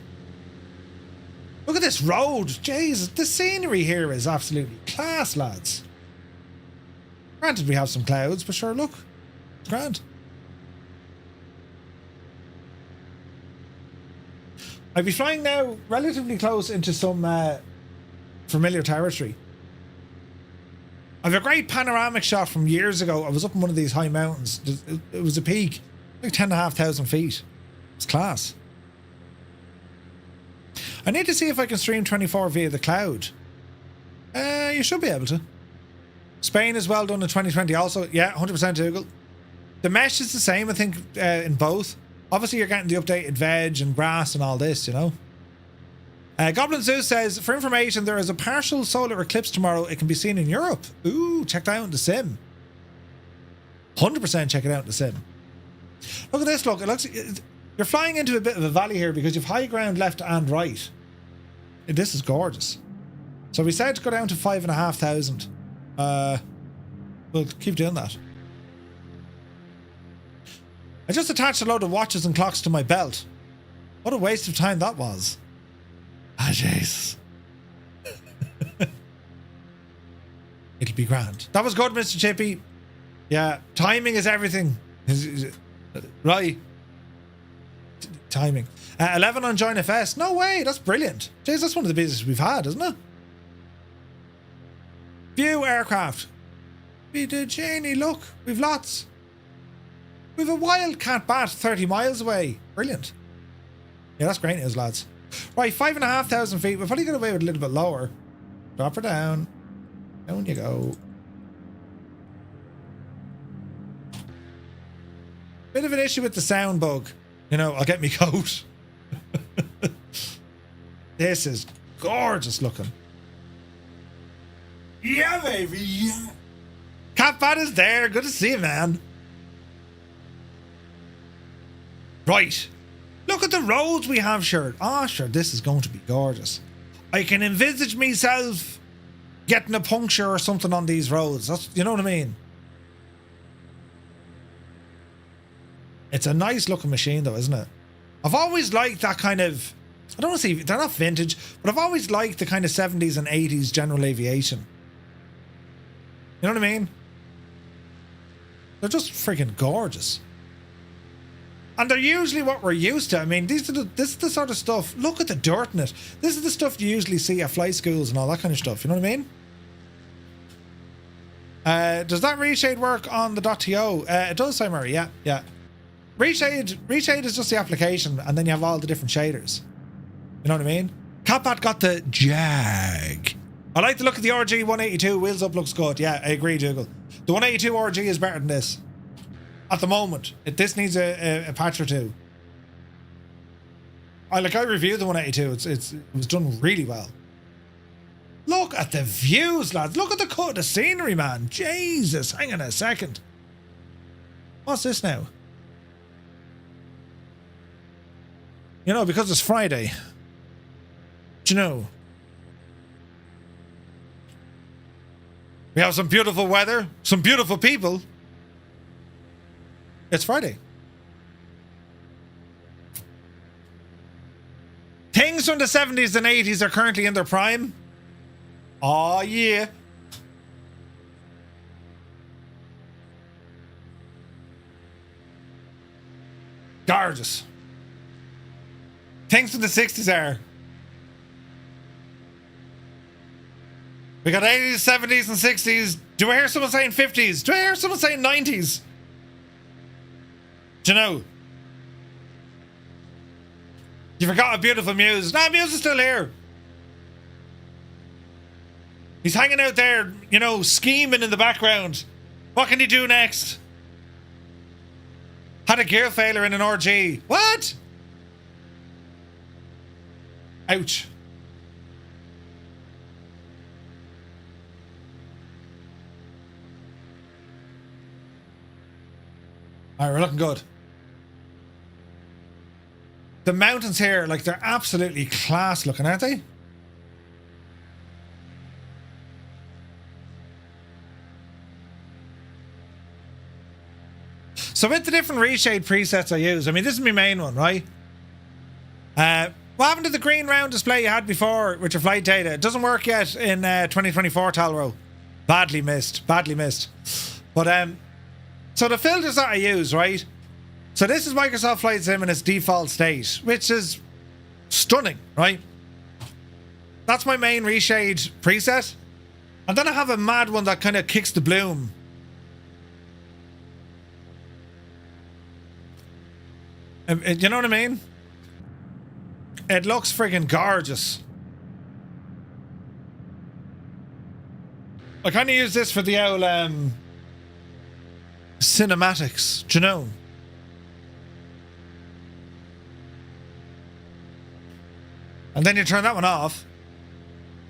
S2: Look at this road. Jesus, the scenery here is absolutely class, lads. Granted, we have some clouds, but sure, look. It's grand. I'd be flying now relatively close into some familiar territory. I have a great panoramic shot from years ago. I was up in one of these high mountains. It was a peak, like 10,500 feet. It's class. I need to see if I can stream 24 via the cloud. You should be able to. Spain is well done in 2020 also. Yeah, 100% Google. The mesh is the same, I think, in both. Obviously, you're getting the updated veg and grass and all this, you know. Goblin Zeus says, for information, there is a partial solar eclipse tomorrow. It can be seen in Europe. Ooh, check that out in the sim. 100% check it out in the sim. Look at this, look. It looks, you're flying into a bit of a valley here because you've high ground left and right. This is gorgeous. So we said to go down to 5,500. We'll keep doing that. I just attached a load of watches and clocks to my belt. What a waste of time that was. Ah, jeez. It'll be grand. That was good, Mr. Chippy. Yeah, timing is everything. Right. Timing. 11 on Join FS. No way, that's brilliant. Jeez, that's one of the busiest we've had, isn't it? View aircraft. Be the genie, look, we've lots. We've a wildcat bat 30 miles away. Brilliant. Yeah, that's great news, lads. Right, 5,500 feet. We'll probably get away with a little bit lower. Drop her down. Down you go. Bit of an issue with the sound bug. You know, I'll get me coat. This is gorgeous looking. Yeah, baby, yeah. Cat Bat is there. Good to see you, man. Right. Look at the roads we have, sure. Ah, sure, this is going to be gorgeous. I can envisage myself getting a puncture or something on these roads. That's, you know what I mean? It's a nice looking machine though, isn't it? I've always liked that kind of, I don't want to say, they're not vintage, but I've always liked the kind of 70s and 80s general aviation. You know what I mean? They're just freaking gorgeous. And they're usually what we're used to. I mean, this is the sort of stuff, look at the dirt in it. This is the stuff you usually see at flight schools and all that kind of stuff. You know what I mean? Does that reshade work on the .to? It does, Almeria. Yeah, yeah. Reshade is just the application, and then you have all the different shaders. You know what I mean? Catbat got the Jag. I like the look of the RG 182. Wheels up looks good. Yeah, I agree, Dougal. The 182 RG is better than this. At the moment. This needs a patch or two. I reviewed the 182. It was done really well. Look at the views, lads. Look at the cut of the scenery, man. Jesus, hang on a second. What's this now? You know, because it's Friday. Do you know? We have some beautiful weather, some beautiful people. It's Friday. Things from the 70s and 80s are currently in their prime. Oh yeah. Gorgeous. Things from the 60s are. We got 80s, 70s, and 60s. Do I hear someone saying 50s? Do I hear someone saying 90s? Do you know? You forgot a beautiful Muse. Nah, Muse is still here. He's hanging out there, you know, scheming in the background. What can he do next? Had a gear failure in an RG. What? Ouch. Alright, we're looking good. The mountains here, like, they're absolutely class looking, aren't they? So with the different reshade presets I use, I mean, this is my main one, right? What happened to the green round display you had before with your flight data? It doesn't work yet in 2024 Talro. Badly missed. Badly missed. But, so the filters that I use, right? So this is Microsoft Flight Sim in its default state, which is stunning, right? That's my main reshade preset. And then I have a mad one that kind of kicks the bloom. You know what I mean? It looks friggin' gorgeous. I kind of use this for the old cinematics, do you know? And then you turn that one off,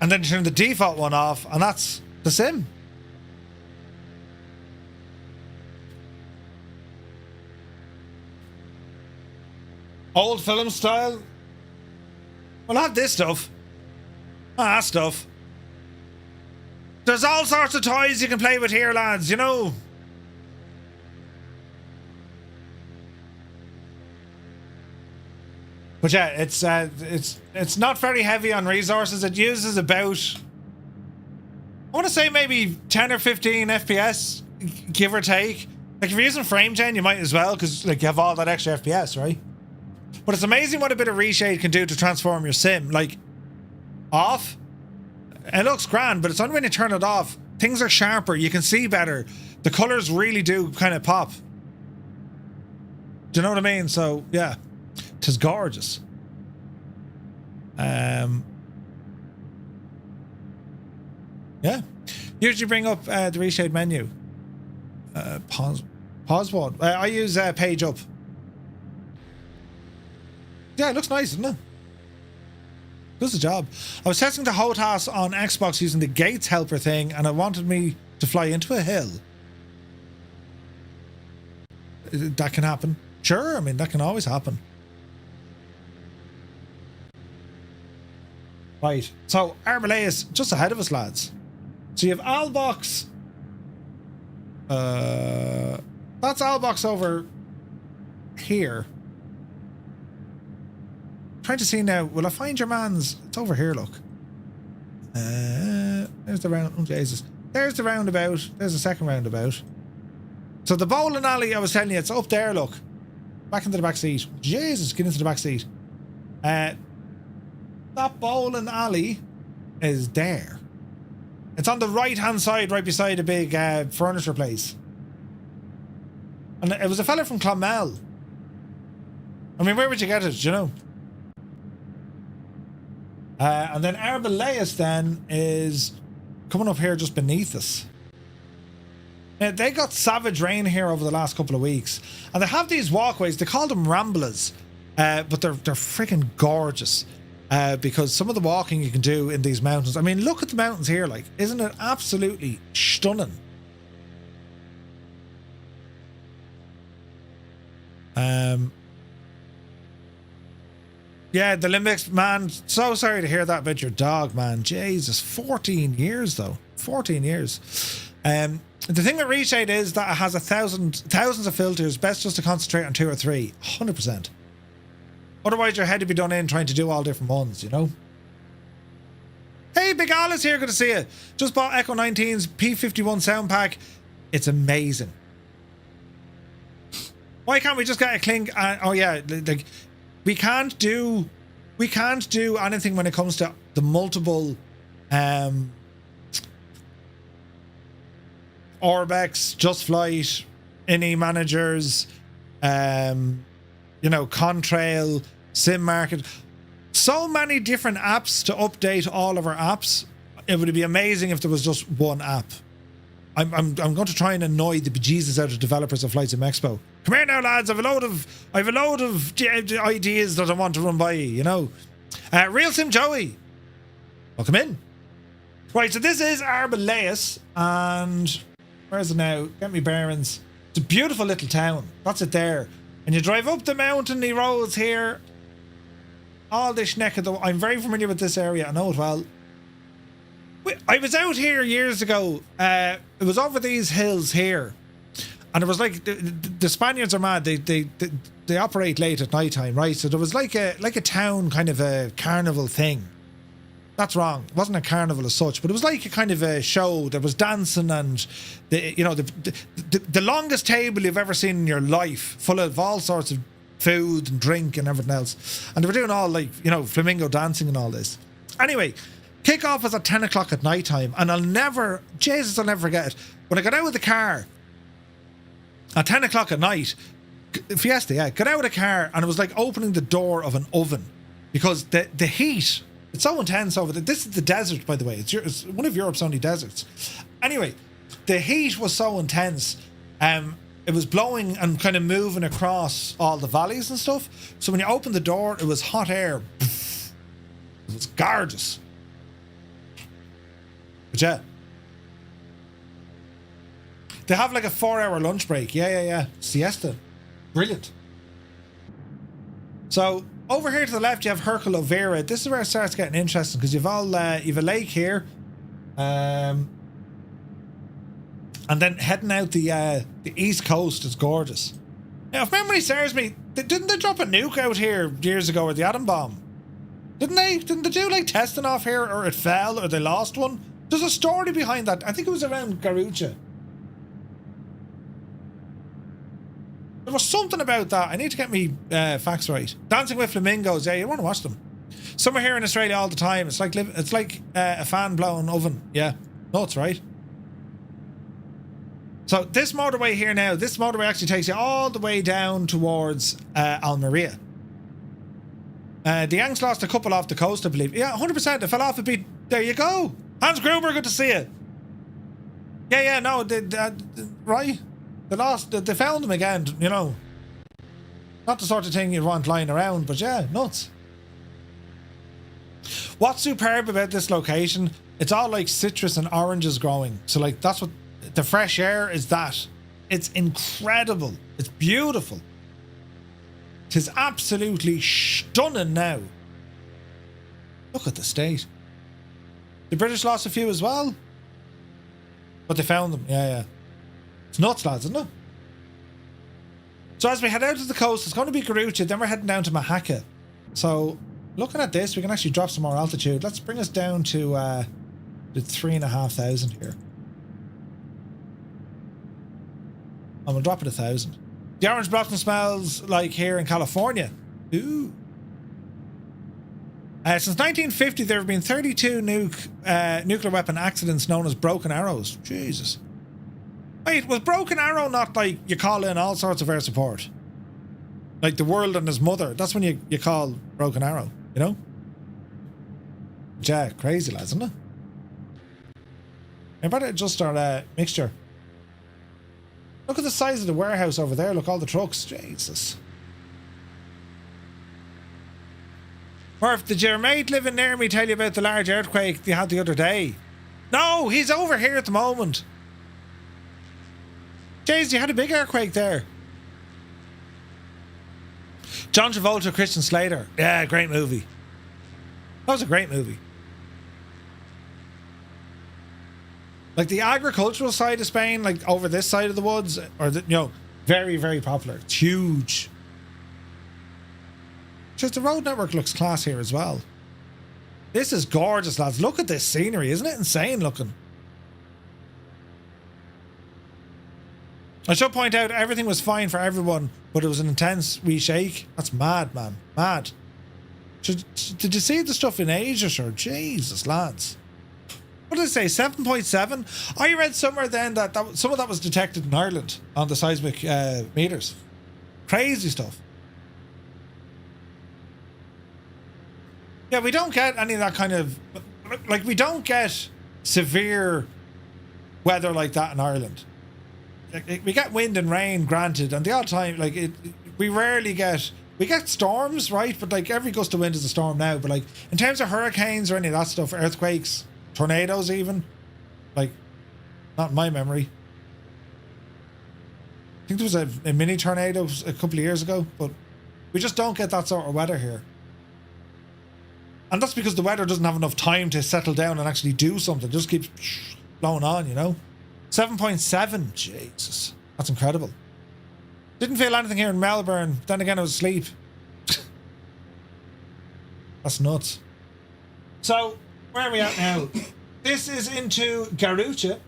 S2: and then you turn the default one off, and that's the sim. Old film style. Well, not this stuff. Ah, that stuff. There's all sorts of toys you can play with here, lads, you know. But yeah, it's not very heavy on resources. It uses about, I want to say maybe 10 or 15 FPS, give or take. Like if you're using frame gen, you might as well, because like you have all that extra FPS, right? But it's amazing what a bit of reshade can do to transform your sim. Like, off, it looks grand, but it's only when you turn it off things are sharper. You can see better. The colors really do kind of pop. Do you know what I mean? So yeah, it is gorgeous. Yeah. Usually bring up the reshade menu. Pause one. I use page up. Yeah, it looks nice, doesn't it? Does the job. I was testing the HOTAS on Xbox using the Gates helper thing, and it wanted me to fly into a hill. That can happen. Sure, I mean, that can always happen. Right, so Arboleas just ahead of us, lads. So you have Albox. That's Albox over here. Trying to see now. Will I find your man's? It's over here. Look. There's the round. Oh Jesus! There's the roundabout. There's the second roundabout. So the bowling alley, I was telling you, it's up there. Look, back into the back seat. Jesus, get into the back seat. That bowling alley is there. It's on the right-hand side, right beside a big furniture place. And it was a fella from Clonmel. I mean, where would you get it? Do you know? And then Arboleas then is coming up here just beneath us. Now, they got savage rain here over the last couple of weeks. And they have these walkways. They call them Ramblas. But they're freaking gorgeous. Because some of the walking you can do in these mountains. I mean, look at the mountains here. Like, isn't it absolutely stunning? Yeah, the Limbics, man, so sorry to hear that about your dog, man. Jesus, 14 years though. 14 years. The thing with Reshade is that it has thousands of filters. Best just to concentrate on 2 or 3. 100%. Otherwise your head would be done in trying to do all different ones, you know? Hey, Big Alice here, good to see you. Just bought Echo 19's P51 sound pack. It's amazing. Why can't we just get a clink? Oh yeah, like we can't do anything when it comes to the multiple Orbex, Just Flight, Any Managers, Contrail, Sim Market. So many different apps to update all of our apps. It would be amazing if there was just one app. I'm going to try and annoy the bejesus out of developers of Flight Sim Expo. Come here now, lads. I have a load of ideas that I want to run by you. You know, Real Sim Joey, welcome in. Right, so this is Arboleas, and where is it now? Get me bearings. It's a beautiful little town. That's it there. And you drive up the mountainy roads here. All this neck of the... I'm very familiar with this area. I know it well. I was out here years ago. It was over these hills here. And it was like... The Spaniards are mad. They operate late at night time, right? So there was like a town kind of a carnival thing. That's wrong. It wasn't a carnival as such, but it was like a kind of a show. There was dancing and the longest table you've ever seen in your life, full of all sorts of food and drink and everything else. And they were doing all flamingo dancing and all this. Anyway, kickoff was at 10 o'clock at night time, and I'll never forget it. When I got out of the car at 10 o'clock at night, Fiesta, yeah, got out of the car, and it was like opening the door of an oven because the heat. It's so intense over there. This is the desert, by the way. It's one of Europe's only deserts. Anyway, the heat was so intense. It was blowing and kind of moving across all the valleys and stuff. So when you opened the door, it was hot air. It was gorgeous. But yeah. They have like a 4-hour lunch break. Yeah. Siesta. Brilliant. So... over here to the left, you have Hercule Vera. This is where it starts getting interesting because you've a lake here, and then heading out the east coast is gorgeous. Now, if memory serves me, didn't they drop a nuke out here years ago with the atom bomb? Didn't they? Didn't they do like testing off here, or it fell, or they lost one? There's a story behind that. I think it was around Garucha. There was something about that. I need to get me facts right. Dancing with Flamingos. Yeah, you want to watch them. Some are here in Australia all the time. It's like a fan blowing oven. Yeah, nuts, right? So this motorway here now, this motorway actually takes you all the way down towards Almeria. The Yanks lost a couple off the coast, I believe. Yeah, 100%. They fell off a bit. There you go. Hans Gruber, good to see you. Yeah, no, right. They lost. They found them again. You know, not the sort of thing you want lying around, but yeah, nuts. What's superb about this location? It's all like citrus and oranges growing. So like that's what the fresh air is. That it's incredible. It's beautiful. It is absolutely stunning now. Look at the state. The British lost a few as well, but they found them. Yeah. It's nuts, lads, isn't it? So as we head out to the coast, it's going to be Garucha, then we're heading down to Mojacar. So looking at this, we can actually drop some more altitude. Let's bring us down to the 3,500 here. And we'll drop it 1,000. The orange blossom smells like here in California. Ooh. Since 1950, there have been 32 nuclear weapon accidents known as broken arrows. Jesus. Wait, was broken arrow not like you call in all sorts of air support? Like the world and his mother. That's when you call broken arrow, you know? Yeah, crazy lads, isn't it? I better adjust our mixture. Look at the size of the warehouse over there. Look, all the trucks. Jesus. Murph, did your mate living near me tell you about the large earthquake you had the other day? No, he's over here at the moment. Jeez, you had a big earthquake there. John Travolta, Christian Slater. Yeah, great movie. That was a great movie. Like the agricultural side of Spain, like over this side of the woods, or the, you know, very, very popular. It's huge. Just the road network looks class here as well. This is gorgeous, lads. Look at this scenery. Isn't it insane looking? I should point out everything was fine for everyone, but it was an intense wee shake. That's mad, man. Mad. Did you see the stuff in Asia, sure? Jesus, lads. What did I say? 7.7? I read somewhere then that some of that was detected in Ireland on the seismic meters. Crazy stuff. Yeah, we don't get any of that kind of... Like, we don't get severe weather like that in Ireland. We get wind and rain, granted, and the odd time, like, we rarely get... We get storms, right? But, like, every gust of wind is a storm now. But, like, in terms of hurricanes or any of that stuff, earthquakes, tornadoes even, like, not in my memory. I think there was a mini tornado a couple of years ago, but we just don't get that sort of weather here. And that's because the weather doesn't have enough time to settle down and actually do something. It just keeps blowing on, you know? 7.7. Jesus. That's incredible. Didn't feel anything here in Melbourne. Then again, I was asleep. That's nuts. So, where are we at now? This is into Garucha.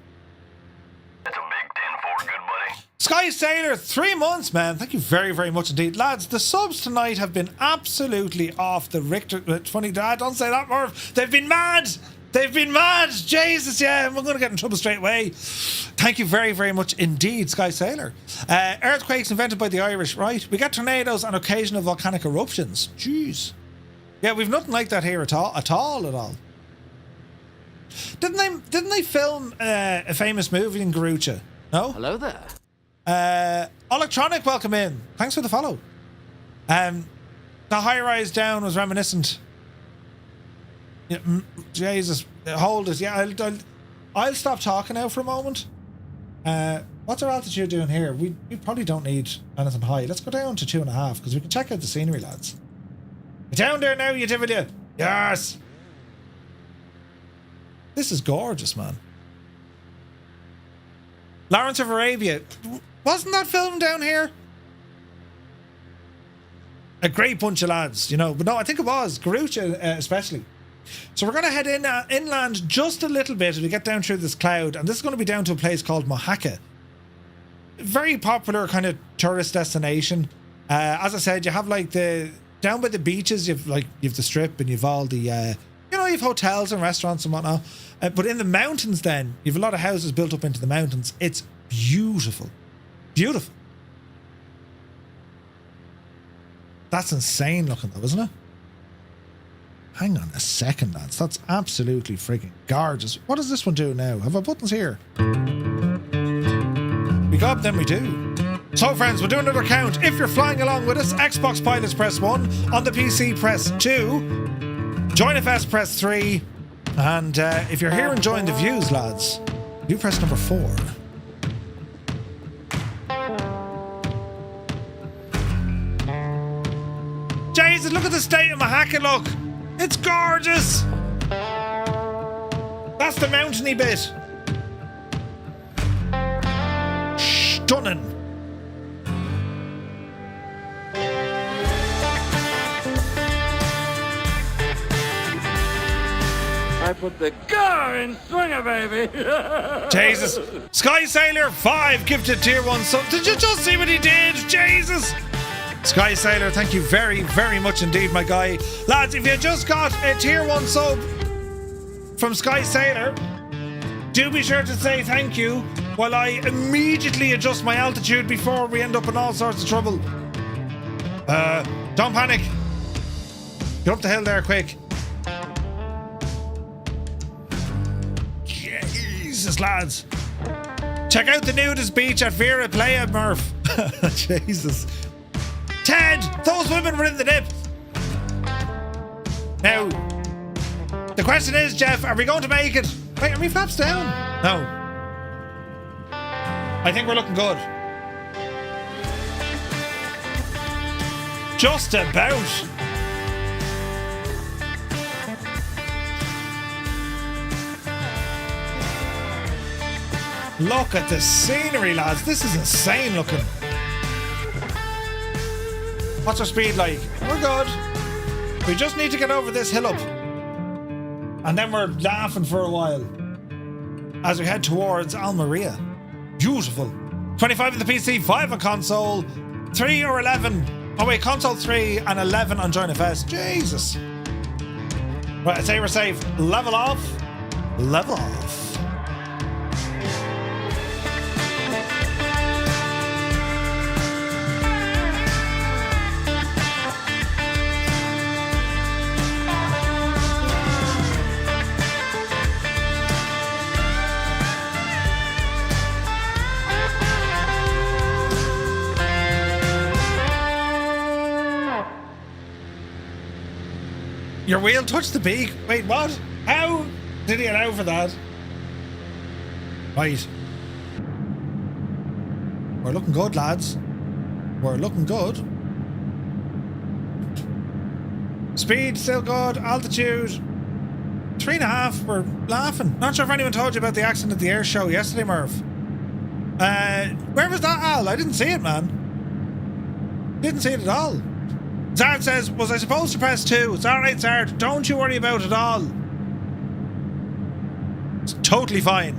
S5: That's a big 10-4, good buddy.
S2: Sky Sailor, 3 months, man. Thank you very, very much indeed. Lads, the subs tonight have been absolutely off the Richter. It's funny, Dad, don't say that, Murph. They've been mad. They've been mad. Jesus, yeah. We're going to get in trouble straight away. Thank you very, very much indeed, Sky Sailor. Earthquakes invented by the Irish, right? We get tornadoes and occasional volcanic eruptions. Jeez. Yeah, we've nothing like that here at all. Didn't they film a famous movie in Garucha? No?
S4: Hello there.
S2: Electronic, welcome in. Thanks for the follow. The high rise down was reminiscent. Yeah, Jesus, hold it. Yeah, I'll stop talking now for a moment. What's our altitude doing here? We probably don't need anything high. Let's go down to 2.5 because we can check out the scenery, lads. You're down there now, you divil. Yes. This is gorgeous, man. Lawrence of Arabia. Wasn't that filmed down here? A great bunch of lads, you know. But no, I think it was. Garucha especially. So we're going to head inland just a little bit as we get down through this cloud. And this is going to be down to a place called Mojacar. Very popular kind of tourist destination. As I said, you have like down by the beaches, you've the strip and you've all the... you've hotels and restaurants and whatnot. But in the mountains then, you've a lot of houses built up into the mountains. It's Beautiful. Beautiful. That's insane looking though, isn't it? Hang on a second, lads. That's absolutely freaking gorgeous. What does this one do now? Have I buttons here? We go up, then we do. So friends, we'll do another count. If you're flying along with us, Xbox pilots press 1. On the PC, press 2. Join FS, press 3. And if you're here enjoying the views, lads, you press number 4. Jesus, look at the state of my hacket, look. It's gorgeous. That's the mountainy bit. Stunning.
S3: I put the car in swinger, baby.
S2: Jesus. Sky Sailor 5 gifted tier 1 sub. Did you just see what he did? Jesus. Sky Sailor, thank you very, very much indeed, my guy. Lads, if you just got a tier 1 sub from Sky Sailor, do be sure to say thank you while I immediately adjust my altitude before we end up in all sorts of trouble. Don't panic. Get up the hill there quick. Jesus, lads. Check out the nudist beach at Vera Playa, Murph. Jesus. Ted, those women were in the dip. Now, the question is, Jeff, are we going to make it? Wait, are we flaps down? No. I think we're looking good. Just about. Look at the scenery, lads. This is insane looking. What's our speed like? We're good. We just need to get over this hill up. And then we're laughing for a while as we head towards Almeria. Beautiful. 25 in the PC, 5 on console, 3 or 11. Oh wait, console 3 and 11 on Join FS. Jesus. Right, I'd say we're safe. Level off. Level off. Your wheel touched the beak. Wait, what? How did he allow for that? Right. We're looking good, lads. We're looking good. Speed, still good. Altitude, 3.5. We're laughing. Not sure if anyone told you about the accident at the air show yesterday, Murph. Where was that, Al? I didn't see it, man. Didn't see it at all. Zard says, was I supposed to press 2? It's alright, Zard. Don't you worry about it all. It's totally fine.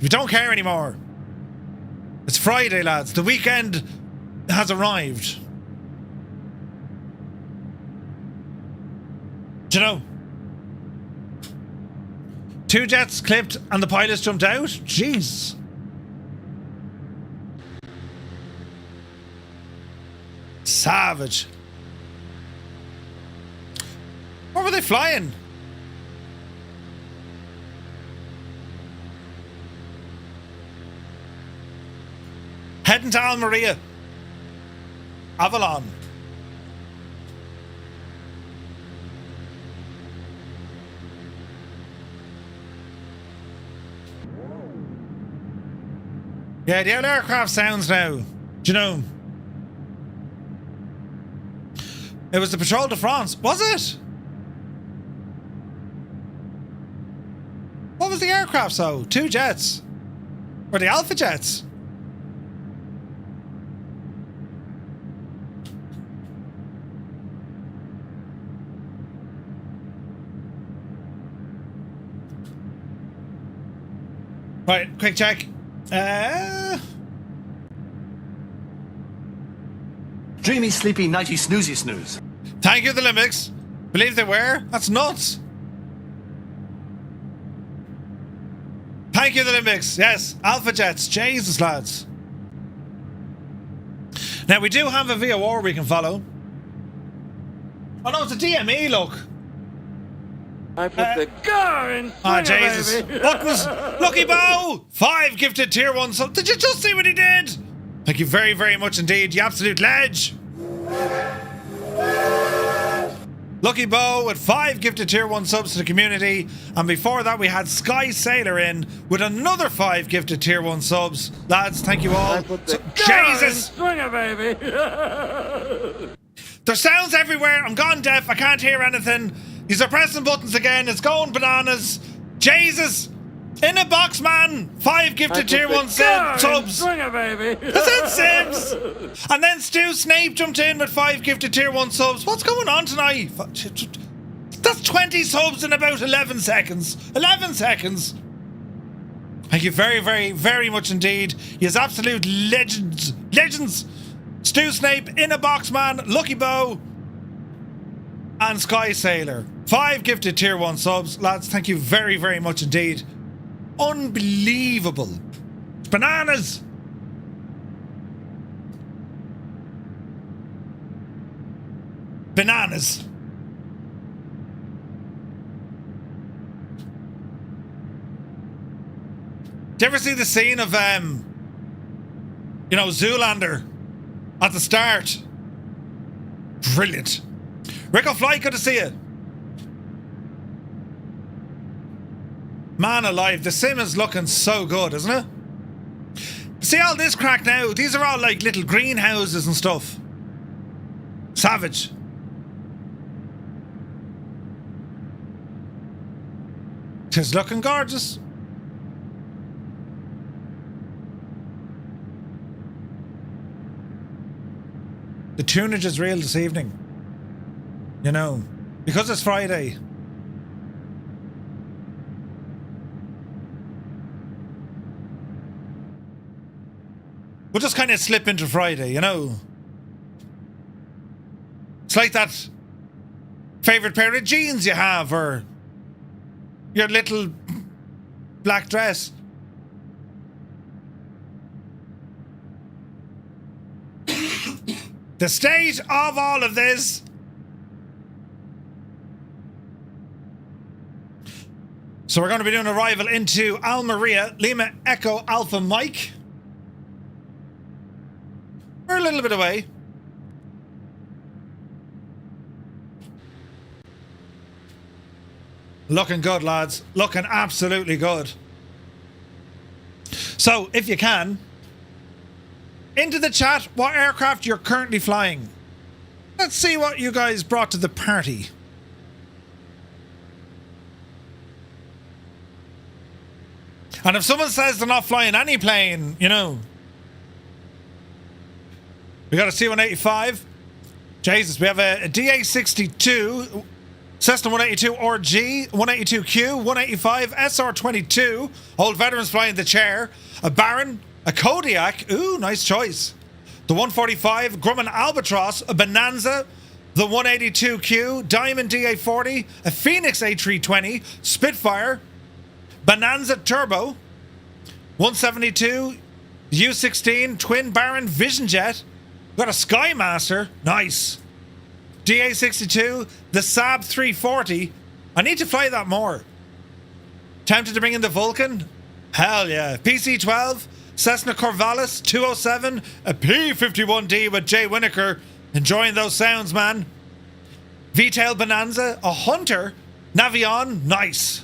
S2: We don't care anymore. It's Friday, lads. The weekend has arrived. Do you know? 2 jets clipped and the pilots jumped out? Jeez. Savage. Where were they flying? Heading to Almeria. Avalon. Yeah, the old aircraft sounds now. Do you know? It was the Patrol de France. Was it? What was the aircraft, so? 2 jets. Or the Alpha jets. Right, quick check.
S9: Dreamy, sleepy, nighty, snoozy, snooze.
S2: Thank you, the Thank you, the Olympics. Yes, Alpha Jets. Jesus, lads. Now, we do have a VOR we can follow. Oh, no, it's a DME, look.
S3: I put the car in swing,
S2: Oh, Jesus.
S3: baby.
S2: Buttons. Lucky Bow. 5 gifted tier 1 subs. Did you just see what he did? Thank you very, very much indeed. You absolute ledge. Lucky Bow with 5 gifted tier 1 subs to the community. And before that, we had Sky Sailor in with another 5 gifted tier 1 subs. Lads, thank you all.
S3: I put the car
S2: Jesus.
S3: in swing, baby.
S2: There's sounds everywhere. I'm gone deaf. I can't hear anything. These are pressing buttons again. It's going bananas. Jesus. In a box, man. 5 gifted tier 1 subs.
S3: Swing, baby.
S2: Is it Sims? And then Stu Snape jumped in with 5 gifted tier 1 subs. What's going on tonight? That's 20 subs in about 11 seconds. 11 seconds. Thank you very, very, very much indeed. He's absolute legends. Legends. Stu Snape, In a Box Man, Lucky Bow, and Sky Sailor. 5 gifted tier 1 subs. Lads, thank you very, very much indeed. Unbelievable. Bananas. Bananas. Did you ever see the scene of, Zoolander at the start? Brilliant. Rico Fly, good to see you. Man alive, the sim is looking so good, isn't it? See all this crack now? These are all like little greenhouses and stuff. Savage. Tis looking gorgeous. The tunage is real this evening. You know, because it's Friday. We'll just kind of slip into Friday, you know. It's like that favourite pair of jeans you have, or your little black dress. The state of all of this. So we're going to be doing a arrival into Almeria, Lima Echo Alpha Mike. We're a little bit away. Looking good, lads. Looking absolutely good. So, if you can, into the chat what aircraft you're currently flying. Let's see what you guys brought to the party. And if someone says they're not flying any plane, you know, we got a C-185. Jesus, we have a DA-62, Cessna 182RG, 182Q, 185, SR-22. Old veterans flying the chair. A Baron, a Kodiak. Ooh, nice choice. The 145, Grumman Albatross, a Bonanza, the 182Q, Diamond DA-40, a Phoenix A320, Spitfire, Bonanza Turbo, 172, U-16, Twin Baron Vision Jet. Got a Skymaster. Nice. DA-62, the Saab 340. I need to fly that more. Tempted to bring in the Vulcan? Hell yeah. PC-12, Cessna Corvallis 207, a P-51D with Jay Winokur. Enjoying those sounds, man. V-Tail Bonanza, a Hunter, Navion, nice.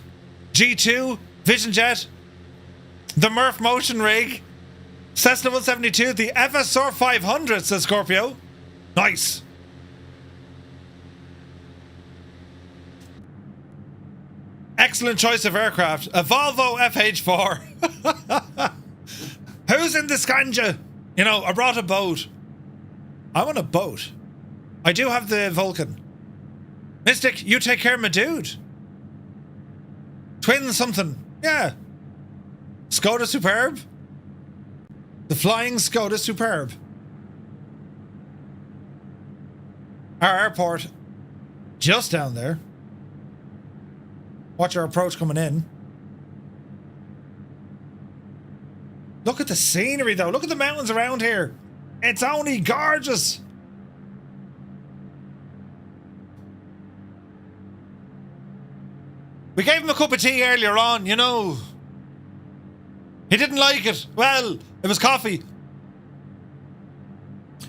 S2: G2, Vision Jet, the Murph Motion Rig, Cessna 172, the FSR 500, says Scorpio. Nice. Excellent choice of aircraft. A Volvo FH4. Who's in the Scanja? You know, I brought a boat. I want a boat. I do have the Vulcan. Mystic, you take care of my dude. Twin something. Yeah. Skoda Superb. The flying Skoda Superb. Our airport, just down there. Watch our approach coming in. Look at the scenery though. Look at the mountains around here. It's only gorgeous. We gave him a cup of tea earlier on, you know. He didn't like it. Well, it was coffee.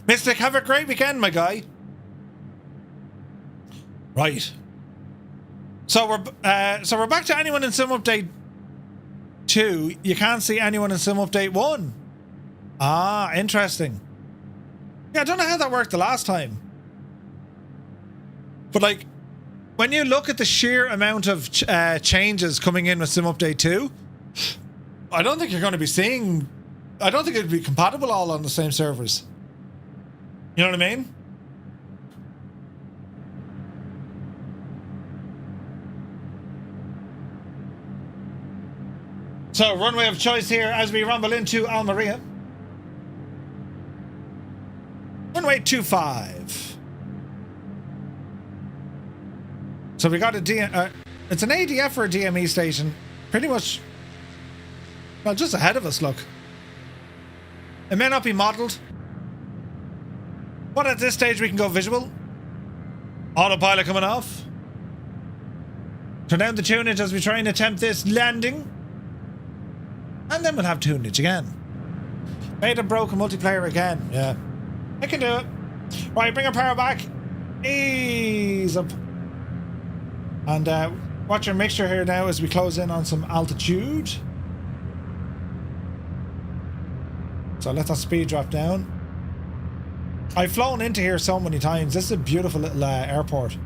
S2: Mystic, have a great weekend, my guy. Right. So we're back to anyone in Sim Update 2. You can't see anyone in Sim Update 1. Ah, interesting. Yeah, I don't know how that worked the last time. But like, when you look at the sheer amount of changes coming in with Sim Update 2, I don't think you're going to be seeing... I don't think it'd be compatible all on the same servers. You know what I mean? So, runway of choice here as we rumble into Almeria. Runway 25. So we got a it's an ADF or a DME station. Pretty much, well, just ahead of us, look. It may not be modelled. But at this stage we can go visual. Autopilot coming off. Turn down the tunage as we try and attempt this landing. And then we'll have tunage again. Beta broke a multiplayer again. Yeah. I can do it. Right, bring our power back. Ease up. And watch our mixture here now as we close in on some altitude. So let that speed drop down. I've flown into here so many times. This is a beautiful little airport.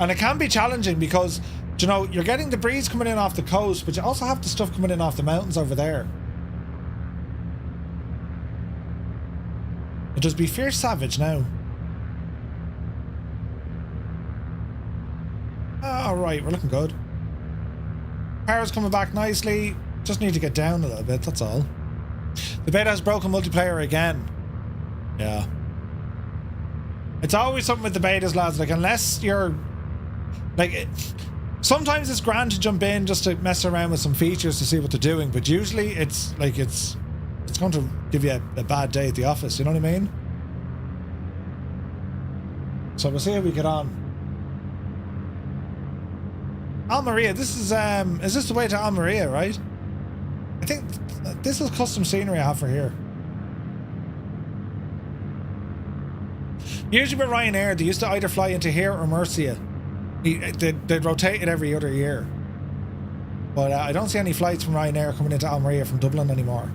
S2: And it can be challenging because, you know, you're getting the breeze coming in off the coast, but you also have the stuff coming in off the mountains over there. It does be fierce savage now. Alright, we're looking good. Power's coming back nicely. Just need to get down a little bit, that's all. The beta has broken multiplayer again. Yeah. It's always something with the betas, lads. Like, unless you're... Like, sometimes it's grand to jump in just to mess around with some features to see what they're doing, but usually it's like it's going to give you a bad day at the office, you know what I mean? So we'll see how we get on. Almeria, this is this the way to Almeria, right? I think this is custom scenery I have for here. Usually with Ryanair, they used to either fly into here or Murcia. They'd rotate it every other year. But I don't see any flights from Ryanair coming into Almeria from Dublin anymore.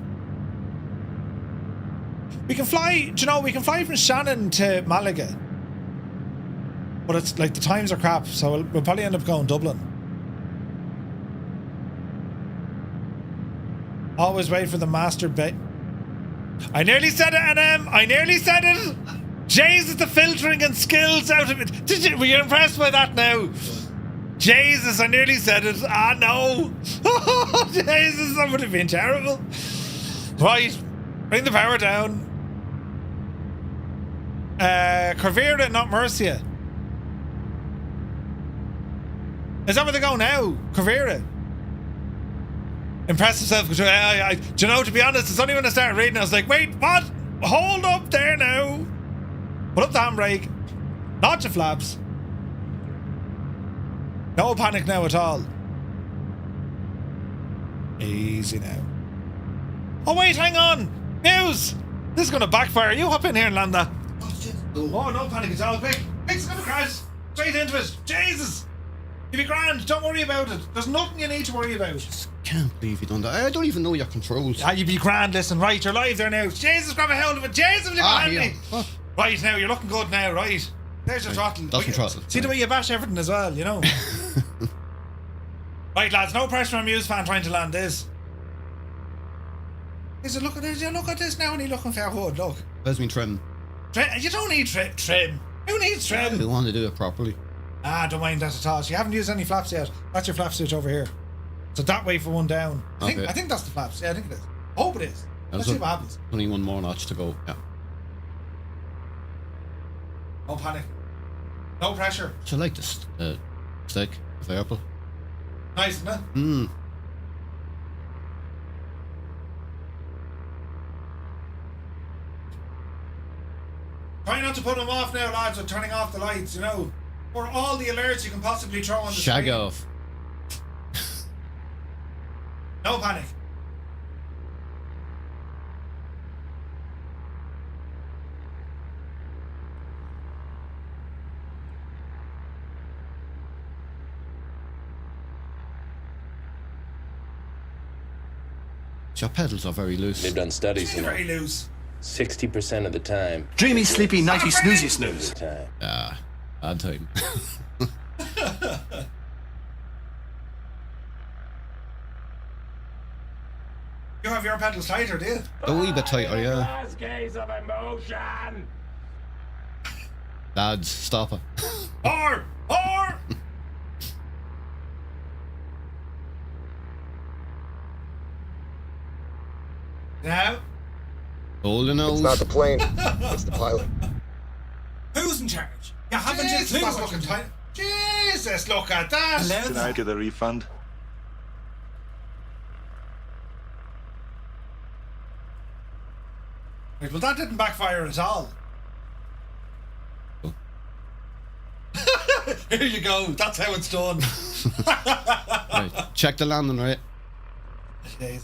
S2: We can fly, do you know, we can fly from Shannon to Malaga. But it's like the times are crap, so we'll probably end up going Dublin. Always wait for the master bait. I nearly said it, NM! I nearly said it! Jesus, the filtering and skills out of it. Were you impressed by that now? Jesus, I nearly said it. Ah, no. Oh, Jesus, that would have been terrible. Right, bring the power down. Corvera, not Murcia. Is that where they go now? Corvera. Impressive self-control. Do you know, to be honest, it's only when I started reading, I was like, wait, what? Hold up there now. Put up the handbrake. Notch your flaps. No panic now at all. Easy now. Oh, wait, hang on. News. This is going to backfire. You hop in here and land that. Oh, no panic at all. Quick. It's going to crash. Straight into it. Jesus. You'll be grand. Don't worry about it. There's nothing you need to worry about.
S1: Can't believe you done that. I don't even know your controls.
S2: Ah, you be grand. Listen, right, you're live there now. Jesus, grab a hold of it. Jesus, will you hand me? Right, now, you're looking good now, right? There's your throttle.
S1: That's the throttle.
S2: See the way you bash everything as well, you know? Right, lads, no pressure on Muse fan trying to land this. Is it, look at this, look at this now and he's looking fair hood, look.
S1: Where's me trim?
S2: You don't need trim. Who needs trim?
S1: I want to do it properly.
S2: Ah, don't mind that at all. So you haven't used any flaps yet. That's your flap switch over here. So that way for one down. I think that's the flaps. Yeah, I think it is. I hope it is. Let's see what happens.
S1: Only one more notch to go. Yeah.
S2: No panic. No pressure.
S1: I like this steak of apple.
S2: Nice, isn't it? Try not to put them off now, lads, with turning off the lights, you know. Or all the alerts you can possibly throw on the
S1: Shag
S2: screen.
S1: off.
S2: No panic.
S1: Your pedals are very loose.
S7: They've done studies, you know.
S2: Very loose.
S7: 60% of the time.
S9: Dreamy, sleepy, nighty, snoozy, snooze.
S7: The time.
S1: Ah, bad time.
S2: You have your pedals tighter, do you?
S1: A wee bit tighter, yeah.
S3: Last case of emotion.
S1: Lads, stop it.
S2: Or! Now,
S1: Holding out.
S10: It's not the plane, it's the pilot.
S2: who's in charge? You haven't just
S10: Jesus,
S2: that's looking tight. Jesus, look at that.
S10: Can I get a refund?
S2: Right, well, that didn't backfire at all.
S1: Oh.
S2: Here you go. That's how it's done.
S1: Right, check the landing, right?
S2: Jeez.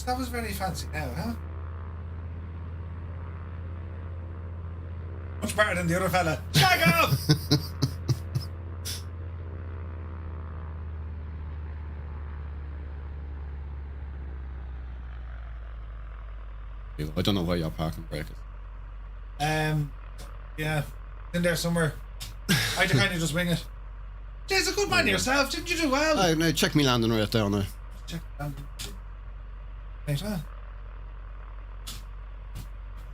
S2: That was very fancy now, huh? Much better than the other fella. Shag up!
S1: I don't know where your parking brake is.
S2: Yeah, in there somewhere. I had to kind of just wing it. Jay's a good man yourself. Didn't you do well?
S1: Aye, now check me landing right there now.
S2: Check. Right, huh?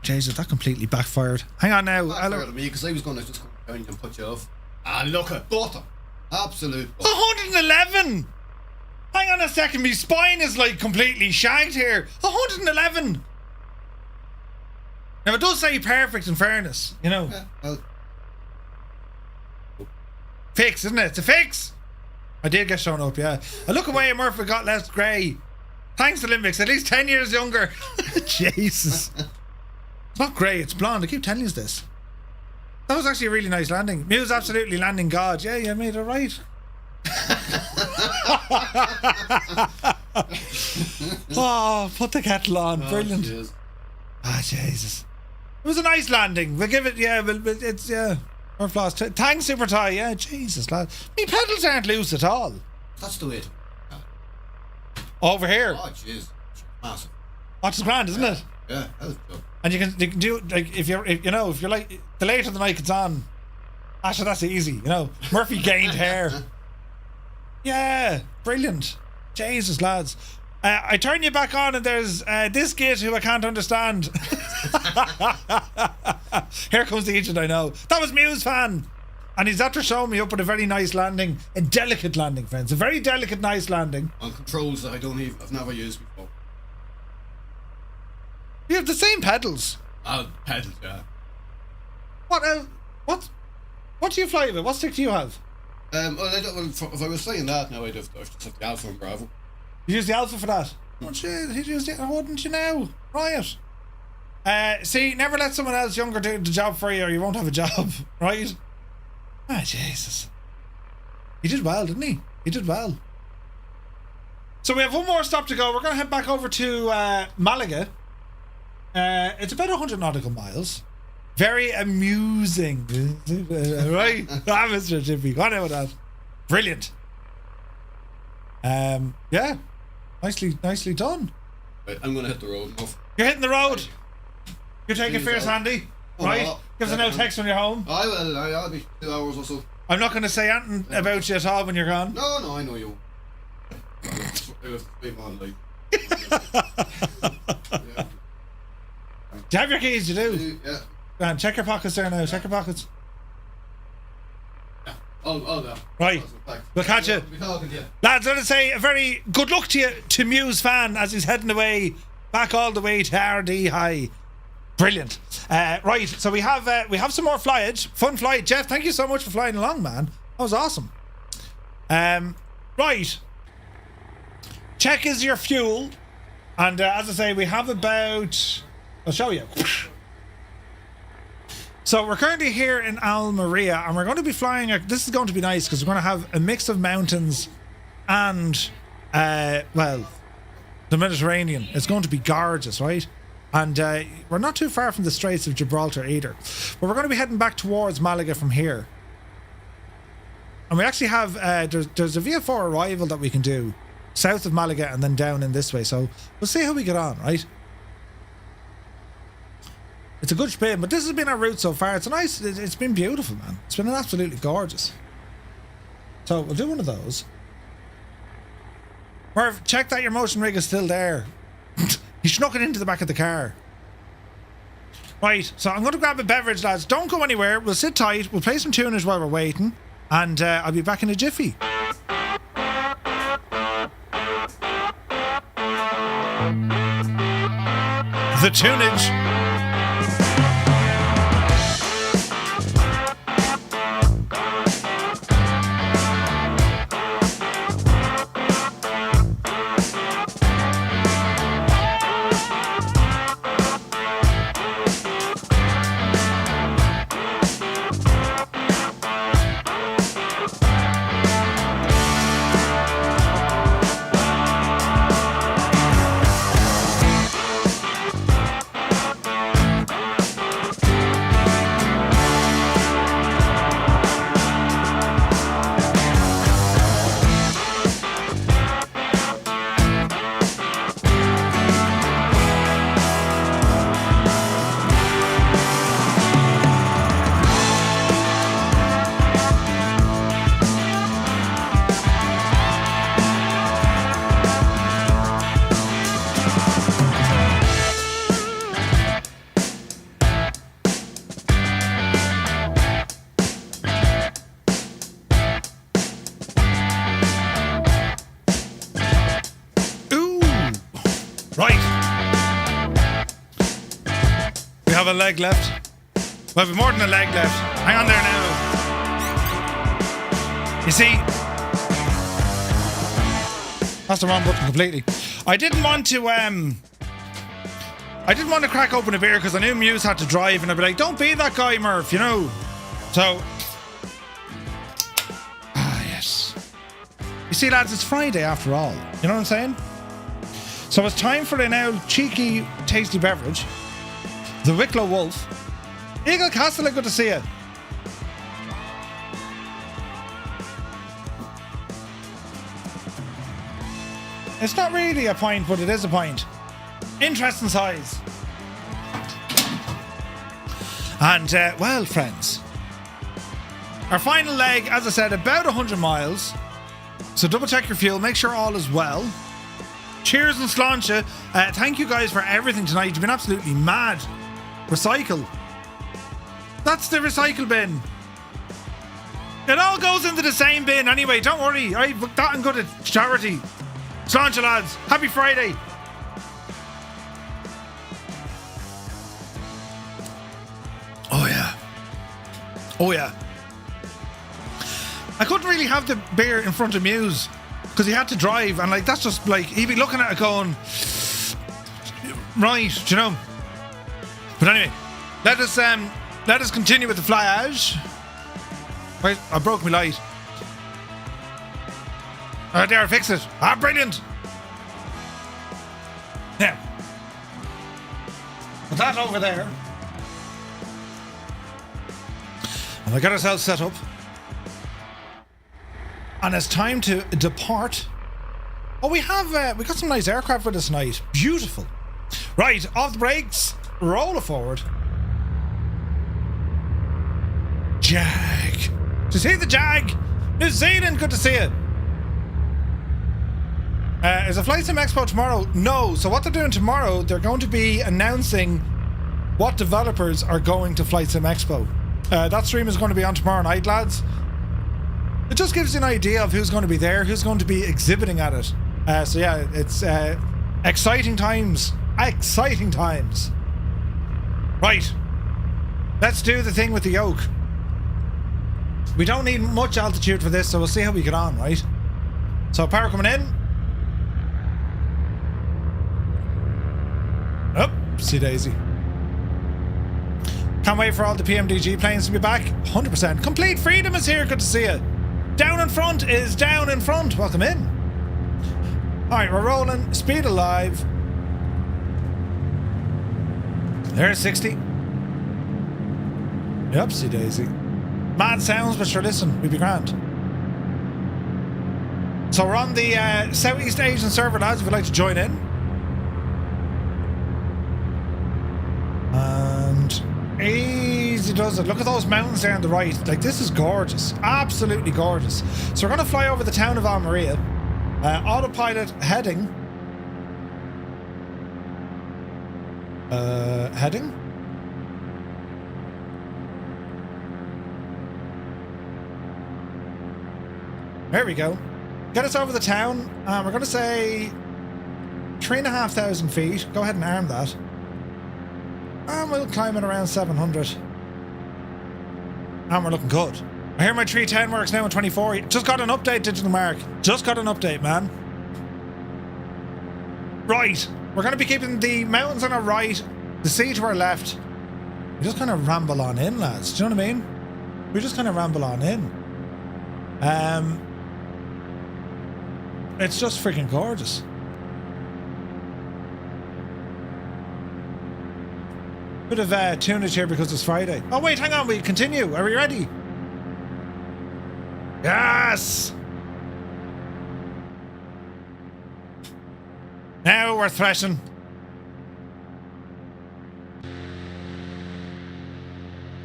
S2: Jesus, that completely backfired. Hang on now.
S1: Backfired at me because I was going to just come down and put you off. Ah, look at butter. Absolute butter.
S2: 111! Hang on a second, my spine is like completely shagged here. 111! Now it does say perfect in fairness, you know.
S1: Yeah, well,
S2: Fix, isn't it? It's a fix! I did get shown up, yeah. I look away and Murphy got less grey. Thanks to Olympics, at least 10 years younger. Jesus. It's not grey, it's blonde. I keep telling you this. That was actually a really nice landing. Mew's absolutely landing God. Yeah, you made it right. Oh, put the kettle on. Brilliant.
S1: Cheers.
S2: Ah, Jesus. It was a nice landing. We'll give it, yeah, it's, yeah. Our floss. Thanks, Super Tie. Yeah, Jesus, lad. Me pedals aren't loose at all.
S1: That's the way to.
S2: Over here.
S1: Oh, jeez. Massive.
S2: Watch the grand, isn't it?
S1: Yeah, that was good.
S2: And you can do, like, if you're like, the later the night it's on, actually, that's easy, you know. Murphy gained hair. Yeah, brilliant. Jesus, lads. I turn you back on and there's this git who I can't understand. Here comes the agent I know. That was Mew's fan. And he's after showing me up with a very nice landing. A delicate landing, friends. A very delicate, nice landing.
S1: On controls that I've never used before.
S2: You have the same pedals.
S1: Oh, pedals, yeah.
S2: What else? What do you fly with? What stick do you have?
S1: Well, if I was flying that now, I'd just have the Alpha and Bravo.
S2: You use the Alpha for that? Oh, shit, he used it, wouldn't you now? Riot. See, never let someone else younger do the job for you or you won't have a job, right? Ah, Jesus. He did well, didn't he? He did well. So we have one more stop to go. We're going to head back over to Malaga. It's about 100 nautical miles. Very amusing. Right? Ah, Mr. Chippy. Go on with that. Brilliant. Yeah. Nicely done.
S1: Right, I'm going to hit the road off.
S2: You're hitting the road. You're taking fierce
S1: out.
S2: handy.
S1: Oh,
S2: Right?
S1: no.
S2: Give us a no text when you're home.
S1: I will. I'll be 2 hours or so.
S2: I'm not going to say anything about you at all when you're gone.
S1: No, I know you won't. I have to be on, like. Yeah.
S2: Do you have your keys? You do?
S1: Yeah.
S2: Go on, check your pockets there now. Check your pockets.
S1: Oh, no.
S2: Right. We'll catch you.
S1: We'll be talking to you.
S2: Lads, let us say a very good luck to you, to Mew's fan, as he's heading away, back all the way to RD High. Brilliant. Right, so we have some more flyage. Fun flight. Jeff, thank you so much for flying along, man. That was awesome. Right. Check is your fuel. And as I say, we have about... I'll show you. So we're currently here in Almeria, and we're going to be flying... This is going to be nice, because we're going to have a mix of mountains and, well, the Mediterranean. It's going to be gorgeous, right? And we're not too far from the Straits of Gibraltar either. But we're going to be heading back towards Malaga from here. And we actually have... there's a VFR arrival that we can do south of Malaga and then down in this way. So we'll see how we get on, right? It's a good spin, but this has been our route so far. It's a nice... It's been beautiful, man. It's been absolutely gorgeous. So we'll do one of those. Merv, check that your motion rig is still there. He snuck it into the back of the car. Right, so I'm going to grab a beverage, lads. Don't go anywhere. We'll sit tight. We'll play some tuners while we're waiting. And I'll be back in a jiffy. The tunage. A leg left. Well, we've more than a leg left. Hang on there now. You see, that's the wrong button completely. I didn't want to crack open a beer because I knew Muse had to drive, and I'd be like, don't be that guy, Murph, you know. So yes. You see, lads, it's Friday after all. You know what I'm saying? So it's time for a now cheeky, tasty beverage. The Wicklow Wolf. Eagle Castle, good to see you. It's not really a pint, but it is a pint. Interesting size. And, well, friends, our final leg, as I said, about 100 miles. So double check your fuel, make sure all is well. Cheers and sláinte. Thank you guys for everything tonight. You've been absolutely mad. Recycle. That's the recycle bin. It all goes into the same bin anyway. Don't worry. That and go to charity. Sláinte, lads. Happy Friday. Oh yeah. Oh yeah. I couldn't really have the beer in front of Muse because he had to drive, and like that's just like he'd be looking at it going, right, do you know? But anyway, let us continue with the flyage. Right, I broke my light. Alright, there, fix it. Brilliant. Now, put that over there. And we got ourselves set up. And it's time to depart. Oh, we got some nice aircraft with us tonight. Beautiful. Right, off the brakes. Roll it forward. Jag. To see the Jag. New Zealand, good to see you. Is a Flight Sim Expo tomorrow? No. So what they're doing tomorrow, they're going to be announcing what developers are going to Flight Sim Expo. That stream is going to be on tomorrow night, lads. It just gives you an idea of who's going to be there, who's going to be exhibiting at it. So yeah, it's exciting times. Exciting times. Right. Let's do the thing with the yoke. We don't need much altitude for this, so we'll see how we get on, right? So power coming in. Oopsie daisy. Can't wait for all the PMDG planes to be back. 100%. Complete Freedom is here. Good to see you. Down in front is down in front. Welcome in. Alright, we're rolling. Speed alive. There's 60. Oopsie daisy. Mad sounds, but sure, listen, we'll be grand. So we're on the Southeast Asian server, lads, if you'd like to join in. And easy does it. Look at those mountains there on the right. Like, this is gorgeous. Absolutely gorgeous. So we're going to fly over the town of Almeria. Autopilot heading. Heading? There we go. Get us over the town. We're going to say 3,500 feet. Go ahead and arm that. And we'll climb it around 700. And we're looking good. I hear my 310 works now in 24. Just got an update, Digital Mark. Just got an update, man. Right. We're going to be keeping the mountains on our right, the sea to our left. We just kind of ramble on in, lads. Do you know what I mean? We just kind of ramble on in. It's just freaking gorgeous. Bit of tunage here because it's Friday. Oh wait, hang on, we continue. Are we ready? Yes! Now we're threshing.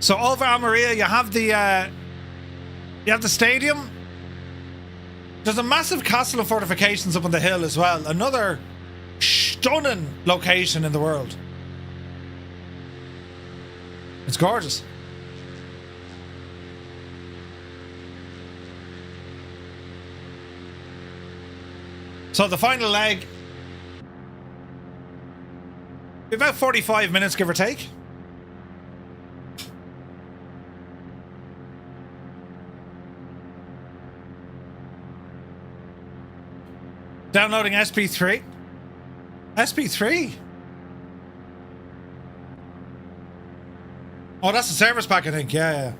S2: So over Almeria, you have the stadium. There's a massive castle of fortifications up on the hill as well. Another stunning location in the world. It's gorgeous. So the final leg, about 45 minutes, give or take. Downloading SP3. SP3? Oh, that's the service pack, I think. Yeah.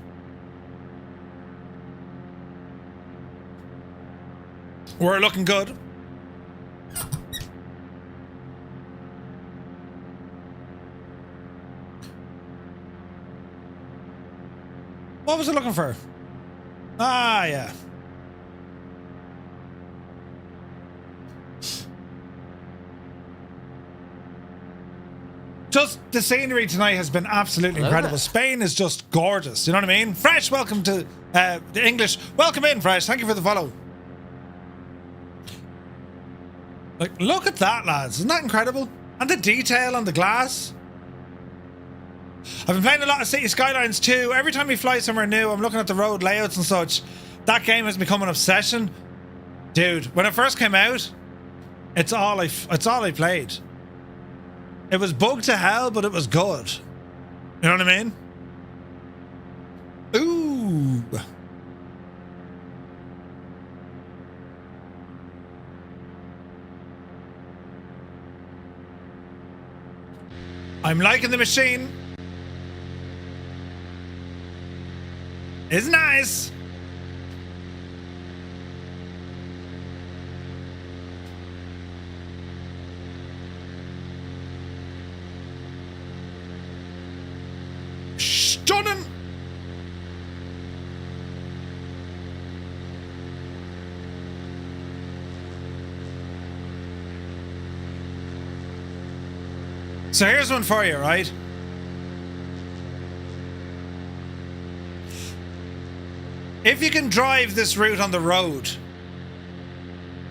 S2: We're looking good. What was I looking for? Ah, yeah. Just the scenery tonight has been absolutely incredible. Spain is just gorgeous. You know what I mean? Fresh, welcome to the English. Welcome in, Fresh. Thank you for the follow. Like, look at that, lads. Isn't that incredible? And the detail on the glass. I've been playing a lot of City Skylines too. Every time we fly somewhere new, I'm looking at the road layouts and such. That game has become an obsession. Dude, when it first came out, it's all I played. It was bugged to hell, but it was good. You know what I mean? Ooh. I'm liking the machine. It's nice. Stunning. So here's one for you, right? If you can drive this route on the road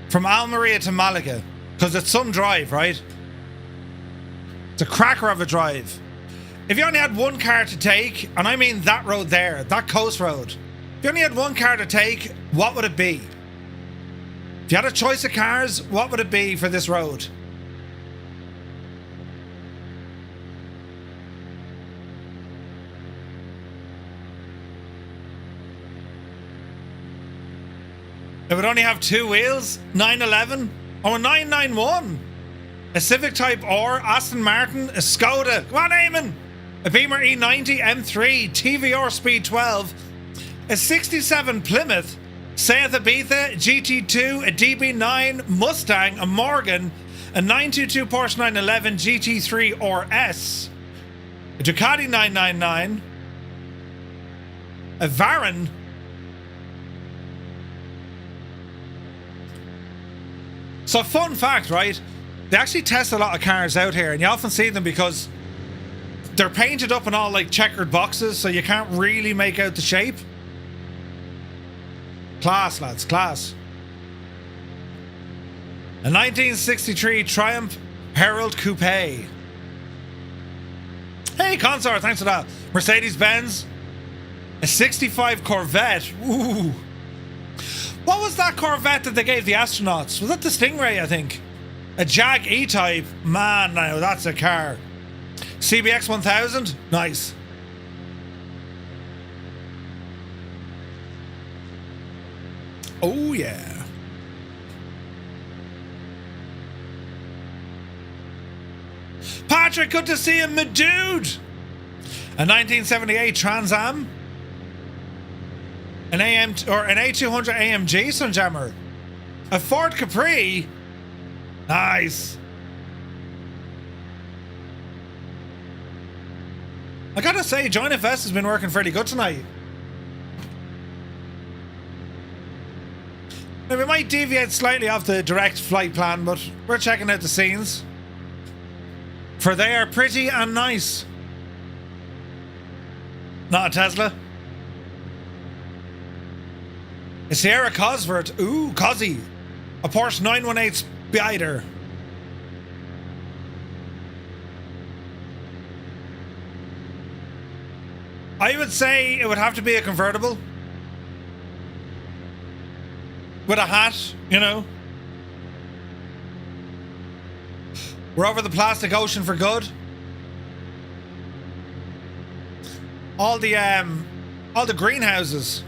S2: from Almeria to Malaga, because it's some drive, right? It's a cracker of a drive. If you only had one car to take, and I mean that road there, that coast road, if you only had one car to take, what would it be? If you had a choice of cars, what would it be for this road? It would only have 2 wheels, 911 or a 991. A Civic Type R, Aston Martin, a Skoda, come on Eamon, a Beamer E90 M3, TVR Speed 12, a 67 Plymouth, Seat Ibiza, GT2, a DB9, Mustang, a Morgan, a 922 Porsche 911 GT3 RS, a Ducati 999, a Varon, so fun fact, right? They actually test a lot of cars out here, and you often see them because they're painted up in all like checkered boxes, so you can't really make out the shape. Class, lads, class. A 1963 Triumph Herald Coupe. Hey, Consort, thanks for that. Mercedes-Benz. A 65 Corvette. Ooh. What was that Corvette that they gave the astronauts? Was that the Stingray, I think? A Jag E-Type. Man, now that's a car. CBX 1000. Nice. Oh, yeah. Patrick, good to see you, my dude. A 1978 Trans Am. An A200 AMG Sunjammer. A Ford Capri. Nice. I gotta say, Join FS has been working fairly good tonight. Now, we might deviate slightly off the direct flight plan, but we're checking out the scenes. For they are pretty and nice. Not a Tesla. A Sierra Cosworth. Ooh, Cozzy. A Porsche 918 Spider. I would say it would have to be a convertible. With a hat, you know. We're over the plastic ocean for good. All the greenhouses.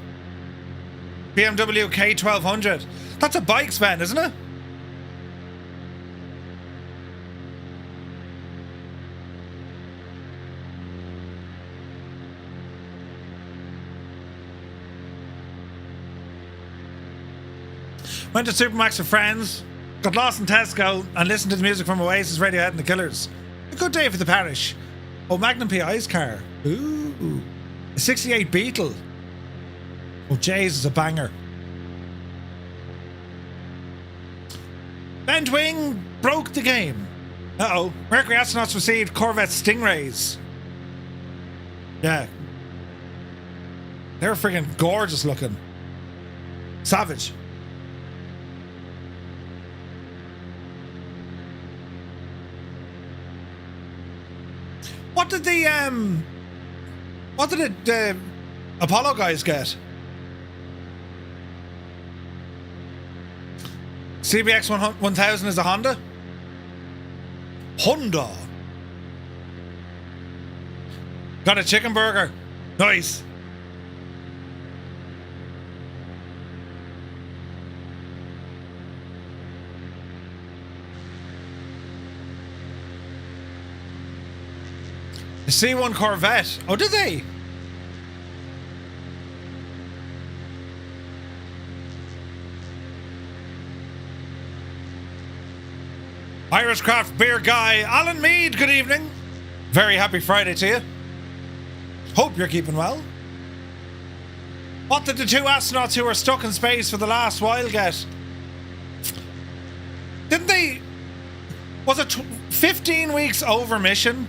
S2: BMW K1200. That's a bike span, isn't it? Went to Supermax with friends, got lost in Tesco, and listened to the music from Oasis, Radiohead, and the Killers. A good day for the parish. Oh, Magnum PI's car. Ooh. A 68 Beetle. Oh, Jesus, a banger. Bent wing broke the game. Uh-oh. Mercury astronauts received Corvette Stingrays. Yeah. They're friggin' gorgeous looking. Savage. What did the Apollo guys get? CBX 1000 is a Honda? Honda. Got a chicken burger. Nice. The C1 Corvette. Oh, did they? Irish craft beer guy, Alan Mead, good evening. Very happy Friday to you. Hope you're keeping well. What did the two astronauts who were stuck in space for the last while get? Didn't they... Was it 15 weeks over mission?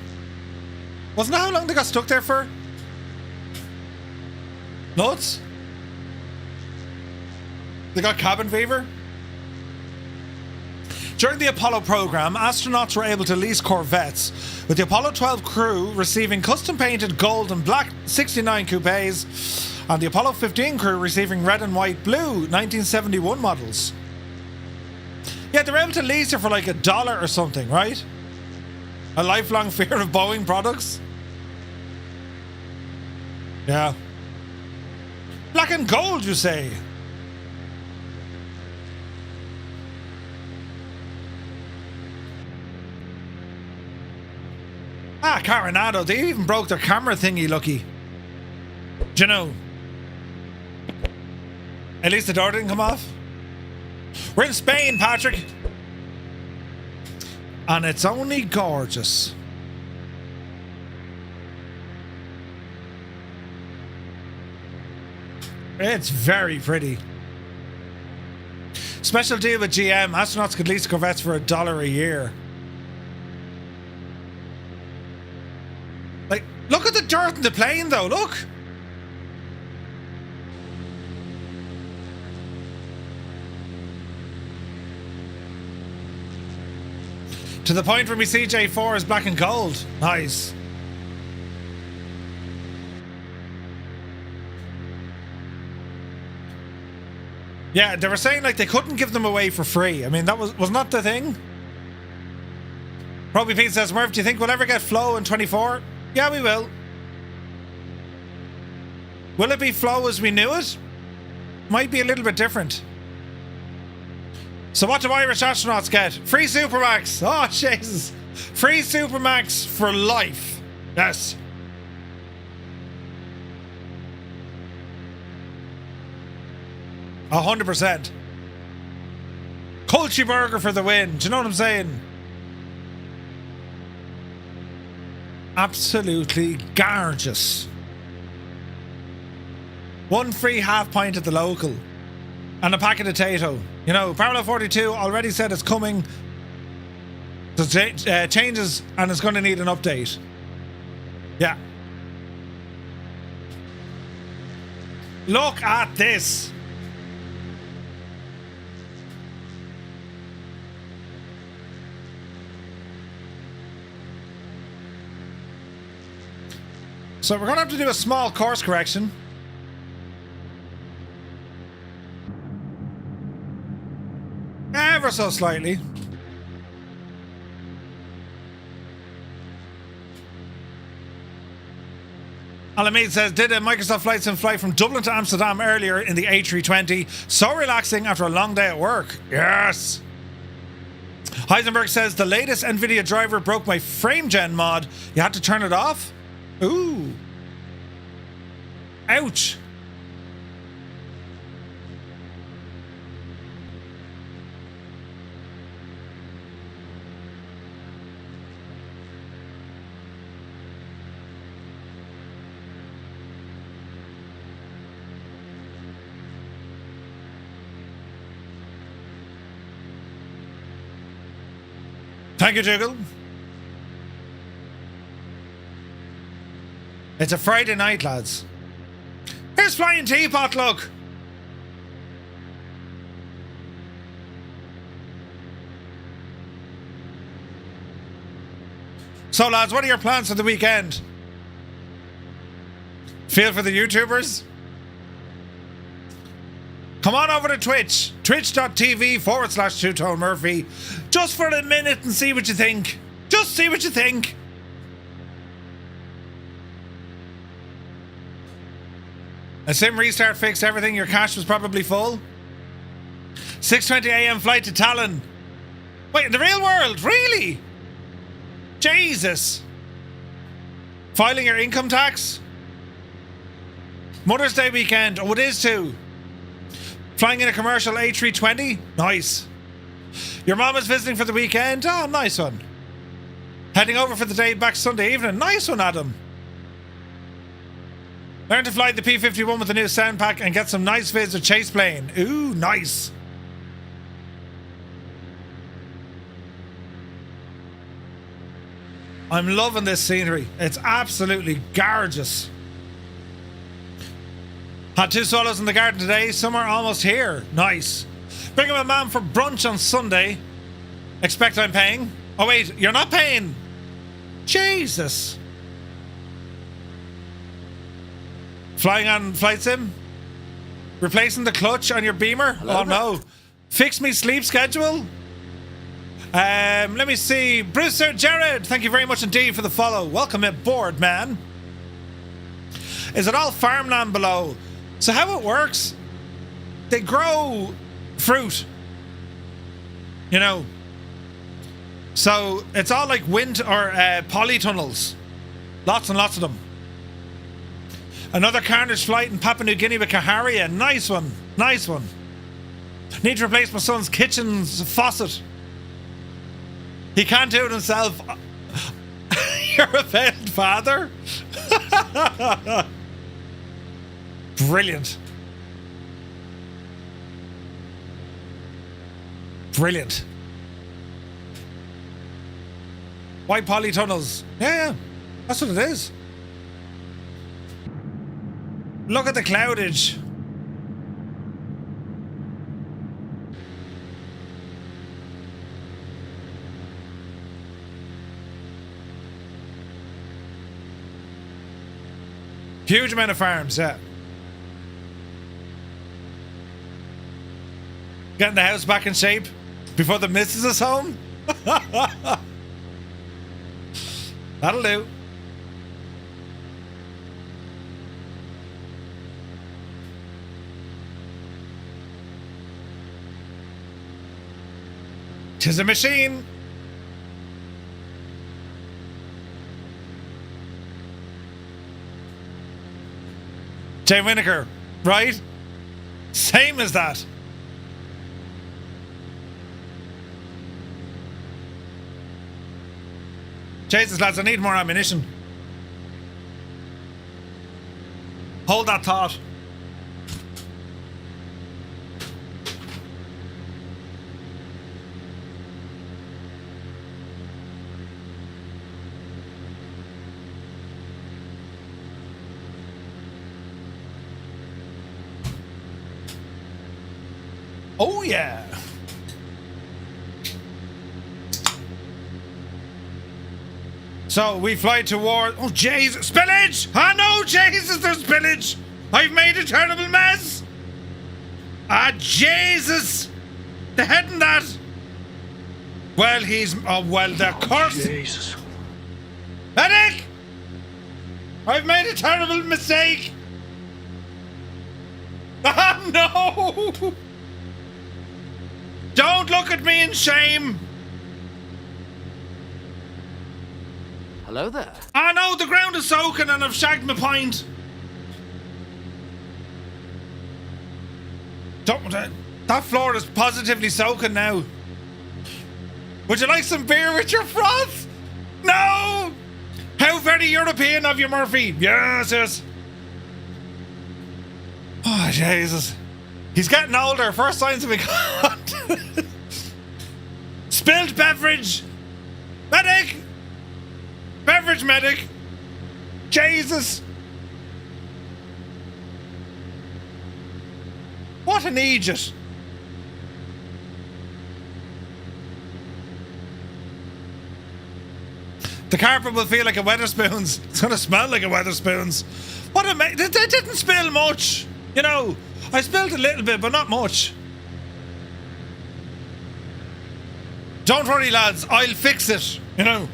S2: Wasn't that how long they got stuck there for? Nuts? They got cabin fever? During the Apollo program, astronauts were able to lease Corvettes, with the Apollo 12 crew receiving custom-painted gold and black 69 coupes, and the Apollo 15 crew receiving red and white blue 1971 models. Yeah, they were able to lease it for like $1 or something, right? A lifelong fear of Boeing products? Yeah. Black and gold, you say? Ah, Carenado, they even broke their camera thingy, lucky. Do you know? At least the door didn't come off. We're in Spain, Patrick. And it's only gorgeous. It's very pretty. Special deal with GM. Astronauts could lease corvettes for $1 a year. Like, look at the dirt in the plane, though. Look. To the point where my CJ4 is black and gold. Nice. Yeah, they were saying like they couldn't give them away for free. I mean, that was not the thing. Robbie Pete says, Murph, do you think we'll ever get Flow in 24? Yeah, we will. Will it be Flow as we knew it? Might be a little bit different. So what do Irish astronauts get? Free Supermax. Oh, Jesus. Free Supermax for life. Yes. $100%. Culture burger for the win. Do you know what I'm saying? Absolutely gorgeous. One free half pint at the local. And a packet of Tato. You know, Parallel 42 already said it's coming. So changes and it's going to need an update. Yeah. Look at this. So we're going to have to do a small course correction. Ever so slightly. Alameda says, did a Microsoft Flight Sim flight from Dublin to Amsterdam earlier in the A320. So relaxing after a long day at work. Yes. Heisenberg says, the latest NVIDIA driver broke my frame gen mod. You had to turn it off? Ooh. Ouch. Thank you, Jiggle. It's a Friday night, lads. Here's Flying Teapot, look. So, lads, what are your plans for the weekend? Feel for the YouTubers? Come on over to Twitch. Twitch.tv/Two-Tone Murphy. Just for a minute and see what you think. Just see what you think. A sim restart fixed everything. Your cache was probably full. 6:20 a.m. flight to Tallinn. Wait, in the real world? Really? Jesus. Filing your income tax? Mother's Day weekend. Oh, it is too. Flying in a commercial A320? Nice. Your mom is visiting for the weekend? Oh, nice one. Heading over for the day back Sunday evening? Nice one, Adam. Learn to fly the P-51 with the new sound pack and get some nice vids of chase plane. Ooh, nice. I'm loving this scenery. It's absolutely gorgeous. Had 2 solos in the garden today. Some are almost here. Nice. Bring him a man for brunch on Sunday. Expect I'm paying. Oh wait, you're not paying. Jesus. Flying on Flight Sim? Replacing the clutch on your Beamer? Hello? Oh no. Fix me sleep schedule? Let me see. Brewster Jared, thank you very much indeed for the follow. Welcome aboard, man. Is it all farmland below? So how it works, they grow fruit. You know, So it's all like wind or polytunnels. Lots and lots of them. Another carnage flight in Papua New Guinea with Kaharia. Nice one. Nice one. Need to replace my son's kitchen's faucet. He can't do it himself. You're a failed father? Brilliant. Brilliant. Why polytunnels? Yeah, that's what it is. Look at the cloudage. Huge amount of farms, yeah. Getting the house back in shape before the missus is home. That'll do. Tis a machine. Jay Winokur, right? Same as that. Jesus, lads, I need more ammunition. Hold that thought. Oh, yeah. So we fly toward... Oh, Jesus. Spillage! Ah, no, Jesus, there's spillage! I've made a terrible mess! Ah, Jesus! The head in that! Well, he's... Oh, well, the curse...
S9: Jesus.
S2: Medic! I've made a terrible mistake! Ah, no! Don't look at me in shame!
S4: Hello there.
S2: Ah, no, the ground is soaking and I've shagged my pint. That floor is positively soaking now. Would you like some beer with your froth? No! How very European of you, Murphy. Yes, yes. Oh, Jesus. He's getting older. First signs of a god. Spilled beverage. Medic! Beverage medic! Jesus! What an idiot! The carpet will feel like a Wetherspoons. It's gonna smell like a Wetherspoons. What a they didn't spill much. You know, I spilled a little bit, but not much. Don't worry, lads. I'll fix it. You know.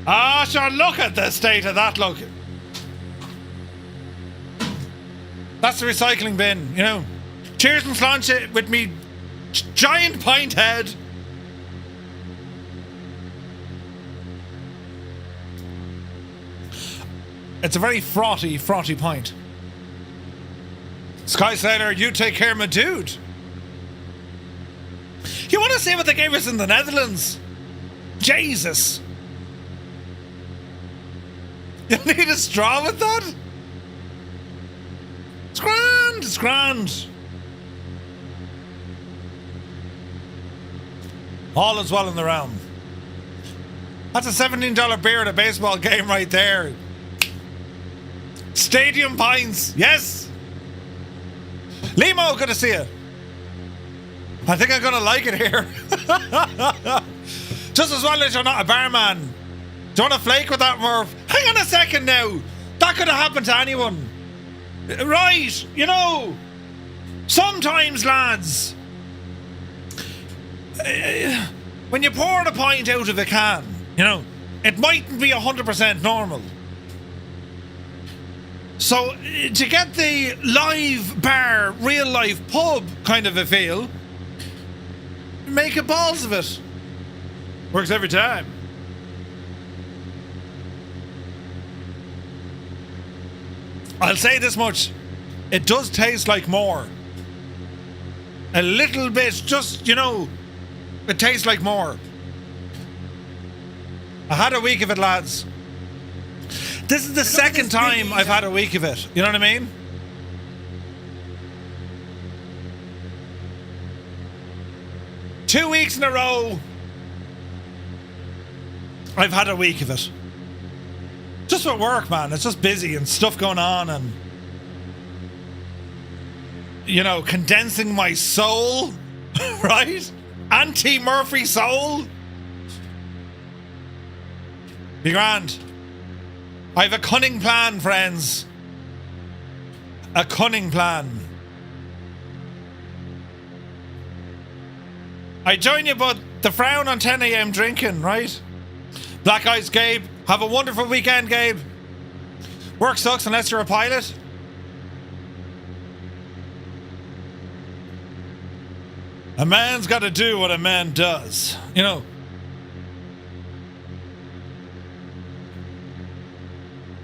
S2: Ah, sure, look at the state of that, look. That's the recycling bin, you know. Cheers and sláinte with me giant pint head. It's a very frothy pint. Sky Sailor, you take care, my dude. You want to see what they gave us in the Netherlands? Jesus. You need a straw with that? It's grand, it's grand. All is well in the realm. That's a $17 beer at a baseball game right there. Stadium pints, yes. Limo, good to see you. I think I'm gonna like it here. Just as well as you're not a barman. Do you want to flake with that, Murph? Hang on a second now. That could have happened to anyone. Right, you know. Sometimes, lads, when you pour the pint out of a can, you know, it mightn't be 100% normal. So to get the live bar, real life pub kind of a feel, make a balls of it. Works every time. I'll say this much. It does taste like more. A little bit, just, you know, it tastes like more. I had a week of it, lads. This is the second time I've had a week of it. You know what I mean? Two weeks in a row, I've had a week of it. Just for work, man. It's just busy and stuff going on and, you know, condensing my soul, right? Anti-Murphy soul. Be grand. I have a cunning plan, friends. A cunning plan. I join you, but the frown on 10 a.m. drinking, right? Black Eyes Gabe. Have a wonderful weekend, Gabe. Work sucks unless you're a pilot. A man's got to do what a man does. You know.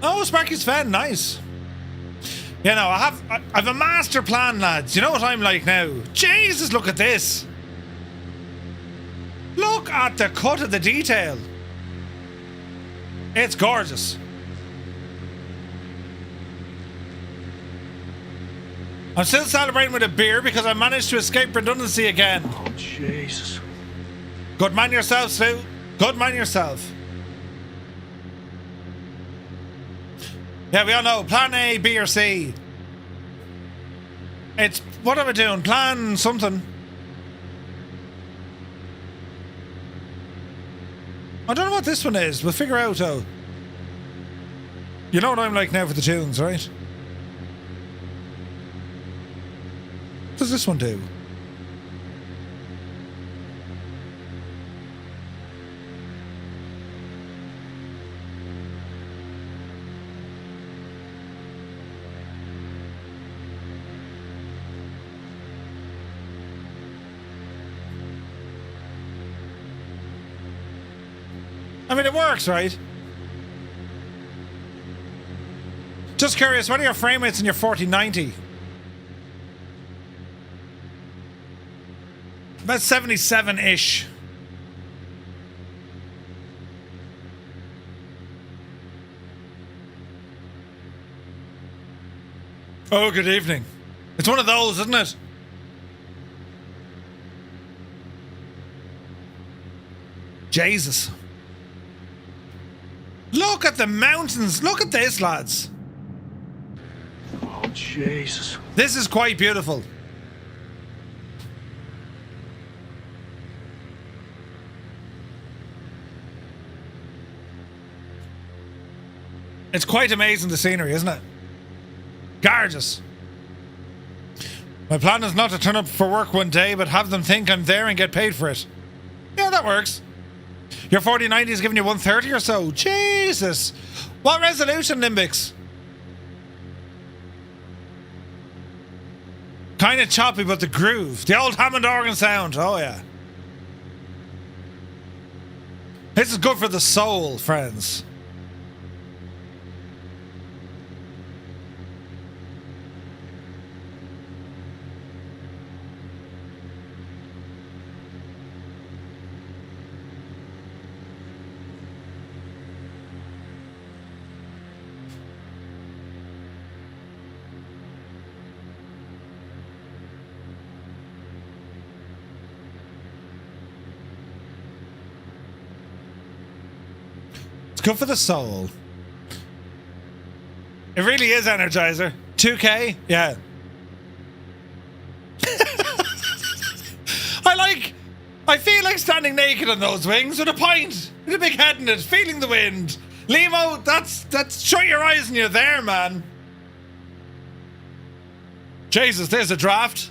S2: Oh, Sparky's fan, nice. You know, I have a master plan, lads. You know what I'm like now? Jesus, look at this. Look at the cut of the detail. It's gorgeous. I'm still celebrating with a beer because I managed to escape redundancy again.
S9: Oh, Jesus.
S2: Good man yourself, Sue. Good man yourself. Yeah, we all know. Plan A, B, or C. It's... What am I doing? Plan something. I don't know what this one is. We'll figure out, though. You know what I'm like now for the tunes, right? What does this one do? I mean, it works, right? Just curious, what are your frame rates in your 4090? About 77-ish. Oh, good evening. It's one of those, isn't it? Jesus. Look at the mountains. Look at this, lads.
S9: Oh, Jesus.
S2: This is quite beautiful. It's quite amazing, the scenery, isn't it? Gorgeous. My plan is not to turn up for work one day, but have them think I'm there and get paid for it. Yeah, that works. Your 4090 is giving you 130 or so. Jesus. What resolution, Limbix? Kind of choppy, but the groove. The old Hammond organ sound. Oh, yeah. This is good for the soul, friends. Good for the soul. It really is Energizer. 2K? Yeah. I feel like standing naked on those wings with a pint, with a big head in it, feeling the wind. Limo, that's shut your eyes and you're there, man. Jesus, there's a draft.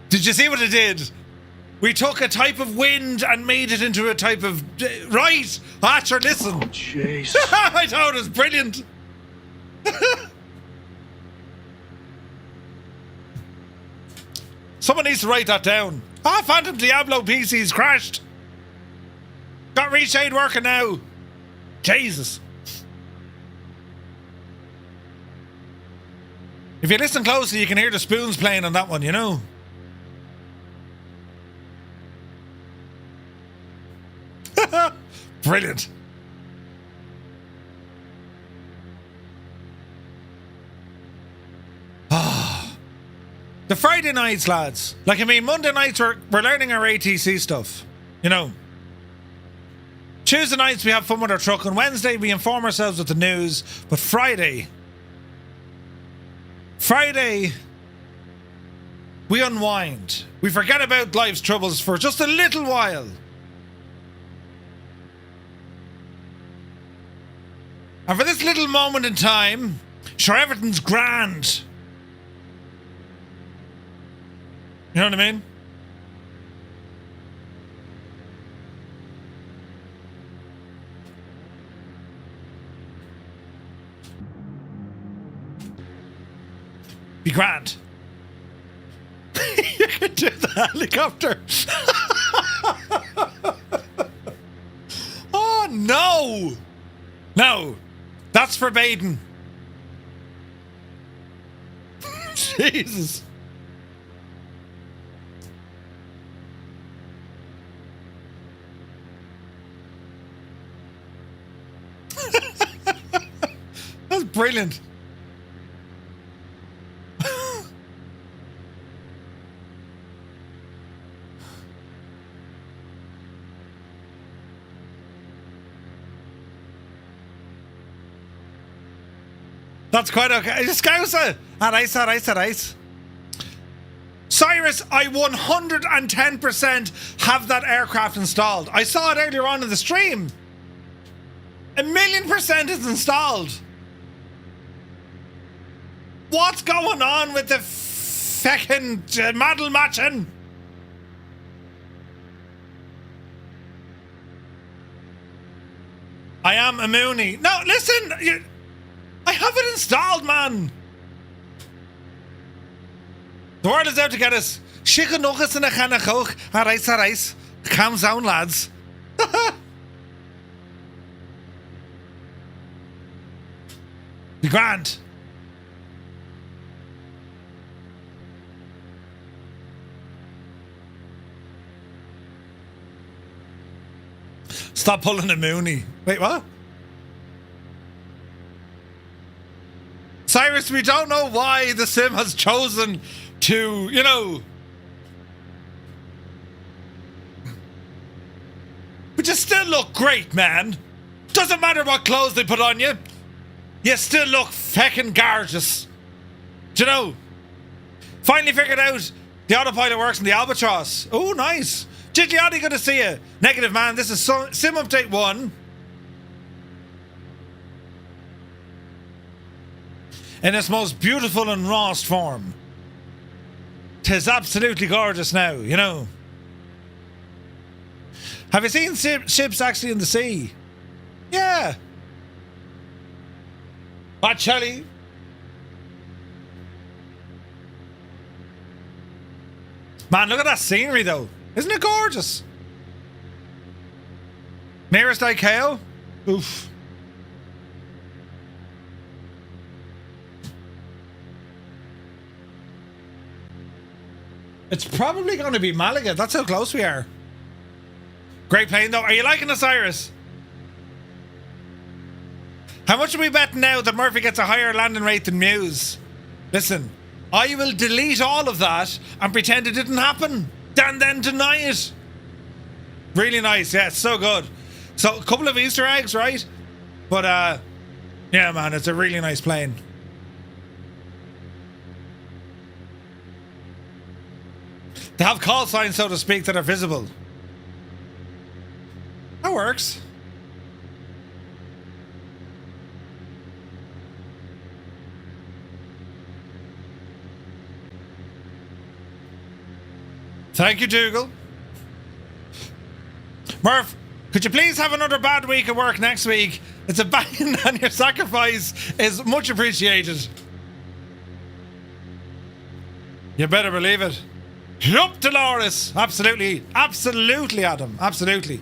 S2: Did you see what it did? We took a type of wind and made it into a type of... Right! Archer, listen!
S9: Oh, jeez.
S2: I thought it was brilliant! Someone needs to write that down. Phantom Diablo PC's crashed. Got Reshade working now. Jesus. If you listen closely, you can hear the spoons playing on that one, you know. Brilliant. The Friday nights, lads. Like, I mean, Monday nights we're learning our ATC stuff, you know. Tuesday nights we have fun with our truck. On Wednesday we inform ourselves with the news. But Friday, we unwind. We forget about life's troubles for just a little while. And for this little moment in time, sure, everything's grand. You know what I mean? Be grand. You can do the helicopter. Oh, no. No. That's forbidden. Jesus. That's brilliant. That's quite okay. Scouser! Alright. Cyrus, I 110% have that aircraft installed. I saw it earlier on in the stream. 1,000,000% is installed. What's going on with the feckin' model matching? I am a Mooney. No, listen! I have it installed, man. The world is out to get us. Chicken nuggets in a can of coke. Alright. Calm down, lads. Be grand. Stop pulling a Mooney. Wait, what? Cyrus, we don't know why the sim has chosen to, you know. But you still look great, man. Doesn't matter what clothes they put on you. You still look feckin' gorgeous. Do you know? Finally figured out the autopilot works in the Albatross. Oh, nice. Gigliotti, good to see you. Negative, man. This is Sim Update 1. In its most beautiful and rawest form. 'Tis absolutely gorgeous now, you know. Have you seen ships actually in the sea? Yeah. What, Charlie? Man, look at that scenery, though. Isn't it gorgeous? Nearest ICAO? Oof. It's probably going to be Malaga. That's how close we are. Great plane, though. Are you liking the Cyrus? How much are we betting now that Murphy gets a higher landing rate than Muse? Listen, I will delete all of that and pretend it didn't happen. And then deny it. Really nice. Yeah, it's so good. So, a couple of Easter eggs, right? But, yeah, man, it's a really nice plane. They have call signs, so to speak, that are visible. That works. Thank you, Dougal. Murph, could you please have another bad week of work next week? It's a banging and your sacrifice is much appreciated. You better believe it. Yup, Dolores. Absolutely. Absolutely, Adam. Absolutely.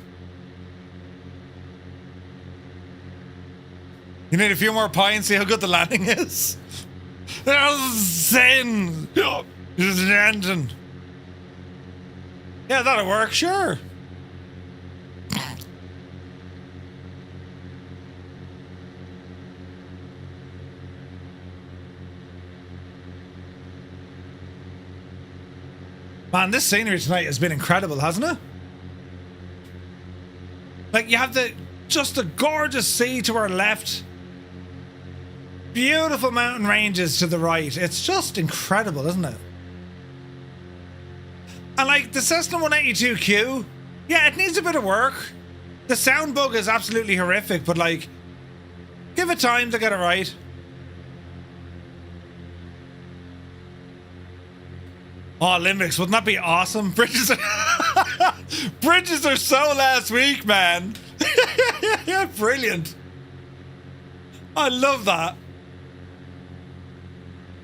S2: You need a few more pints, see how good the landing is. Sin. This is an engine. Yeah, that'll work, sure. Man, this scenery tonight has been incredible, hasn't it? Like, you have just the gorgeous sea to our left. Beautiful mountain ranges to the right. It's just incredible, isn't it? And like the Cessna 182Q, yeah, it needs a bit of work. The sound bug is absolutely horrific, but like, give it time to get it right. Oh, Olympics, wouldn't that be awesome? Bridges are so last week, man. Yeah, brilliant. I love that.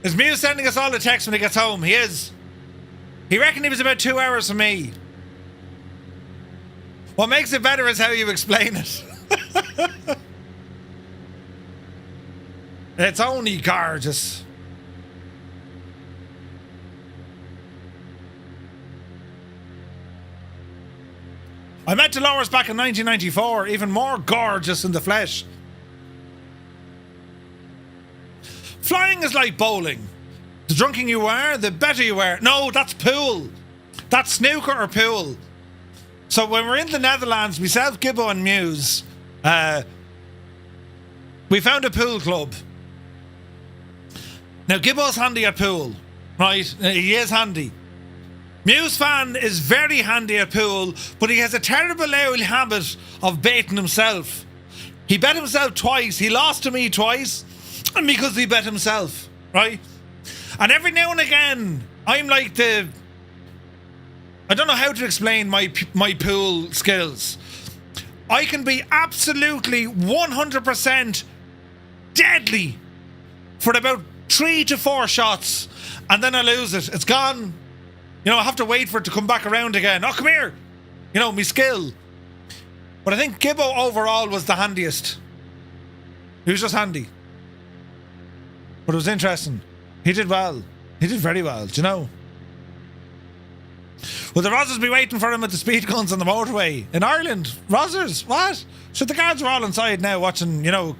S2: Is Mew sending us all a text when he gets home? He is. He reckoned he was about 2 hours from me. What makes it better is how you explain it. It's only gorgeous. I met Dolores back in 1994, even more gorgeous in the flesh. Flying is like bowling. The drunker you are, the better you are. No, that's pool. That's snooker or pool. So when we're in the Netherlands, myself, Gibbo and Muse, we found a pool club. Now, Gibbo's handy at pool, right? He is handy. Muse fan is very handy at pool, but he has a terrible old habit of baiting himself. He bet himself twice. He lost to me twice, and because he bet himself, right? And every now and again, I'm like I don't know how to explain my pool skills. I can be absolutely 100% deadly for about 3 to 4 shots, and then I lose it. It's gone. You know, I have to wait for it to come back around again. Oh, come here. You know, me skill. But I think Gibbo overall was the handiest. He was just handy. But it was interesting. He did well. He did very well, do you know? Will the Rozzers be waiting for him at the speed guns on the motorway? In Ireland? Rozzers? What? So the guards are all inside now watching, you know,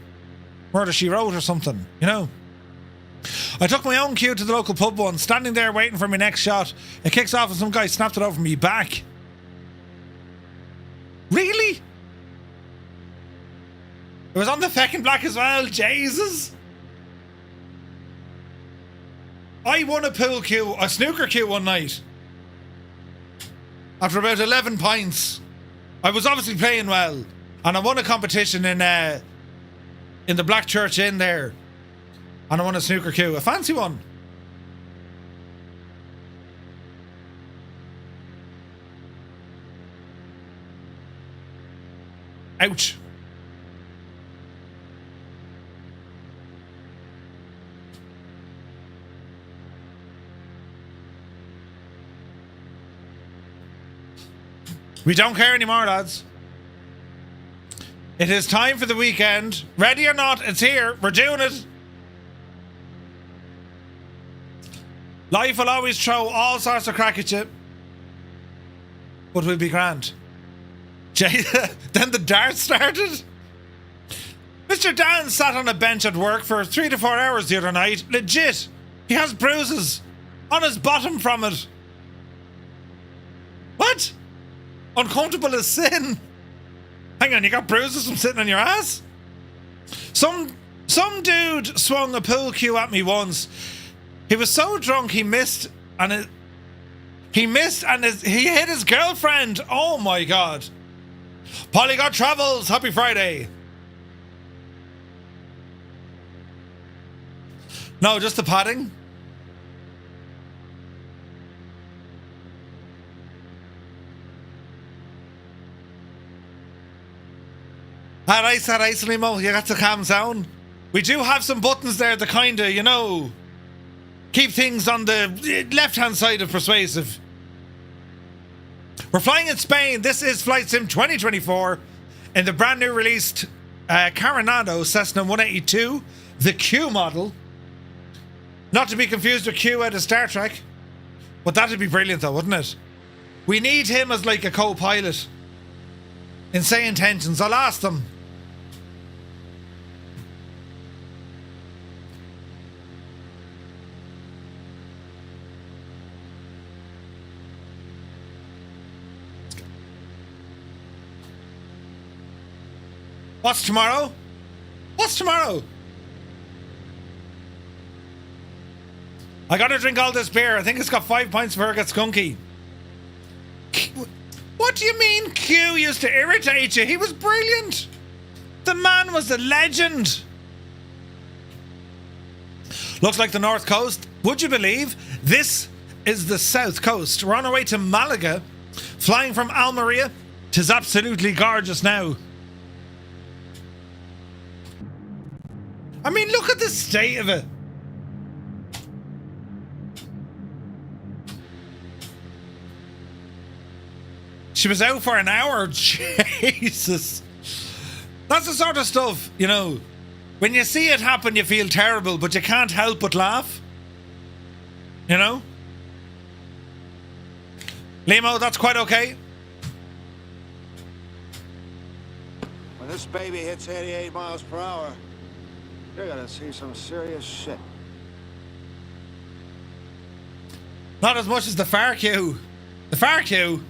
S2: Murder, She Wrote or something, you know? I took my own cue to the local pub once, standing there waiting for my next shot. It kicks off and some guy snapped it over me back. Really? It was on the feckin' black as well, Jesus. I won a pool queue, a snooker queue one night. After about 11 pints. I was obviously playing well. And I won a competition in the Black Church Inn there. And I won a snooker queue, a fancy one. Ouch. We don't care anymore, lads. It is time for the weekend. Ready or not, it's here. We're doing it. Life will always throw all sorts of crack at you. But we'll be grand. Then the dart started. Mr. Dan sat on a bench at work for 3 to 4 hours the other night. Legit. He has bruises on his bottom from it. What? Uncomfortable as sin. Hang on, you got bruises from sitting on your ass? Some dude swung a pool cue at me once. He was so drunk he missed and he hit his girlfriend. Oh my God. Polygot Travels, happy Friday. No, just the padding. Alright, Limo, you got to calm down. We do have some buttons there to kind of, you know, keep things on the left-hand side of persuasive. We're flying in Spain. This is Flight Sim 2024 in the brand new released Carenado Cessna 182, the Q model. Not to be confused with Q out of Star Trek. But that'd be brilliant though, wouldn't it? We need him as like a co-pilot. Insane tensions. I'll ask them. What's tomorrow? What's tomorrow? I gotta drink all this beer. I think it's got 5 points before it gets skunky. What do you mean Q used to irritate you? He was brilliant. The man was a legend. Looks like the north coast. Would you believe? This is the south coast. We're on our way to Malaga, flying from Almeria. 'Tis absolutely gorgeous now. I mean, look at the state of it. She was out for an hour. Jesus. That's the sort of stuff, you know, when you see it happen, you feel terrible, but you can't help but laugh. You know? Limo, that's quite okay.
S11: When this baby hits 88 miles per hour, you're gonna see some serious shit.
S2: Not as much as the FARQ. The FARQ.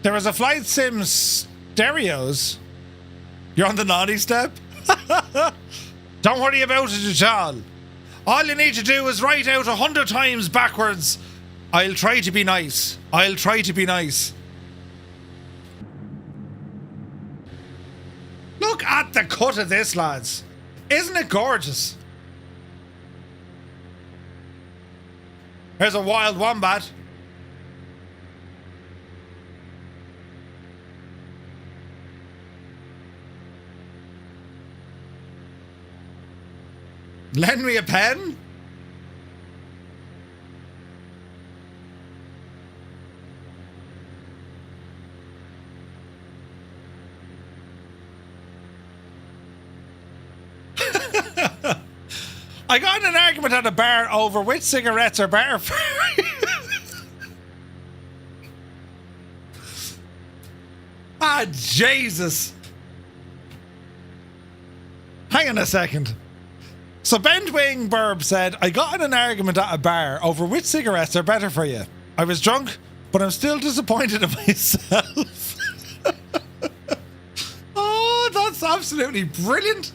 S2: There was a Flight Sim stereos. You're on the naughty step? Don't worry about it at all. All you need to do is write out 100 times backwards. I'll try to be nice. I'll try to be nice. Look at the cut of this, lads. Isn't it gorgeous? There's a wild wombat. Lend me a pen? I got in an argument at a bar over which cigarettes are better for Ah, Jesus. Hang on a second. So Bentwing Burb said, I got in an argument at a bar over which cigarettes are better for you. I was drunk, but I'm still disappointed in myself. Oh, that's absolutely brilliant.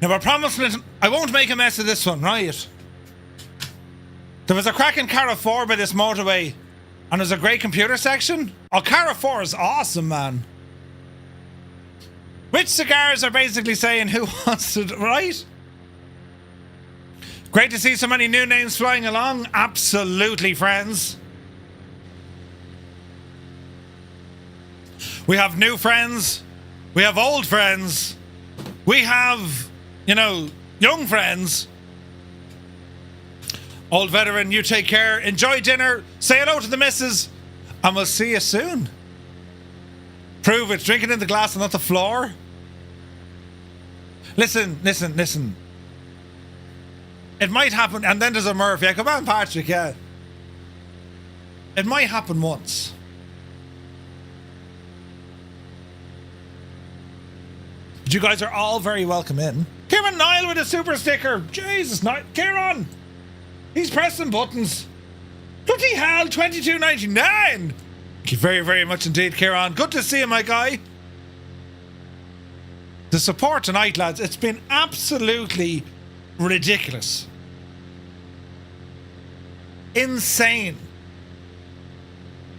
S2: Now, I promise I won't make a mess of this one, right? There was a cracking Cara 4 by this motorway, and there's a great computer section. Oh, Cara 4 is awesome, man. Which cigars are basically saying who wants to, right? Great to see so many new names flying along. Absolutely, friends. We have new friends. We have old friends. We have, you know, young friends. Old veteran, you take care. Enjoy dinner. Say hello to the missus. And we'll see you soon. Prove it. Drinking in the glass and not the floor. Listen. It might happen. And then there's a Murph. Yeah, come on, Patrick. Yeah. It might happen once. But you guys are all very welcome in. Kieran Niall with a super sticker. Jesus, Kieran. He's pressing buttons. Bloody hell, $22.99. Thank you very, very much indeed, Kieran. Good to see you, my guy. The support tonight, lads, it's been absolutely ridiculous. Insane.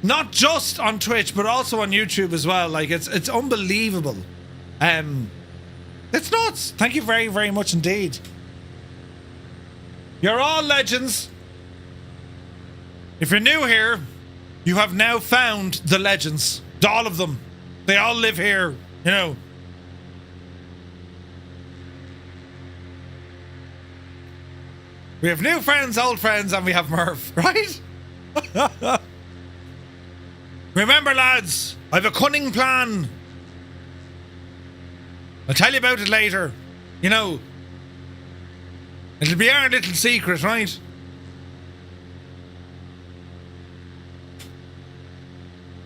S2: Not just on Twitch, but also on YouTube as well. Like, it's unbelievable. It's nuts. Thank you very, very much indeed. You're all legends. If you're new here, you have now found the legends. All of them. They all live here, you know. We have new friends, old friends, and we have Murph, right? Remember, lads, I have a cunning plan. I'll tell you about it later. You know, it'll be our little secret, right?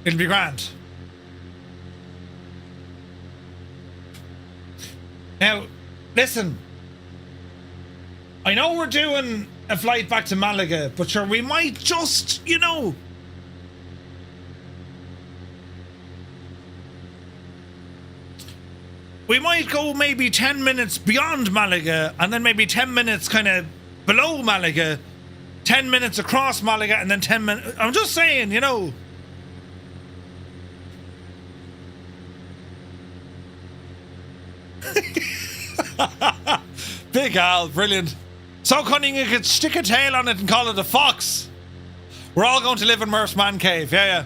S2: It'll be grand. Now, listen. I know we're doing a flight back to Malaga, but sure, we might just, you know... We might go maybe 10 minutes beyond Malaga, and then maybe 10 minutes kind of below Malaga, 10 minutes across Malaga, and then 10 minutes... I'm just saying, you know... Big Al, brilliant. So cunning you could stick a tail on it and call it a fox. We're all going to live in Murph's man cave, yeah.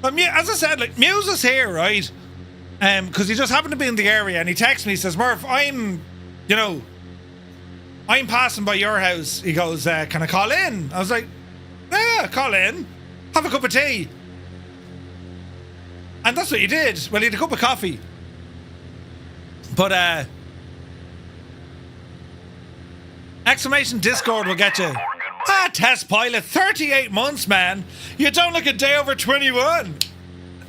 S2: But as I said, like, Muse is here, right? Because he just happened to be in the area, and he texts me, he says, Murph, I'm passing by your house. He goes, can I call in? I was like, yeah, call in. Have a cup of tea. And that's what he did. Well, he had a cup of coffee. But, exclamation Discord will get you. Test pilot, 38 months, man. You don't look a day over 21.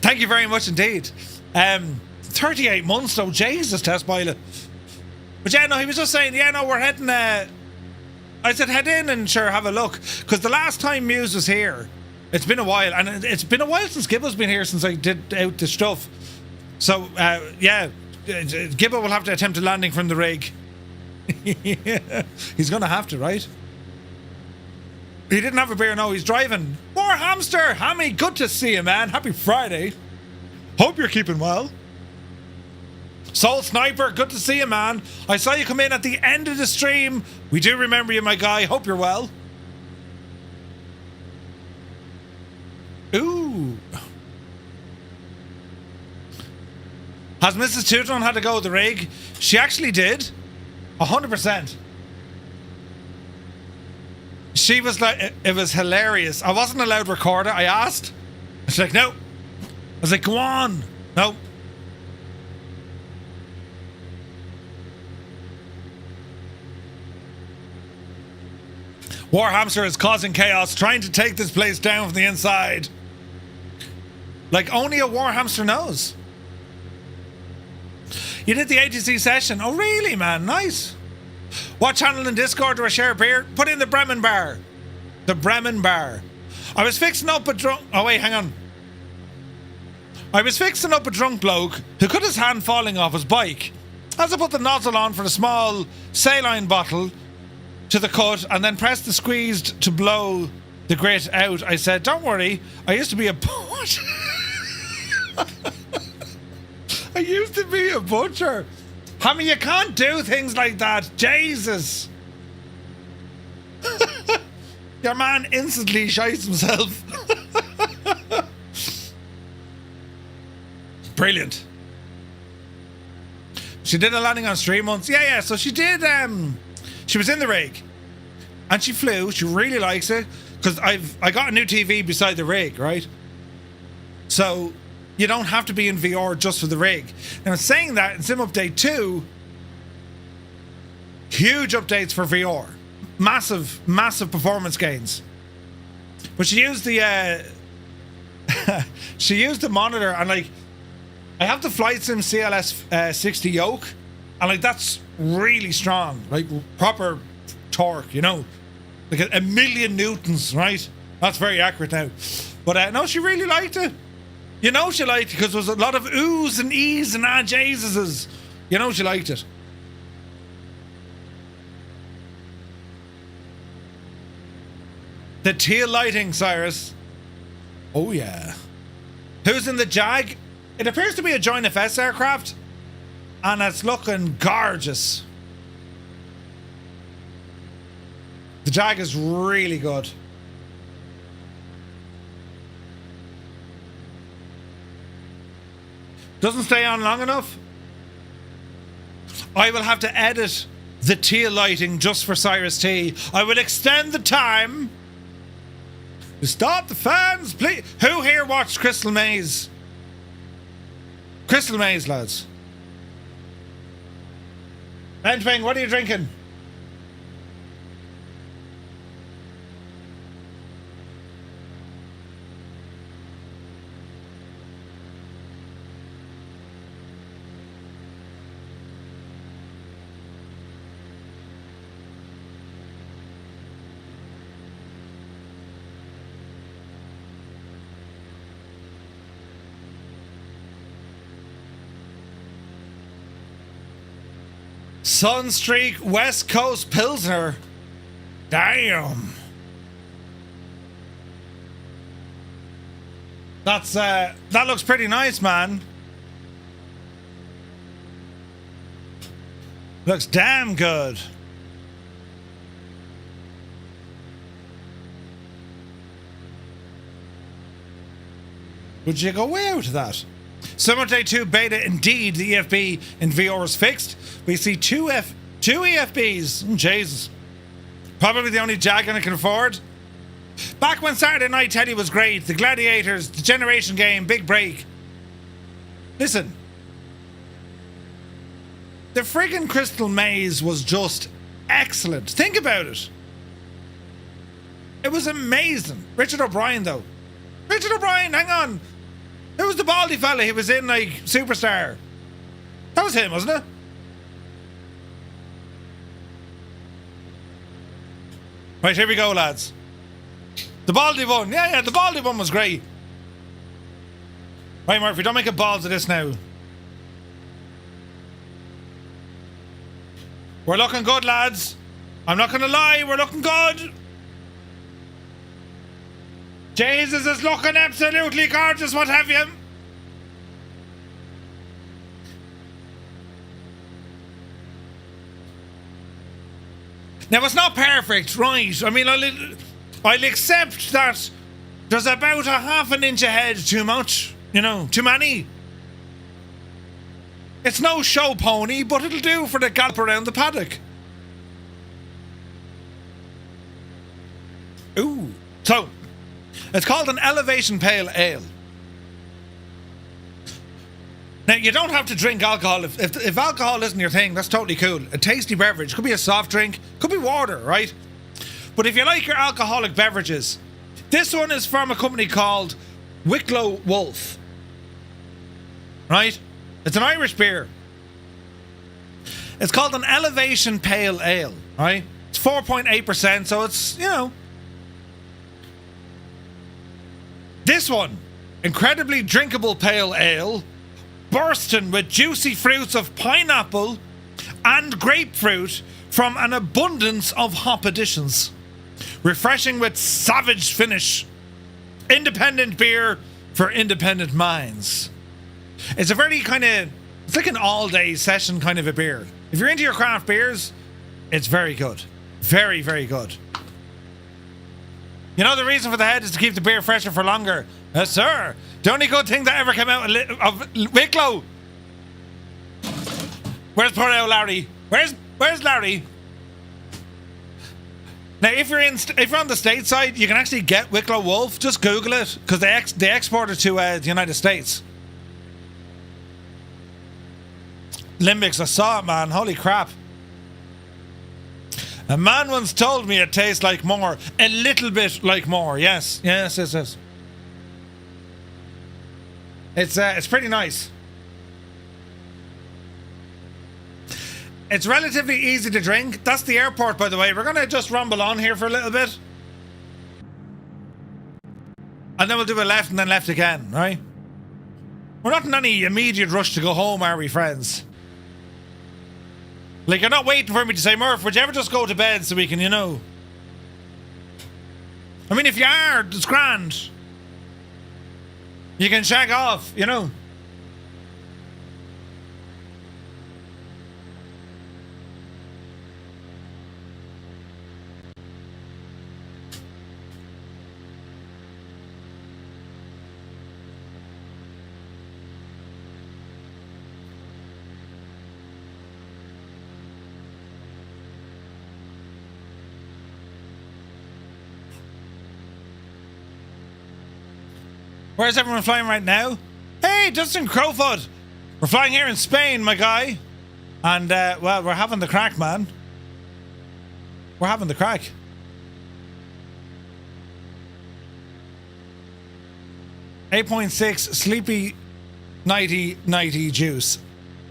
S2: Thank you very much indeed. 38 months, though. Jesus, test pilot. But yeah, no, he was just saying, yeah, no, we're heading, I said, head in and sure, have a look. Because the last time Muse was here, it's been a while. And it's been a while since Gibbo's been here, since I did out the stuff. So, yeah, Gibbo will have to attempt a landing from the rig. He's going to have to, right? He didn't have a beer, no, he's driving. More hamster! Hammy, good to see you, man. Happy Friday. Hope you're keeping well. Soul Sniper, good to see you, man. I saw you come in at the end of the stream. We do remember you, my guy. Hope you're well. Ooh. Has Mrs. Tooton had to go with the rig? She actually did. 100%. She was like, it was hilarious. I wasn't allowed to record it. I asked. She's like, no. I was like, go on. No. Warhamster is causing chaos, trying to take this place down from the inside. Like only a Warhamster knows. You did the ATC session. Oh, really, man? Nice. What channel in Discord do I share beer? Put in the Bremen Bar. The Bremen Bar. I was fixing up a drunk... Oh, wait, hang on. I was fixing up a drunk bloke who cut his hand falling off his bike. As I put the nozzle on for the small saline bottle to the cut and then pressed the squeezed to blow the grit out, I said, don't worry, I used to be a butcher. I used to be a butcher. I mean, you can't do things like that. Jesus. Your man instantly shites himself. Brilliant. She did a landing on 3 months. Yeah. So she did. She was in the rig, and she flew. She really likes it because I got a new TV beside the rig, right? So you don't have to be in VR just for the rig. Now, saying that, in Sim Update 2, huge updates for VR. Massive performance gains. But she used the she used the monitor, and like I have the Flight Sim CLS 60 yoke, and like that's really strong, like proper torque, you know, like a million newtons, right? That's very accurate now. But no, she really liked it. You know she liked it because there was a lot of oohs and e's and ah Jesuses. You know she liked it. The tail lighting, Cyrus. Oh yeah. Who's in the Jag? It appears to be a Joint FS aircraft. And it's looking gorgeous. The Jag is really good. Doesn't stay on long enough. I will have to edit the tail lighting just for Cyrus T. I will extend the time. Stop the fans, please. Who here watched Crystal Maze? Crystal Maze, lads. Benjamin, what are you drinking? Sunstreak West Coast Pilsner. Damn. That's that looks pretty nice, man. Looks damn good. Would you go way out of that? Summer Day 2 beta, indeed, the EFB in VR is fixed. We see two EFBs. Jesus. Probably the only Jag I can afford. Back when Saturday Night Telly was great, the Gladiators, the Generation Game, Big Break. Listen. The friggin' Crystal Maze was just excellent. Think about it. It was amazing. Richard O'Brien, though. Richard O'Brien, hang on. Who was the baldy fella? He was in, like, Superstar. That was him, wasn't it? Right, here we go, lads. The baldy one. Yeah, the baldy one was great. Right, Murphy, don't make a balls of this now. We're looking good, lads. I'm not going to lie, we're looking good. Jesus is looking absolutely gorgeous, what have you? Now, it's not perfect, right? I mean, I'll accept that there's about a half an inch ahead too much. You know, too many. It's no show pony, but it'll do for the gallop around the paddock. Ooh. So, it's called an elevation pale ale. Now, you don't have to drink alcohol. If alcohol isn't your thing, that's totally cool. A tasty beverage. Could be a soft drink. Could be water, right? But if you like your alcoholic beverages, this one is from a company called Wicklow Wolf. Right? It's an Irish beer. It's called an elevation pale ale, right? It's 4.8%, so it's, you know. This one, incredibly drinkable pale ale, bursting with juicy fruits of pineapple and grapefruit from an abundance of hop additions. Refreshing with savage finish. Independent beer for independent minds. It's a very kind of, it's like an all-day session kind of a beer. If you're into your craft beers, it's very good. Very, very good. You know the reason for the head is to keep the beer fresher for longer. Yes, sir. The only good thing that ever came out of Wicklow. Where's poor old Larry? Where's Larry? Now, if you're on the stateside, you can actually get Wicklow Wolf. Just Google it, because they export it to the United States. Limbics, I saw it, man. Holy crap. A man once told me it tastes like more. A little bit like more. Yes. It's pretty nice. It's relatively easy to drink. That's the airport, by the way. We're going to just rumble on here for a little bit. And then we'll do a left and then left again, right? We're not in any immediate rush to go home, are we, friends? Like, you're not waiting for me to say, Murph, would you ever just go to bed so we can, you know? I mean, if you are, it's grand. You can shag off, you know? Where's everyone flying right now? Hey, Justin Crowfoot! We're flying here in Spain, my guy. And, well, we're having the crack, man. We're having the crack. .6 sleepy nighty juice.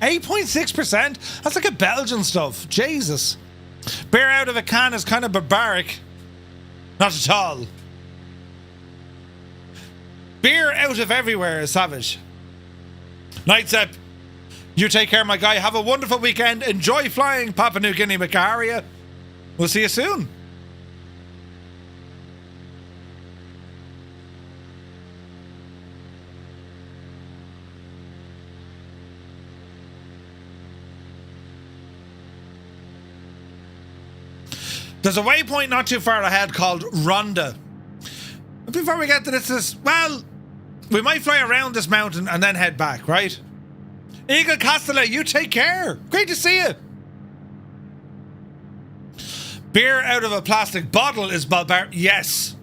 S2: 8.6%? That's like a Belgian stuff. Jesus. Beer out of a can is kind of barbaric. Not at all. Beer out of everywhere is savage. Night Zep. You take care, my guy. Have a wonderful weekend. Enjoy flying Papua New Guinea Macaria. We'll see you soon. There's a waypoint not too far ahead called Ronda. Before we get to this, well, we might fly around this mountain and then head back, right? Eagle Castella, you take care. Great to see you. Beer out of a plastic bottle is barbaric. Yes.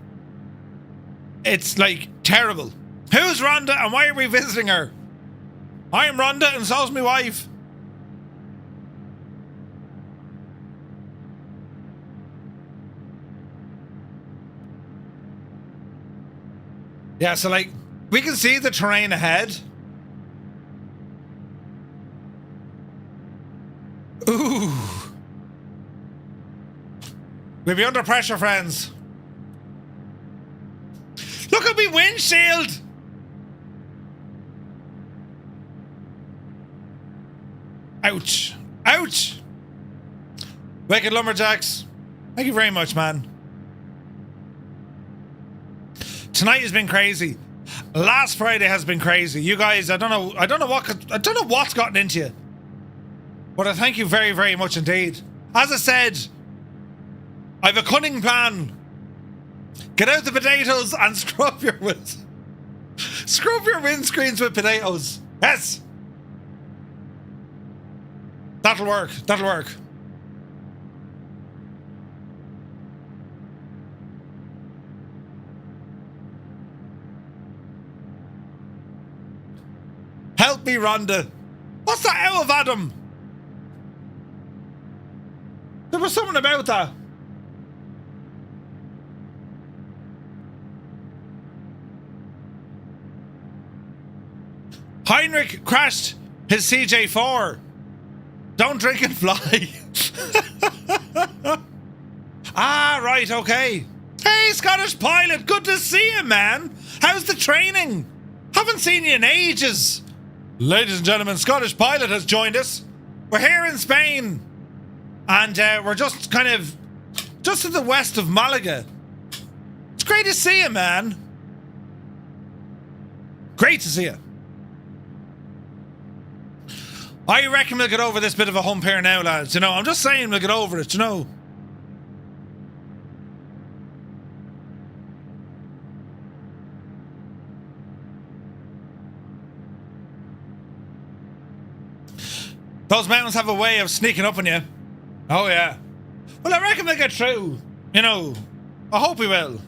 S2: It's like terrible. Who's Ronda and why are we visiting her? I am Ronda and so's my wife. Yeah, so like, we can see the terrain ahead. Ooh. We'll be under pressure, friends. Look at me windshield! Ouch. Ouch! Wicked Lumberjacks. Thank you very much, man. Tonight has been crazy. Last Friday has been crazy. You guys, I don't know what's gotten into you. But I thank you very, very much indeed. As I said, I have a cunning plan. Get out the potatoes and scrub your windscreens with potatoes. Yes. That'll work. That'll work. Help me, Ronda. What's that out of Adam? There was something about that. Heinrich crashed his CJ4. Don't drink and fly. Ah, right, okay. Hey, Scottish pilot, good to see you, man. How's the training? Haven't seen you in ages. Ladies and gentlemen, Scottish pilot has joined us. We're here in Spain. And we're just kind of just to the west of Malaga. It's great to see you, man. Great to see you. I reckon we'll get over this bit of a hump here now, lads. You know, I'm just saying we'll get over it, you know. Those mountains have a way of sneaking up on you. Oh, yeah. Well, I reckon we'll get through. You know, I hope we will.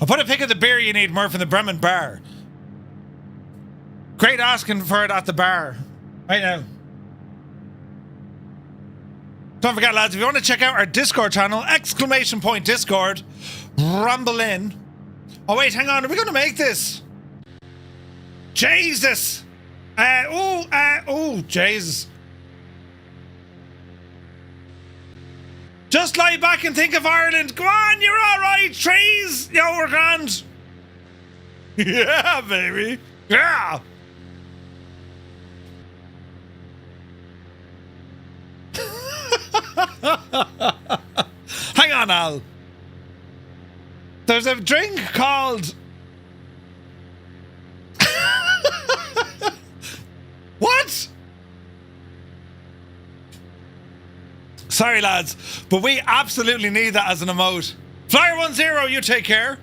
S2: I'll put a pic of the beer you need, Murph, in the Bremen bar. Great asking for it at the bar. Right now. Don't forget, lads, if you want to check out our Discord channel, ! Discord, rumble in. Oh, wait, hang on. Are we going to make this? Jesus. Oh, Jesus. Just lie back and think of Ireland. Go on, you're all right. Trees. Yo, we're grand. Yeah, baby. Yeah. Hang on, Al. There's a drink called... What? Sorry, lads, but we absolutely need that as an emote. Flyer 10, you take care.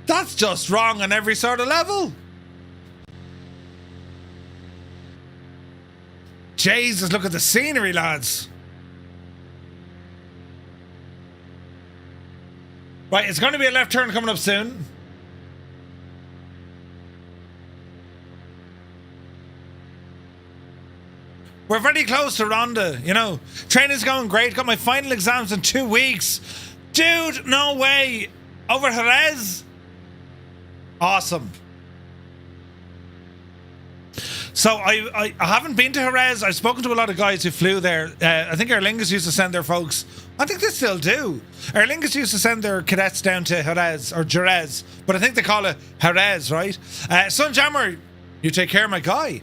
S2: That's just wrong on every sort of level. Jesus, look at the scenery, lads. Right, it's going to be a left turn coming up soon. We're very close to Ronda, you know. Training's going great. Got my final exams in 2 weeks. Dude, no way. Over Jerez. Awesome. So I haven't been to Jerez. I've spoken to a lot of guys who flew there. I think Aer Lingus used to send their folks. I think they still do. Aer Lingus used to send their cadets down to Jerez, or Jerez, but I think they call it Jerez, right? Sunjammer, you take care of my guy.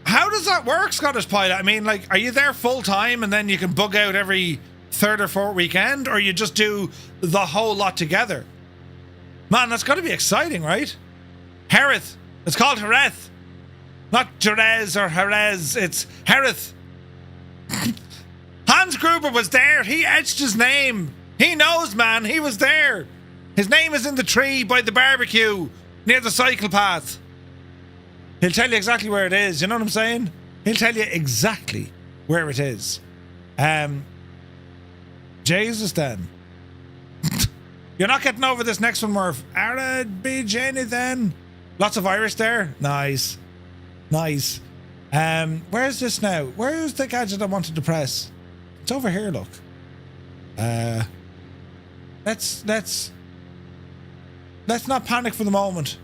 S2: How does that work, Scottish Pilot? I mean, like, are you there full time and then you can bug out every third or fourth weekend, or you just do the whole lot together? Man, that's got to be exciting, right? Hereth. It's called Jerez. Not Jerez or Jerez. It's Hereth. Hans Gruber was there. He etched his name. He knows, man. He was there. His name is in the tree by the barbecue near the cycle path. He'll tell you exactly where it is. You know what I'm saying? He'll tell you exactly where it is. Jesus, then. You're not getting over this next one, Murph. Arad be Jenny, then. Lots of Irish there. Nice. Nice. Where's this now? Where's the gadget I wanted to press? It's over here, look. Let's not panic for the moment.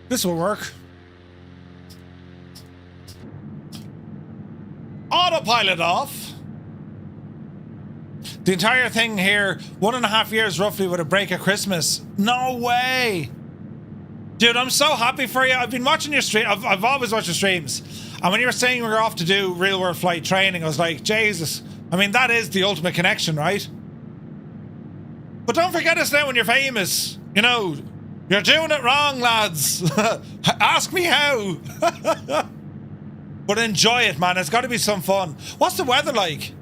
S2: This will work. Autopilot off. The entire thing here, 1.5 years roughly with a break at Christmas. No way. Dude, I'm so happy for you. I've been watching your stream. I've always watched your streams. And when you were saying we were off to do real world flight training, I was like, Jesus. I mean, that is the ultimate connection, right? But don't forget us now when you're famous. You know, you're doing it wrong, lads. Ask me how. But enjoy it, man. It's got to be some fun. What's the weather like?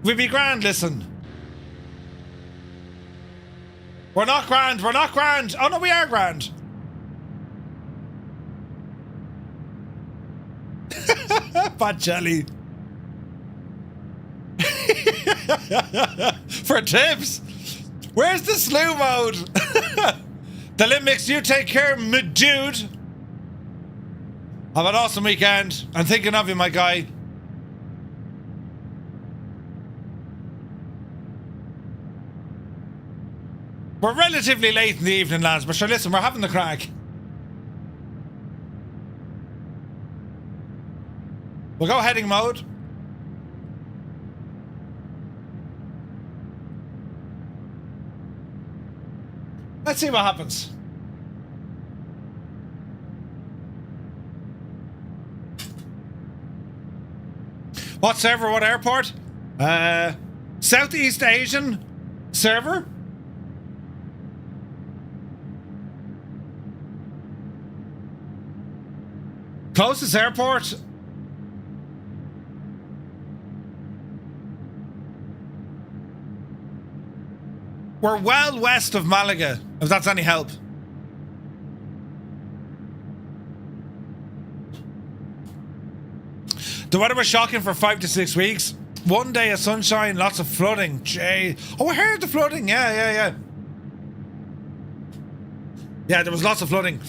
S2: We'd be grand, listen. We're not grand. We're not grand. Oh, no, we are grand. Bad jelly. For tips. Where's the slew mode? The Limix, you take care, me dude. Have an awesome weekend. I'm thinking of you, my guy. We're relatively late in the evening, lads, but sure, listen, we're having the crack. We'll go heading mode. Let's see what happens. What server, what airport? Southeast Asian server. Closest airport. We're well west of Malaga, if that's any help. The weather was shocking for 5 to 6 weeks. One day of sunshine, lots of flooding. Jay. Oh, I heard the flooding. Yeah, there was lots of flooding.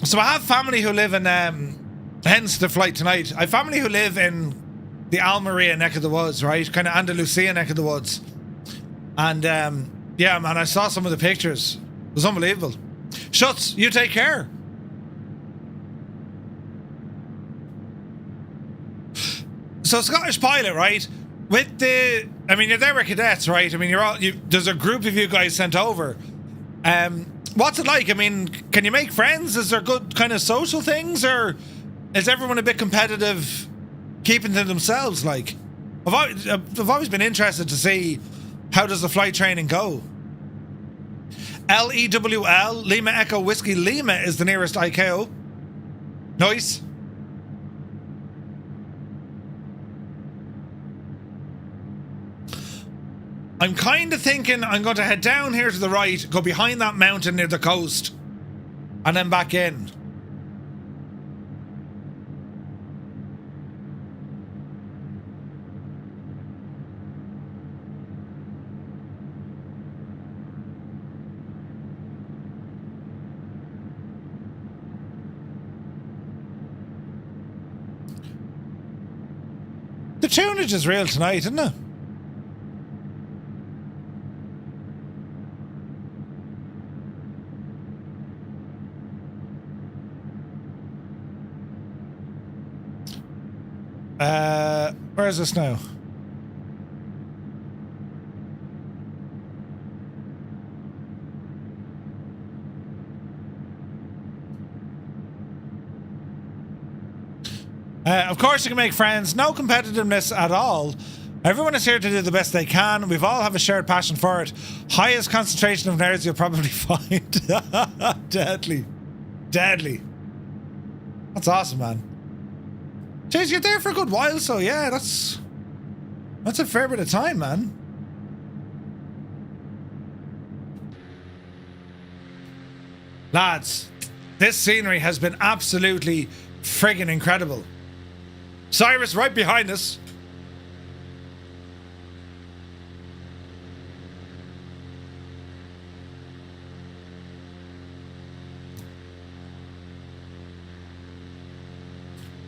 S2: So I have family who live in, hence the flight tonight. I have family who live in the Almeria neck of the woods, right? Kind of Andalusia neck of the woods. And yeah, man, I saw some of the pictures. It was unbelievable. Shuts, you take care. So Scottish pilot, right? With the, I mean, if they were cadets, right? I mean, there's a group of you guys sent over. What's it like? I mean, can you make friends? Is there good kind of social things, or is everyone a bit competitive, keeping to themselves? Like, I've always been interested to see how does the flight training go. LEWL, Lima Echo Whiskey Lima is the nearest ICAO. Nice. I'm kind of thinking I'm going to head down here to the right, go behind that mountain near the coast, and then back in. The tunage is real tonight, isn't it? Where is this now? Of course you can make friends. No competitiveness at all. Everyone is here to do the best they can. We've all have a shared passion for it. Highest concentration of nerds you'll probably find. Deadly. Deadly. That's awesome, man. Jeez, you're there for a good while, so yeah, that's a fair bit of time, man. Lads, this scenery has been absolutely friggin' incredible. Cyrus right behind us.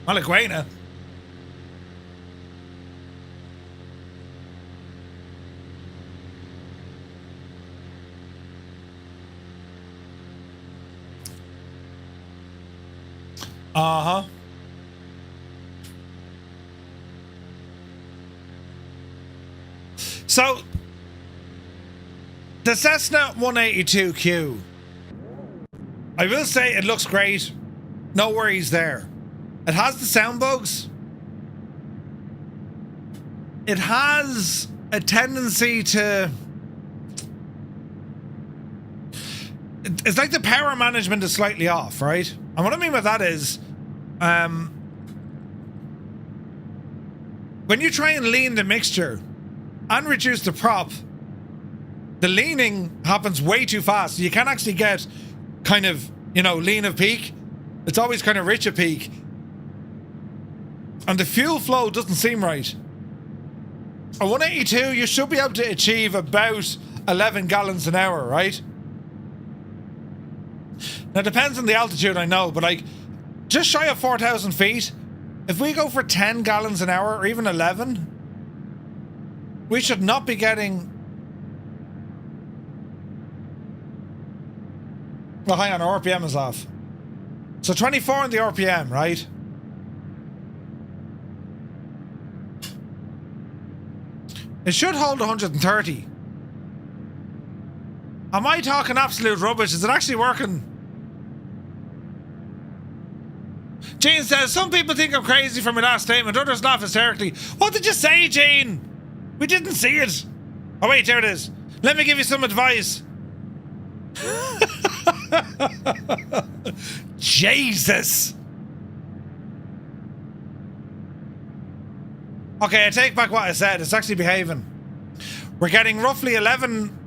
S2: Malaguena. Uh-huh. So, the Cessna 182Q. I will say it looks great. No worries there. It has the sound bugs. It has a tendency to... It's like the power management is slightly off, right? And what I mean by that is... when you try and lean the mixture and reduce the prop, the leaning happens way too fast. You can't actually get kind of, you know, lean of peak. It's always kind of rich at peak. And the fuel flow doesn't seem right. A 182, you should be able to achieve about 11 gallons an hour, right? Now, it depends on the altitude, I know, but like, just shy of 4,000 feet, if we go for 10 gallons an hour, or even 11, we should not be getting... Well, hang on, our RPM is off. So 24 on the RPM, right? It should hold 130. Am I talking absolute rubbish? Is it actually working? Gene says, some people think I'm crazy for my last statement, others laugh hysterically. What did you say, Gene? We didn't see it. Oh wait, there it is. Let me give you some advice. Jesus. Okay, I take back what I said. It's actually behaving. We're getting roughly 11...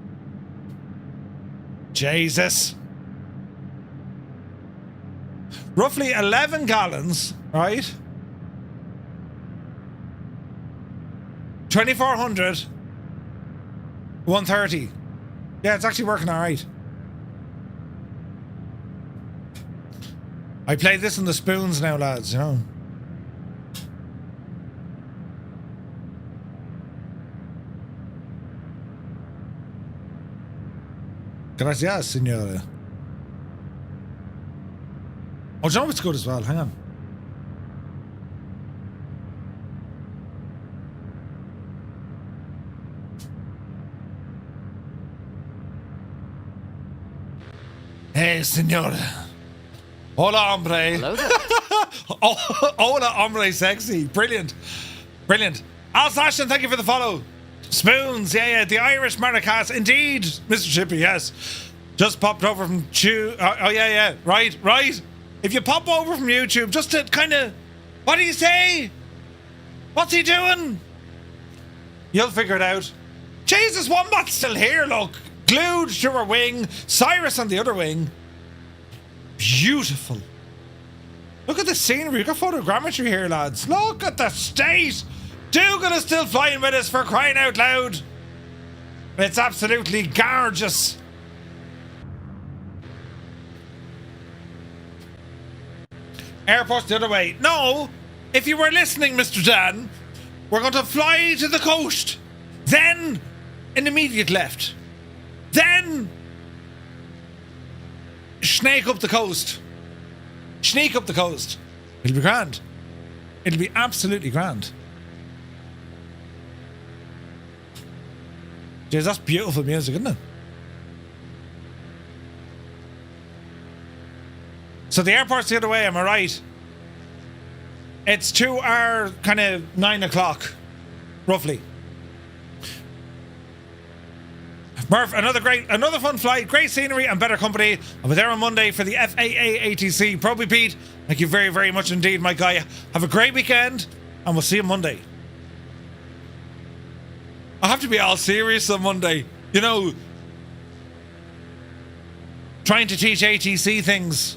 S2: Jesus. Roughly 11 gallons, right? 2,400. 130. Yeah, it's actually working all right. I play this in the spoons now, lads, you know. Gracias, signora. Oh, do you know what's good as well? Hang on. Hey, senora. Hola, hombre.
S4: Hello there.
S2: Oh, hola, hombre, sexy. Brillial. Al Sashin, thank you for the follow. Spoons, yeah. The Irish Maracas, indeed, Mr. Chippy, yes. Just popped over from yeah. Right. If you pop over from YouTube, just to kind of, what do you say? What's he doing? You'll figure it out. Jesus, Wombat's still here, look. Glued to her wing. Cyrus on the other wing. Beautiful. Look at the scenery. We've got photogrammetry here, lads. Look at the state. Dougal is still flying with us, for crying out loud. It's absolutely gorgeous. Airport's the other way. No, if you were listening, Mr. Dan, we're going to fly to the coast. Then an immediate left. Then snake up the coast. Sneak up the coast. It'll be grand. It'll be absolutely grand. Jeez, that's beautiful music, isn't it? So the airport's the other way, am I right? It's 2 hour, kind of 9 o'clock, roughly. Murph, another fun flight, great scenery and better company. I'll be there on Monday for the FAA ATC. Proby Pete, thank you very, very much indeed, my guy. Have a great weekend, and we'll see you Monday. I have to be all serious on Monday. You know, trying to teach ATC things.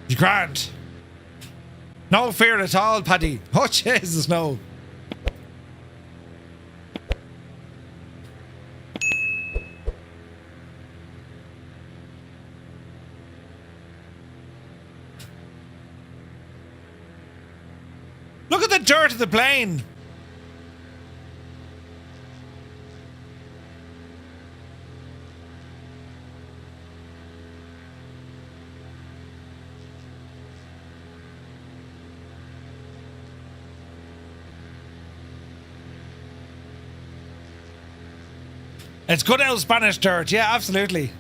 S2: It's grand. No fear at all, Paddy. Oh, Jesus, no. Look at the dirt of the plane. It's good old Spanish dirt. Yeah, absolutely.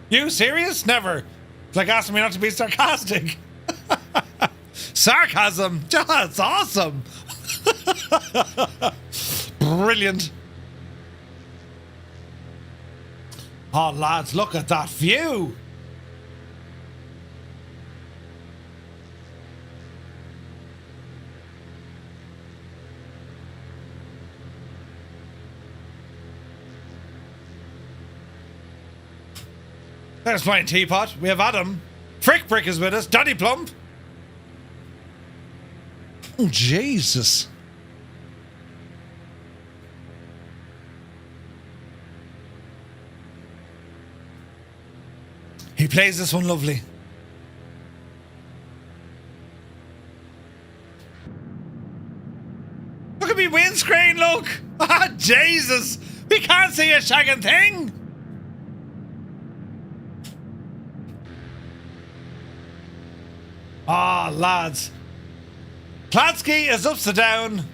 S2: You serious? Never. It's like asking me not to be sarcastic. Sarcasm. That's awesome. Brilliant. Oh, lads, look at that view. There's Flying Teapot. We have Adam. Frick Brick is with us. Daddy Plump. Oh, Jesus. He plays this one lovely. Look at me windscreen, look. Ah, Jesus. We can't see a shagging thing. Ah, lads. Kladsky is upside down.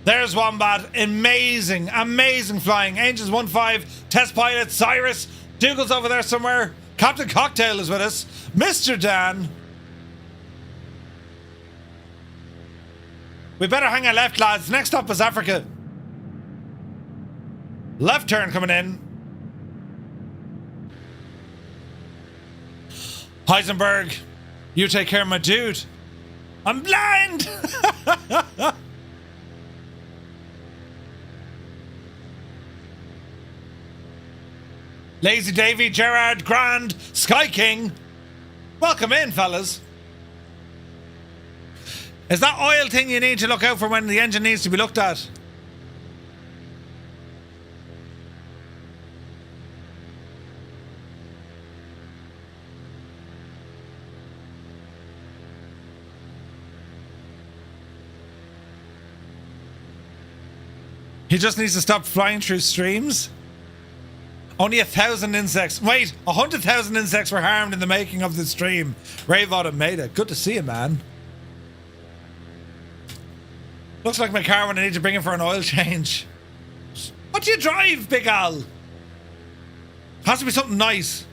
S2: There's Wombat. Amazing, amazing flying. Angels 1-5, test pilot, Cyrus. Dougal's over there somewhere. Captain Cocktail is with us. Mr. Dan. We better hang a left, lads. Next stop is Africa. Left turn coming in. Heisenberg. You take care of my dude. I'm blind! Lazy Davy, Gerard, Grand, Sky King. Welcome in, fellas. Is that oil thing you need to look out for when the engine needs to be looked at? He just needs to stop flying through streams. Only 1,000 insects. Wait, 100,000 insects were harmed in the making of the stream. Rave Autumn made it. Good to see you, man. Looks like my car when I need to bring it for an oil change. What do you drive, Big Al? Has to be something nice.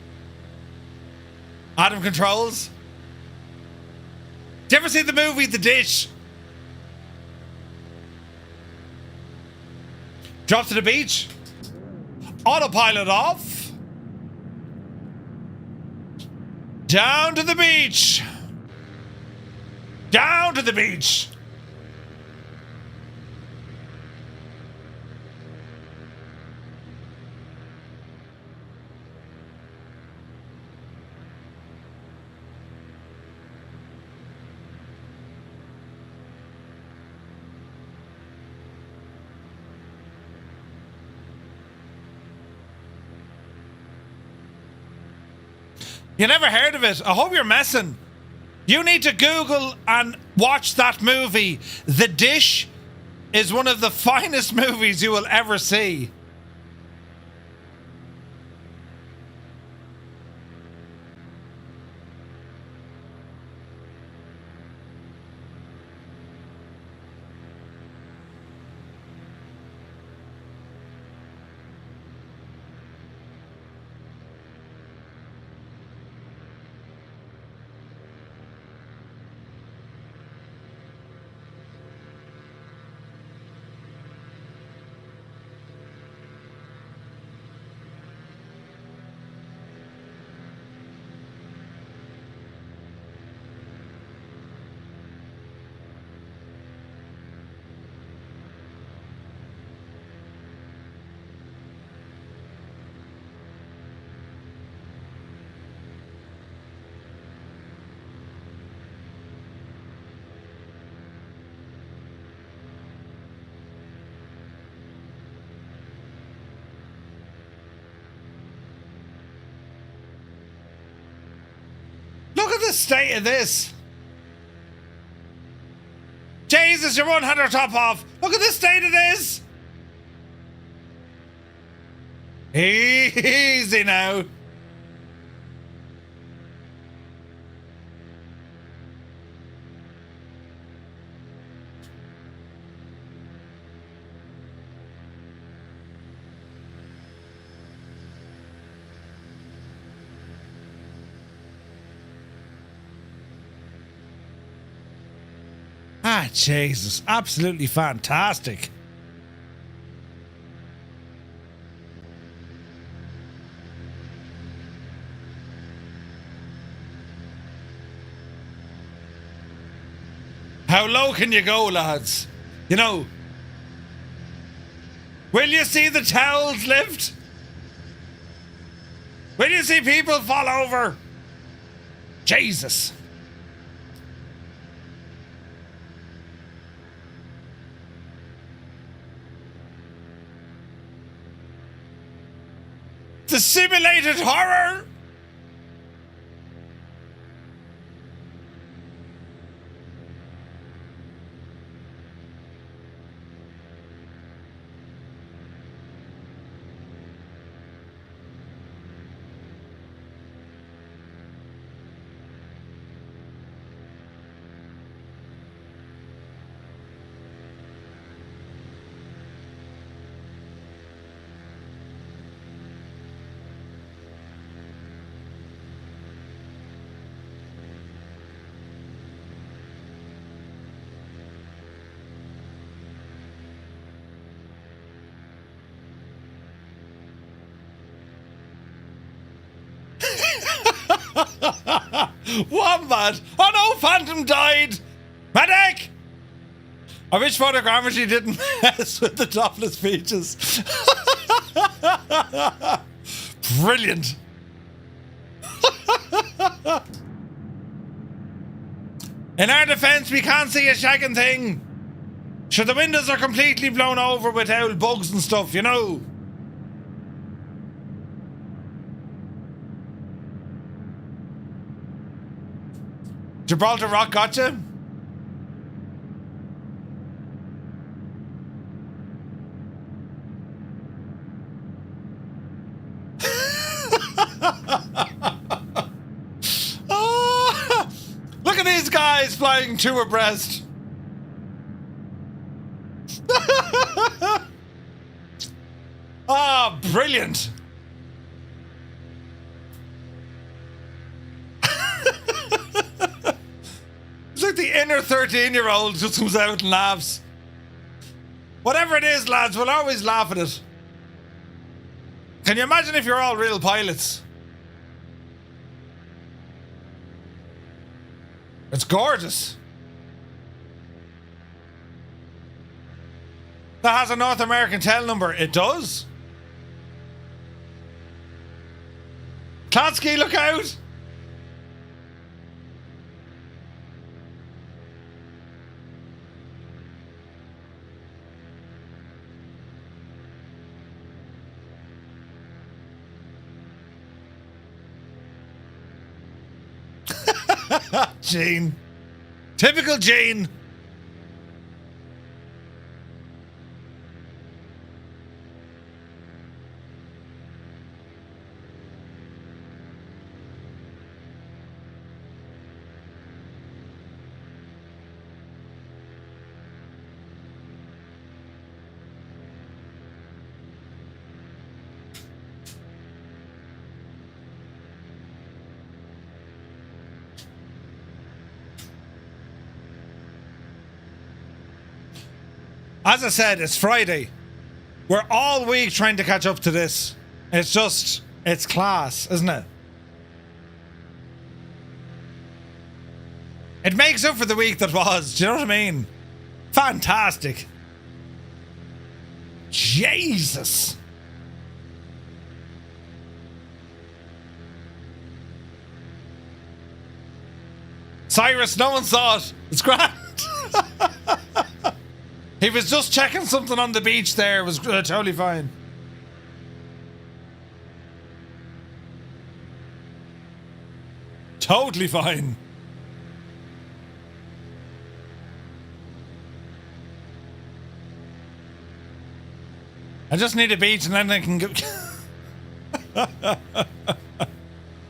S2: Adam Controls. Did you ever see the movie The Dish? Drop to the beach. Autopilot off. Down to the beach. Down to the beach. You never heard of it? I hope you're messing. You need to Google and watch that movie. The Dish is one of the finest movies you will ever see. Look at the state of this. Jesus, your one had her top off. Look at the state of this. Easy now. Ah, Jesus. Absolutely fantastic. How low can you go, lads? You know, will you see the towels lift? Will you see people fall over? Jesus. The simulated horror. Wombat! Oh no, Phantom died! Medic! I wish photogrammetry didn't mess with the topless beaches. Brilliant. In our defense, we can't see a shagging thing. Sure, the windows are completely blown over with owl bugs and stuff, you know. Gibraltar Rock gotcha? guys flying two abreast. Ah, brilliant. It's like the inner 13-year-old just comes out and laughs. Whatever it is, lads, we'll always laugh at it. Can you imagine if you're all real pilots? It's gorgeous. That has a North American tail number. It does. Klatsky, look out! Gene. Typical Gene. As I said, it's Friday. We're all week trying to catch up to this. It's class, isn't it? It makes up for the week that was. Do you know what I mean? Fantastic. Jesus. Cyrus, no one saw it. It's grand. He was just checking something on the beach there. It was totally fine. Totally fine. I just need a beach and then I can go.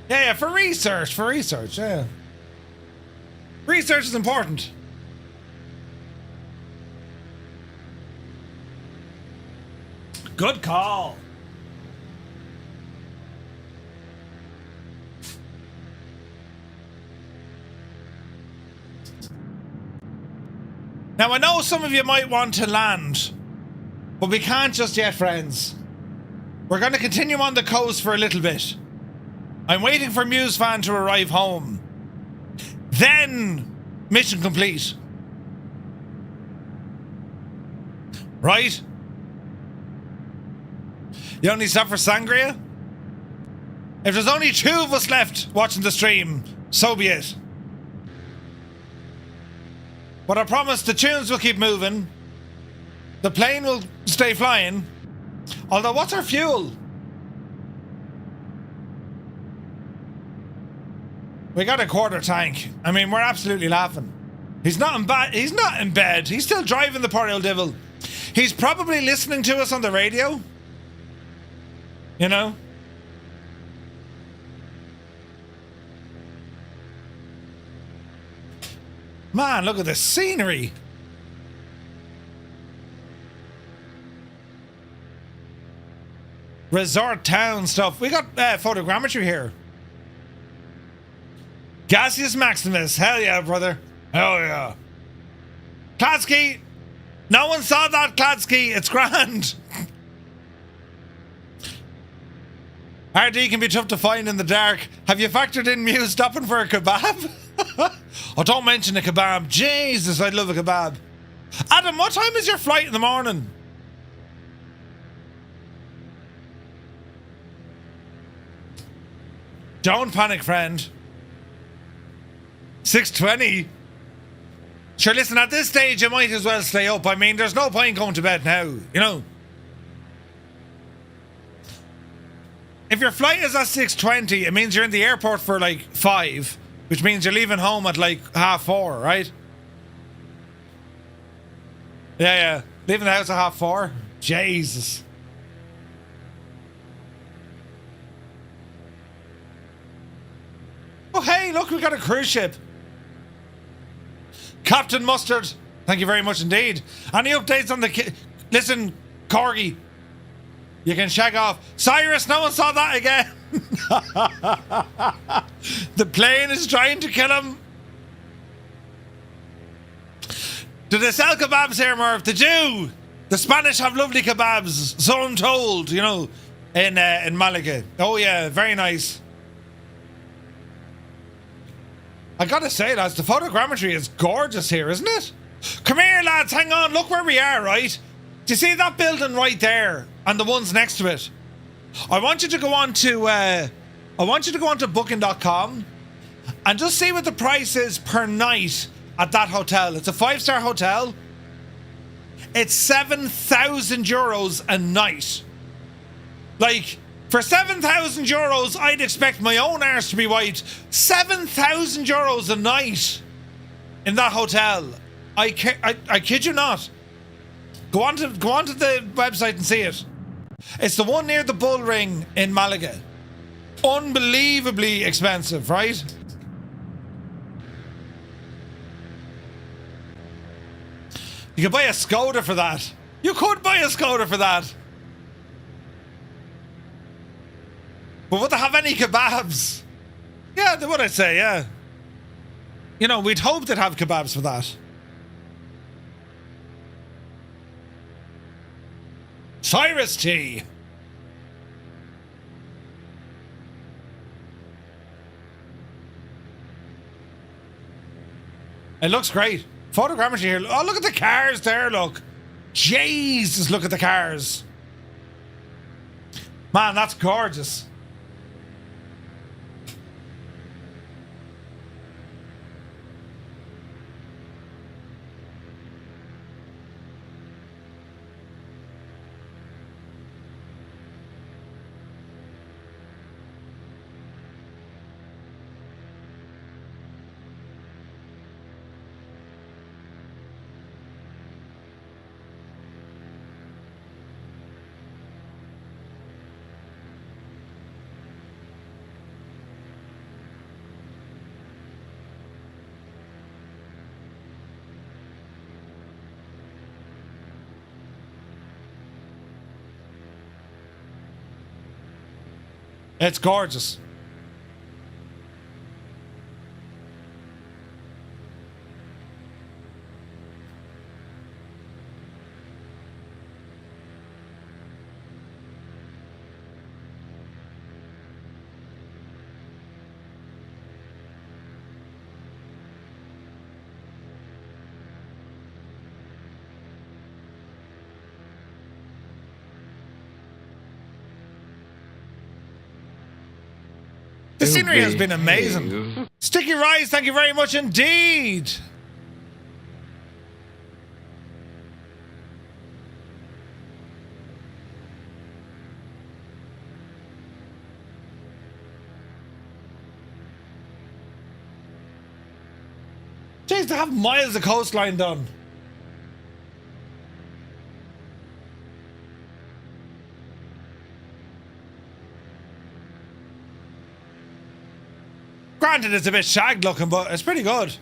S2: Yeah, for research, yeah. Research is important. Good call. Now, I know some of you might want to land, but we can't just yet, friends. We're going to continue on the coast for a little bit. I'm waiting for MuseFan to arrive home. Then, mission complete. Right? You only stop for sangria? If there's only two of us left watching the stream, so be it. But I promise the tunes will keep moving. The plane will stay flying. Although, what's our fuel? We got a quarter tank. I mean, we're absolutely laughing. He's not in bed. He's still driving the poor old devil. He's probably listening to us on the radio. You know? Man, look at the scenery. Resort town stuff. We got photogrammetry here. Gaseous Maximus. Hell yeah, brother. Hell yeah. Klatsky. No one saw that, Klatsky. It's grand. RD can be tough to find in the dark. Have you factored in Muse stopping for a kebab? Oh, don't mention a kebab. Jesus, I'd love a kebab. Adam, what time is your flight in the morning? Don't panic, friend. 6:20. Sure, listen, at this stage, you might as well stay up. I mean, there's no point going to bed now, you know? If your flight is at 6:20, it means you're in the airport for like 5, which means you're leaving home at like 4:30, right? Yeah. Leaving the house at 4:30? Jesus. Oh, hey, look, we got a cruise ship. Captain Mustard, thank you very much indeed. Any updates on the listen, Corgi, you can shag off. Cyrus, no one saw that again. The plane is trying to kill him. Do they sell kebabs here, Merv? They do. The Spanish have lovely kebabs, so I'm told, you know, in Malaga. Oh yeah, very nice. I gotta say, lads, the photogrammetry is gorgeous here, isn't it? Come here, lads, hang on, look where we are, right? Do you see that building right there and the ones next to it? I want you to go on to booking.com and just see what the price is per night at that hotel. It's a 5-star hotel. It's 7,000 euros a night. Like, for 7,000 euros, I'd expect my own arse to be white. 7,000 euros a night in that hotel. I kid you not. Go on to the website and see it. It's the one near the Bull Ring in Malaga. Unbelievably expensive, right? You could buy a Skoda for that. You could buy a Skoda for that. But would they have any kebabs? Yeah, they would, I'd say, yeah. You know, we'd hope they'd have kebabs for that. Cyrus T. It looks great. Photogrammetry here. Oh, look at the cars there, look. Jesus, look at the cars. Man, that's gorgeous. It's gorgeous. The scenery has been amazing. Sticky Rice, thank you very much indeed. Jeez, they have miles of coastline done. Granted, it's a bit shagged looking, but it's pretty good.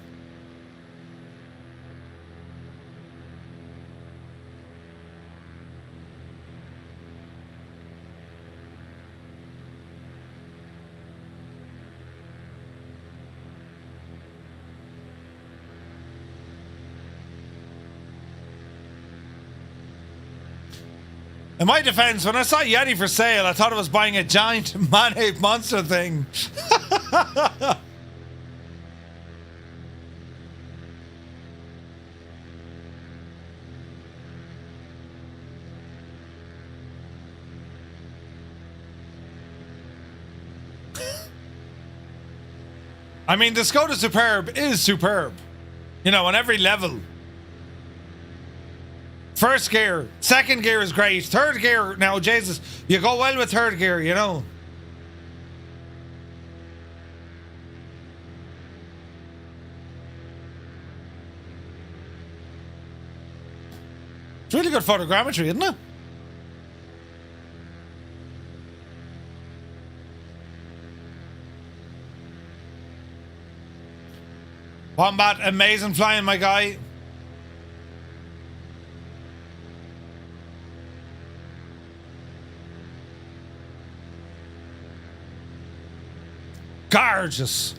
S2: In my defense, when I saw Yeti for sale, I thought I was buying a giant man-ape monster thing. I mean, the Skoda Superb is superb. You know, on every level. First gear, second gear is great. Third gear, now, Jesus, you go well with third gear, you know. It's really good photogrammetry, isn't it? Wombat, amazing flying, my guy. Gorgeous.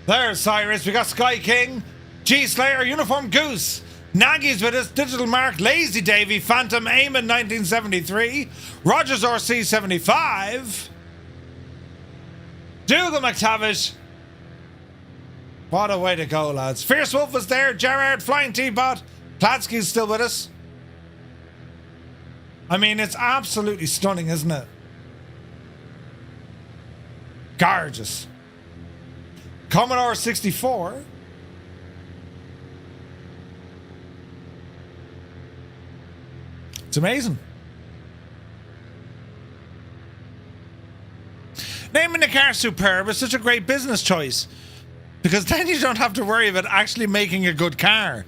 S2: There's Cyrus. We got Sky King, G Slayer, Uniform Goose, Nagy's with us, Digital Mark, Lazy Davy, Phantom, Eamon 1973, Rogers RC 75, Dougal McTavish. What a way to go, lads. Fierce Wolf was there, Gerard, Flying Teapot, Platsky's still with us. I mean, it's absolutely stunning, isn't it? Gorgeous. Commodore 64. It's amazing. Naming the car Superb is such a great business choice because then you don't have to worry about actually making a good car.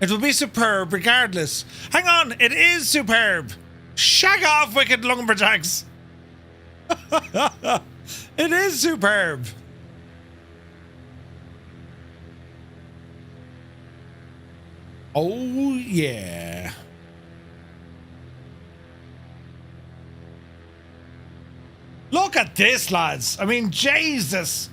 S2: It will be superb regardless. Hang on, it is superb. Shag off, wicked lumberjacks. It is superb. Oh, yeah. Look at this, lads. I mean, Jesus.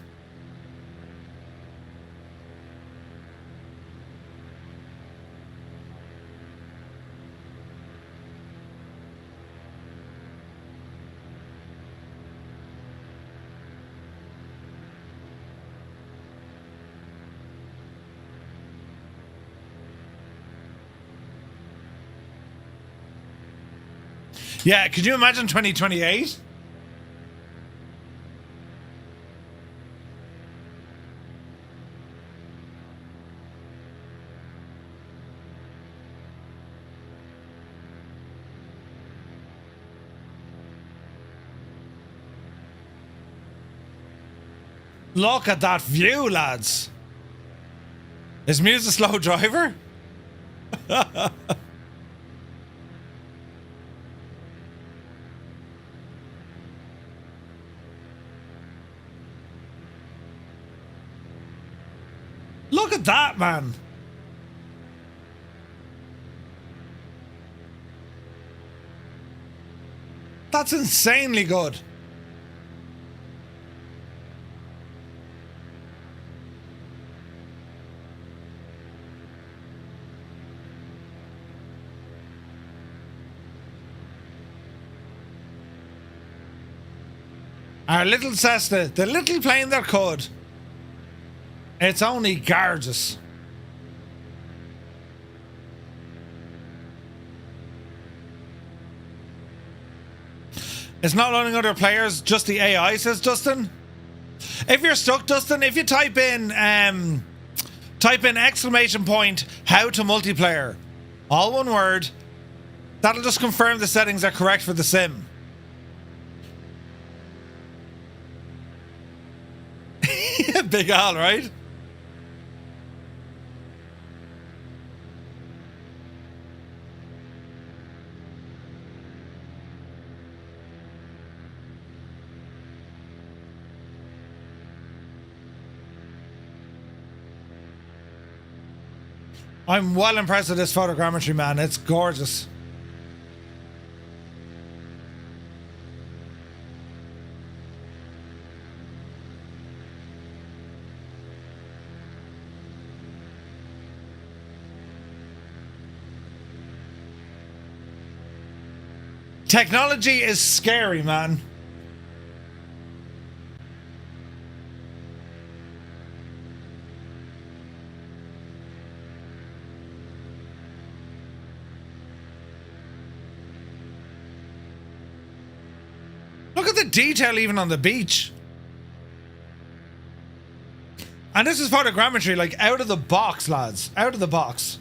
S2: Yeah, could you imagine 2028? Look at that view, lads. Is Muse a slow driver? Look at that, man. That's insanely good. Our little Cessna, the little plane that could. It's only gorgeous. It's not loading other players, just the AI, says Dustin. If you're stuck, Dustin, if you type in exclamation point how to multiplayer, all one word, that'll just confirm the settings are correct for the sim. Big Al, right? I'm well impressed with this photogrammetry, man. It's gorgeous. Technology is scary, man. Look at the detail even on the beach. And this is photogrammetry, like out of the box, lads. Out of the box.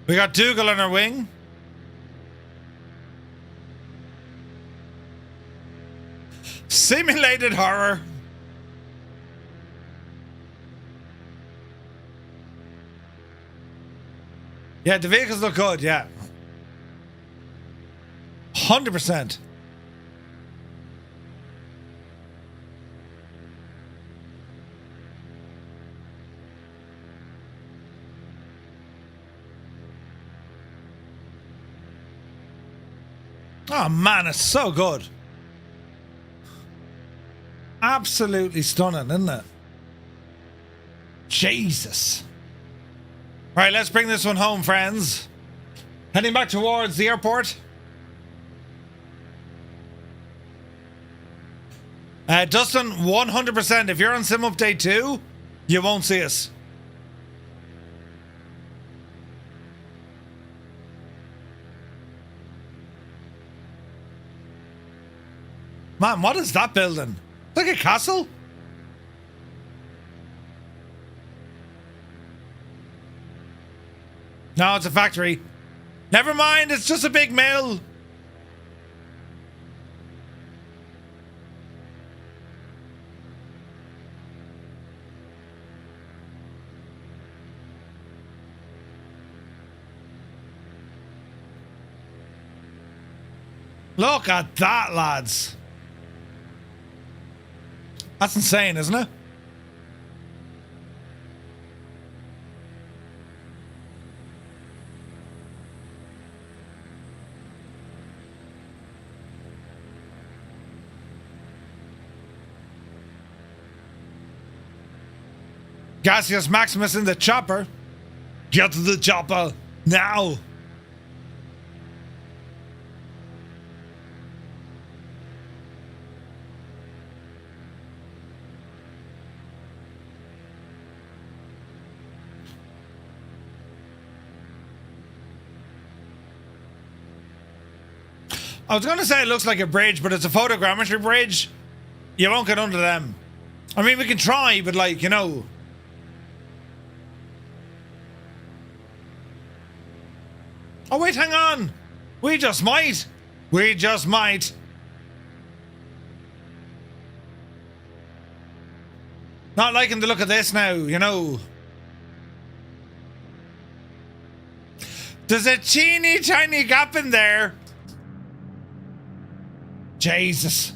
S2: We got Dougal on our wing. Simulated horror. Yeah, the vehicles look good, yeah. 100%. Oh man, it's so good. Absolutely stunning, isn't it? Jesus. Right, let's bring this one home, friends. Heading back towards the airport. Dustin, 100%. If you're on Sim Update 2, you won't see us. Man, what is that building? It's like a castle? No, it's a factory. Never mind, it's just a big mill. Look at that, lads. That's insane, isn't it? Gaseous Maximus in the chopper. Get to the chopper now. I was going to say it looks like a bridge, but it's a photogrammetry bridge. You won't get under them. I mean, we can try, but like, you know. Oh, wait, hang on. We just might. We just might. Not liking the look of this now, you know. There's a teeny tiny gap in there. Jesus.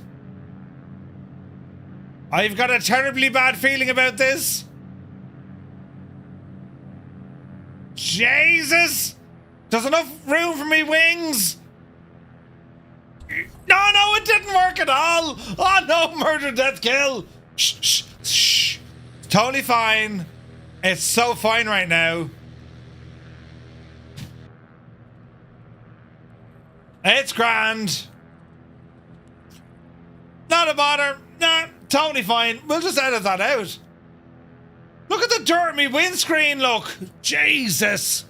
S2: I've got a terribly bad feeling about this. Jesus. There's enough room for me wings. No, it didn't work at all. Oh no, murder, death, kill. Shh. Totally fine. It's so fine right now. It's grand. Not a bother. Nah, totally fine. We'll just edit that out. Look at the dirt on me windscreen, look. Jesus.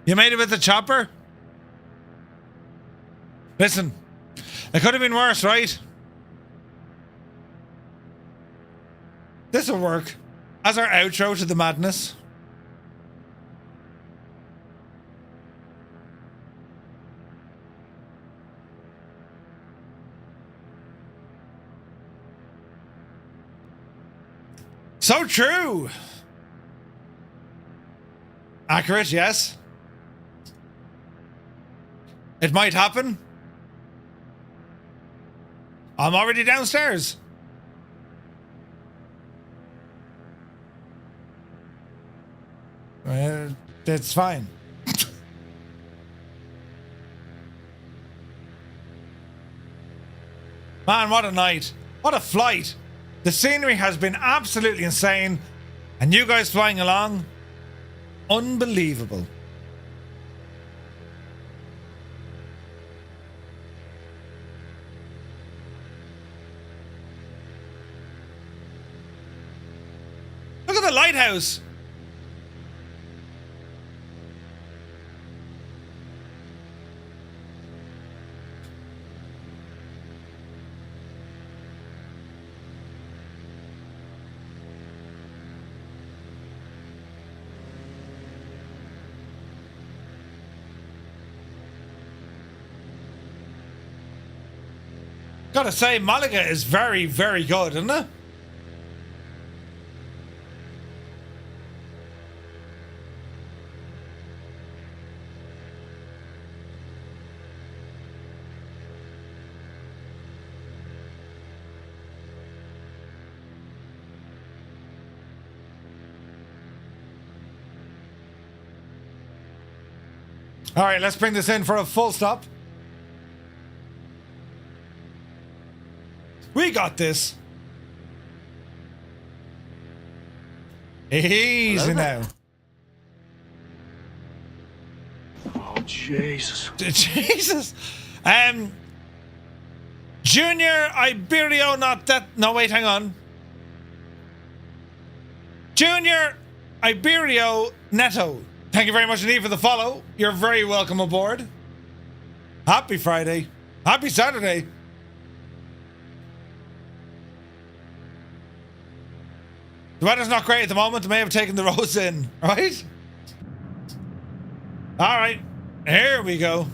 S2: You made it with the chopper? Listen, it could have been worse, right? This'll work as our outro to the madness. So true. Accurate, yes. It might happen. I'm already downstairs. It's fine. Man, what a night. What a flight. The scenery has been absolutely insane. And you guys flying along, unbelievable. Look at the lighthouse. Gotta say, Malaga is very, very good, isn't it? All right, let's bring this in for a full stop. We got this. Easy now.
S9: Oh, Jesus.
S2: Jesus. Junior Iberio, not that. No, wait, hang on. Junior Iberio Neto. Thank you very much indeed for the follow. You're very welcome aboard. Happy Friday. Happy Saturday. The weather's not great at the moment. They may have taken the roads in, right? All right. Here we go.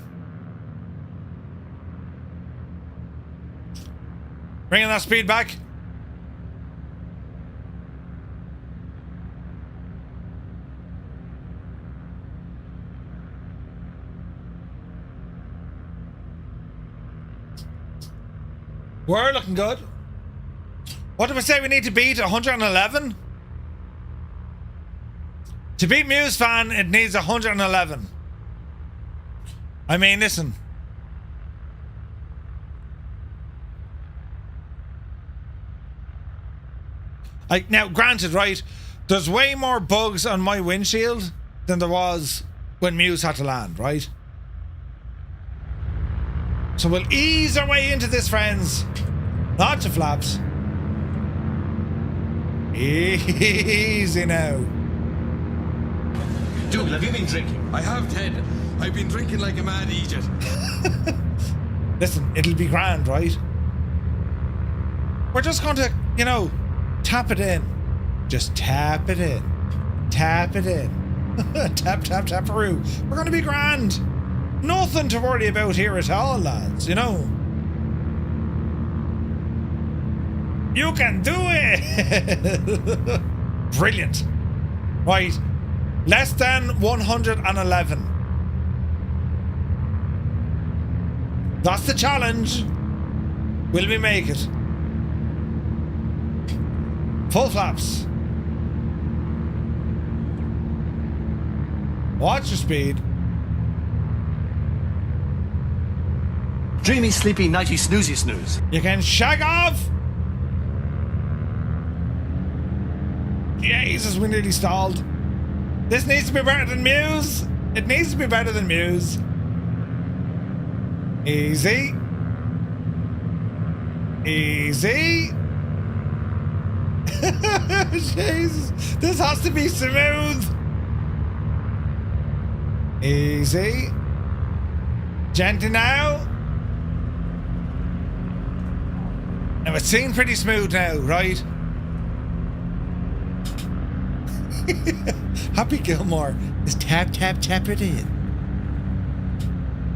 S2: Bringing that speed back. We're looking good. What did we say we need to beat? 111? To beat Muse Fan, it needs 111. I mean, listen. Now, granted, right, there's way more bugs on my windshield than there was when Muse had to land, right? So we'll ease our way into this, friends. Lots of flaps. Easy now.
S12: Dougal, have you been drinking? I have, Ted. I've been drinking like a mad idiot.
S2: Listen, it'll be grand, right? We're just going to, you know, tap it in. Just tap it in. Tap it in. Tap, tap, tap-a-roo. We're going to be grand. Nothing to worry about here at all, lads, you know. You can do it! Brilliant. Right. Less than 111. That's the challenge. Will we make it? Full flaps. Watch your speed.
S12: Dreamy, sleepy, nighty, snoozy, snooze.
S2: You can shag off. Jesus, we nearly stalled. This needs to be better than Muse. It needs to be better than Muse. Easy. Easy. Jesus. This has to be smooth. Easy. Gently now. Now it seems pretty smooth now, right? Happy Gilmore is tap, tap, tap it in.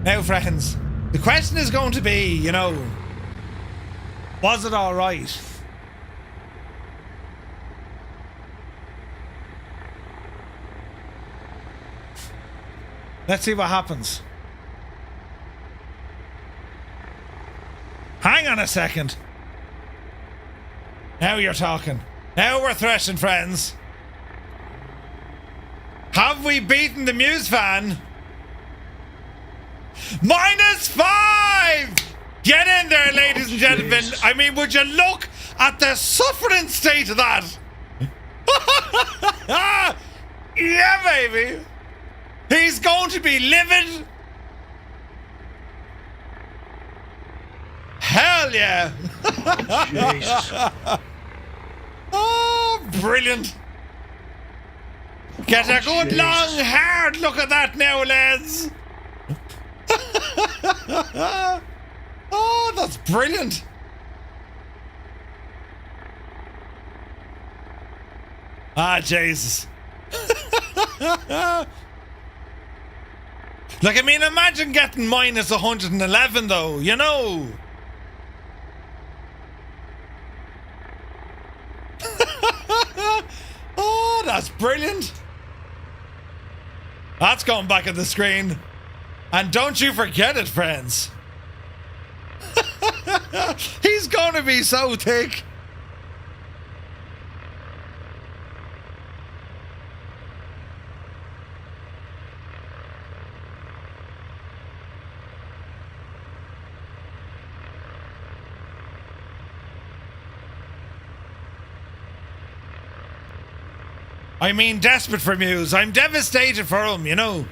S2: Now, friends, the question is going to be, you know, was it all right? Let's see what happens. Hang on a second. Now you're talking. Now we're threshing, friends. Have we beaten the Muse Fan? -5! Get in there, ladies and gentlemen.
S9: Jesus.
S2: I mean, would you look at the suffering state of that? Yeah, baby. He's going to be livid. Hell yeah.
S9: Jesus.
S2: Oh, brilliant. Get a good
S9: Jesus.
S2: long hard look at that now, lads. Oh, that's brilliant. Ah, Jesus. Like, I mean, imagine getting -111 though, you know. brilliant. That's going back at the screen. And don't you forget it, friends. He's going to be so thick. I mean, desperate for Muse. I'm devastated for him, you know.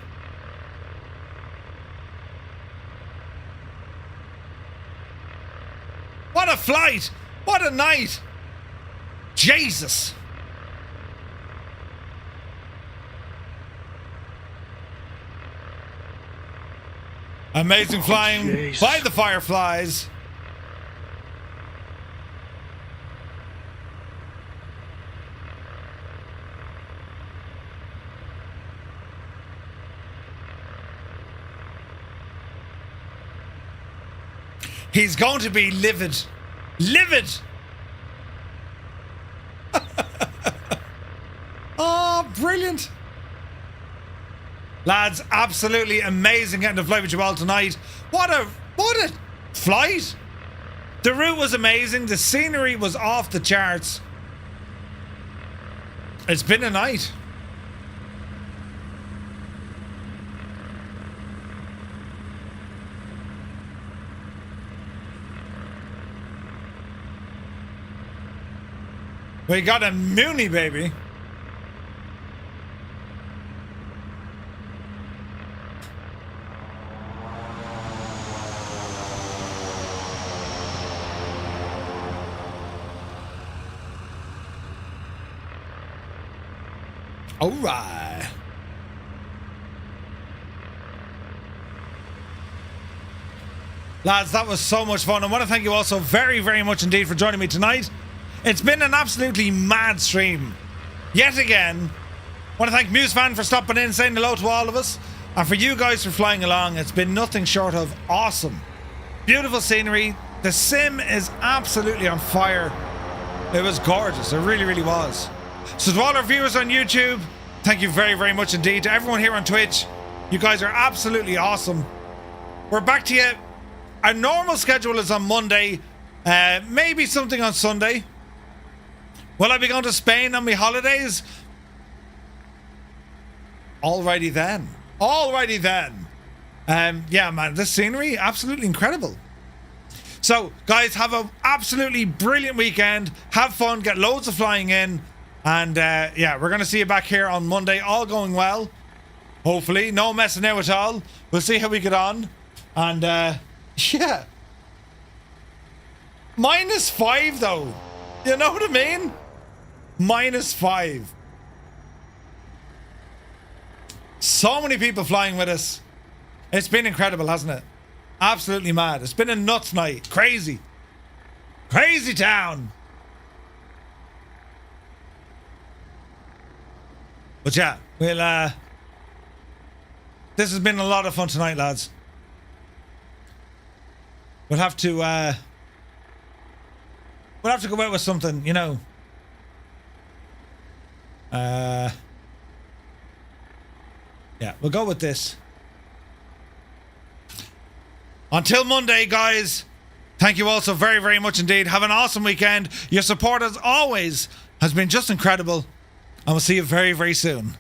S2: What a flight! What a night! Jesus! Amazing flying by the Fireflies. He's going to be livid. Livid! Oh, brilliant. Lads, absolutely amazing getting to fly with you all tonight. What a flight. The route was amazing. The scenery was off the charts. It's been a night. We got a Mooney, baby. All right. Lads, that was so much fun. I want to thank you all so very, very much indeed for joining me tonight. It's been an absolutely mad stream. Yet again. I want to thank MuseFan for stopping in, saying hello to all of us. And for you guys for flying along. It's been nothing short of awesome. Beautiful scenery. The sim is absolutely on fire. It was gorgeous. It really, really was. So to all our viewers on YouTube, thank you very, very much indeed. To everyone here on Twitch, you guys are absolutely awesome. We're back to you. Our normal schedule is on Monday. Maybe something on Sunday. Will I be going to Spain on my holidays? Alrighty then. Alrighty then. Yeah, man, this scenery, absolutely incredible. So, guys, have an absolutely brilliant weekend. Have fun, get loads of flying in. And, yeah, we're going to see you back here on Monday. All going well. Hopefully. No messing out at all. We'll see how we get on. And, yeah. -5, though. You know what I mean? -5. So many people flying with us. It's been incredible, hasn't it? Absolutely mad. It's been a nuts night. Crazy. Crazy town. But yeah, we'll this has been a lot of fun tonight, lads. We'll have to go out with something, you know. Yeah, we'll go with this. Until Monday, guys, thank you all so very, very much indeed. Have an awesome weekend. Your support, as always, has been just incredible. And we'll see you very, very soon.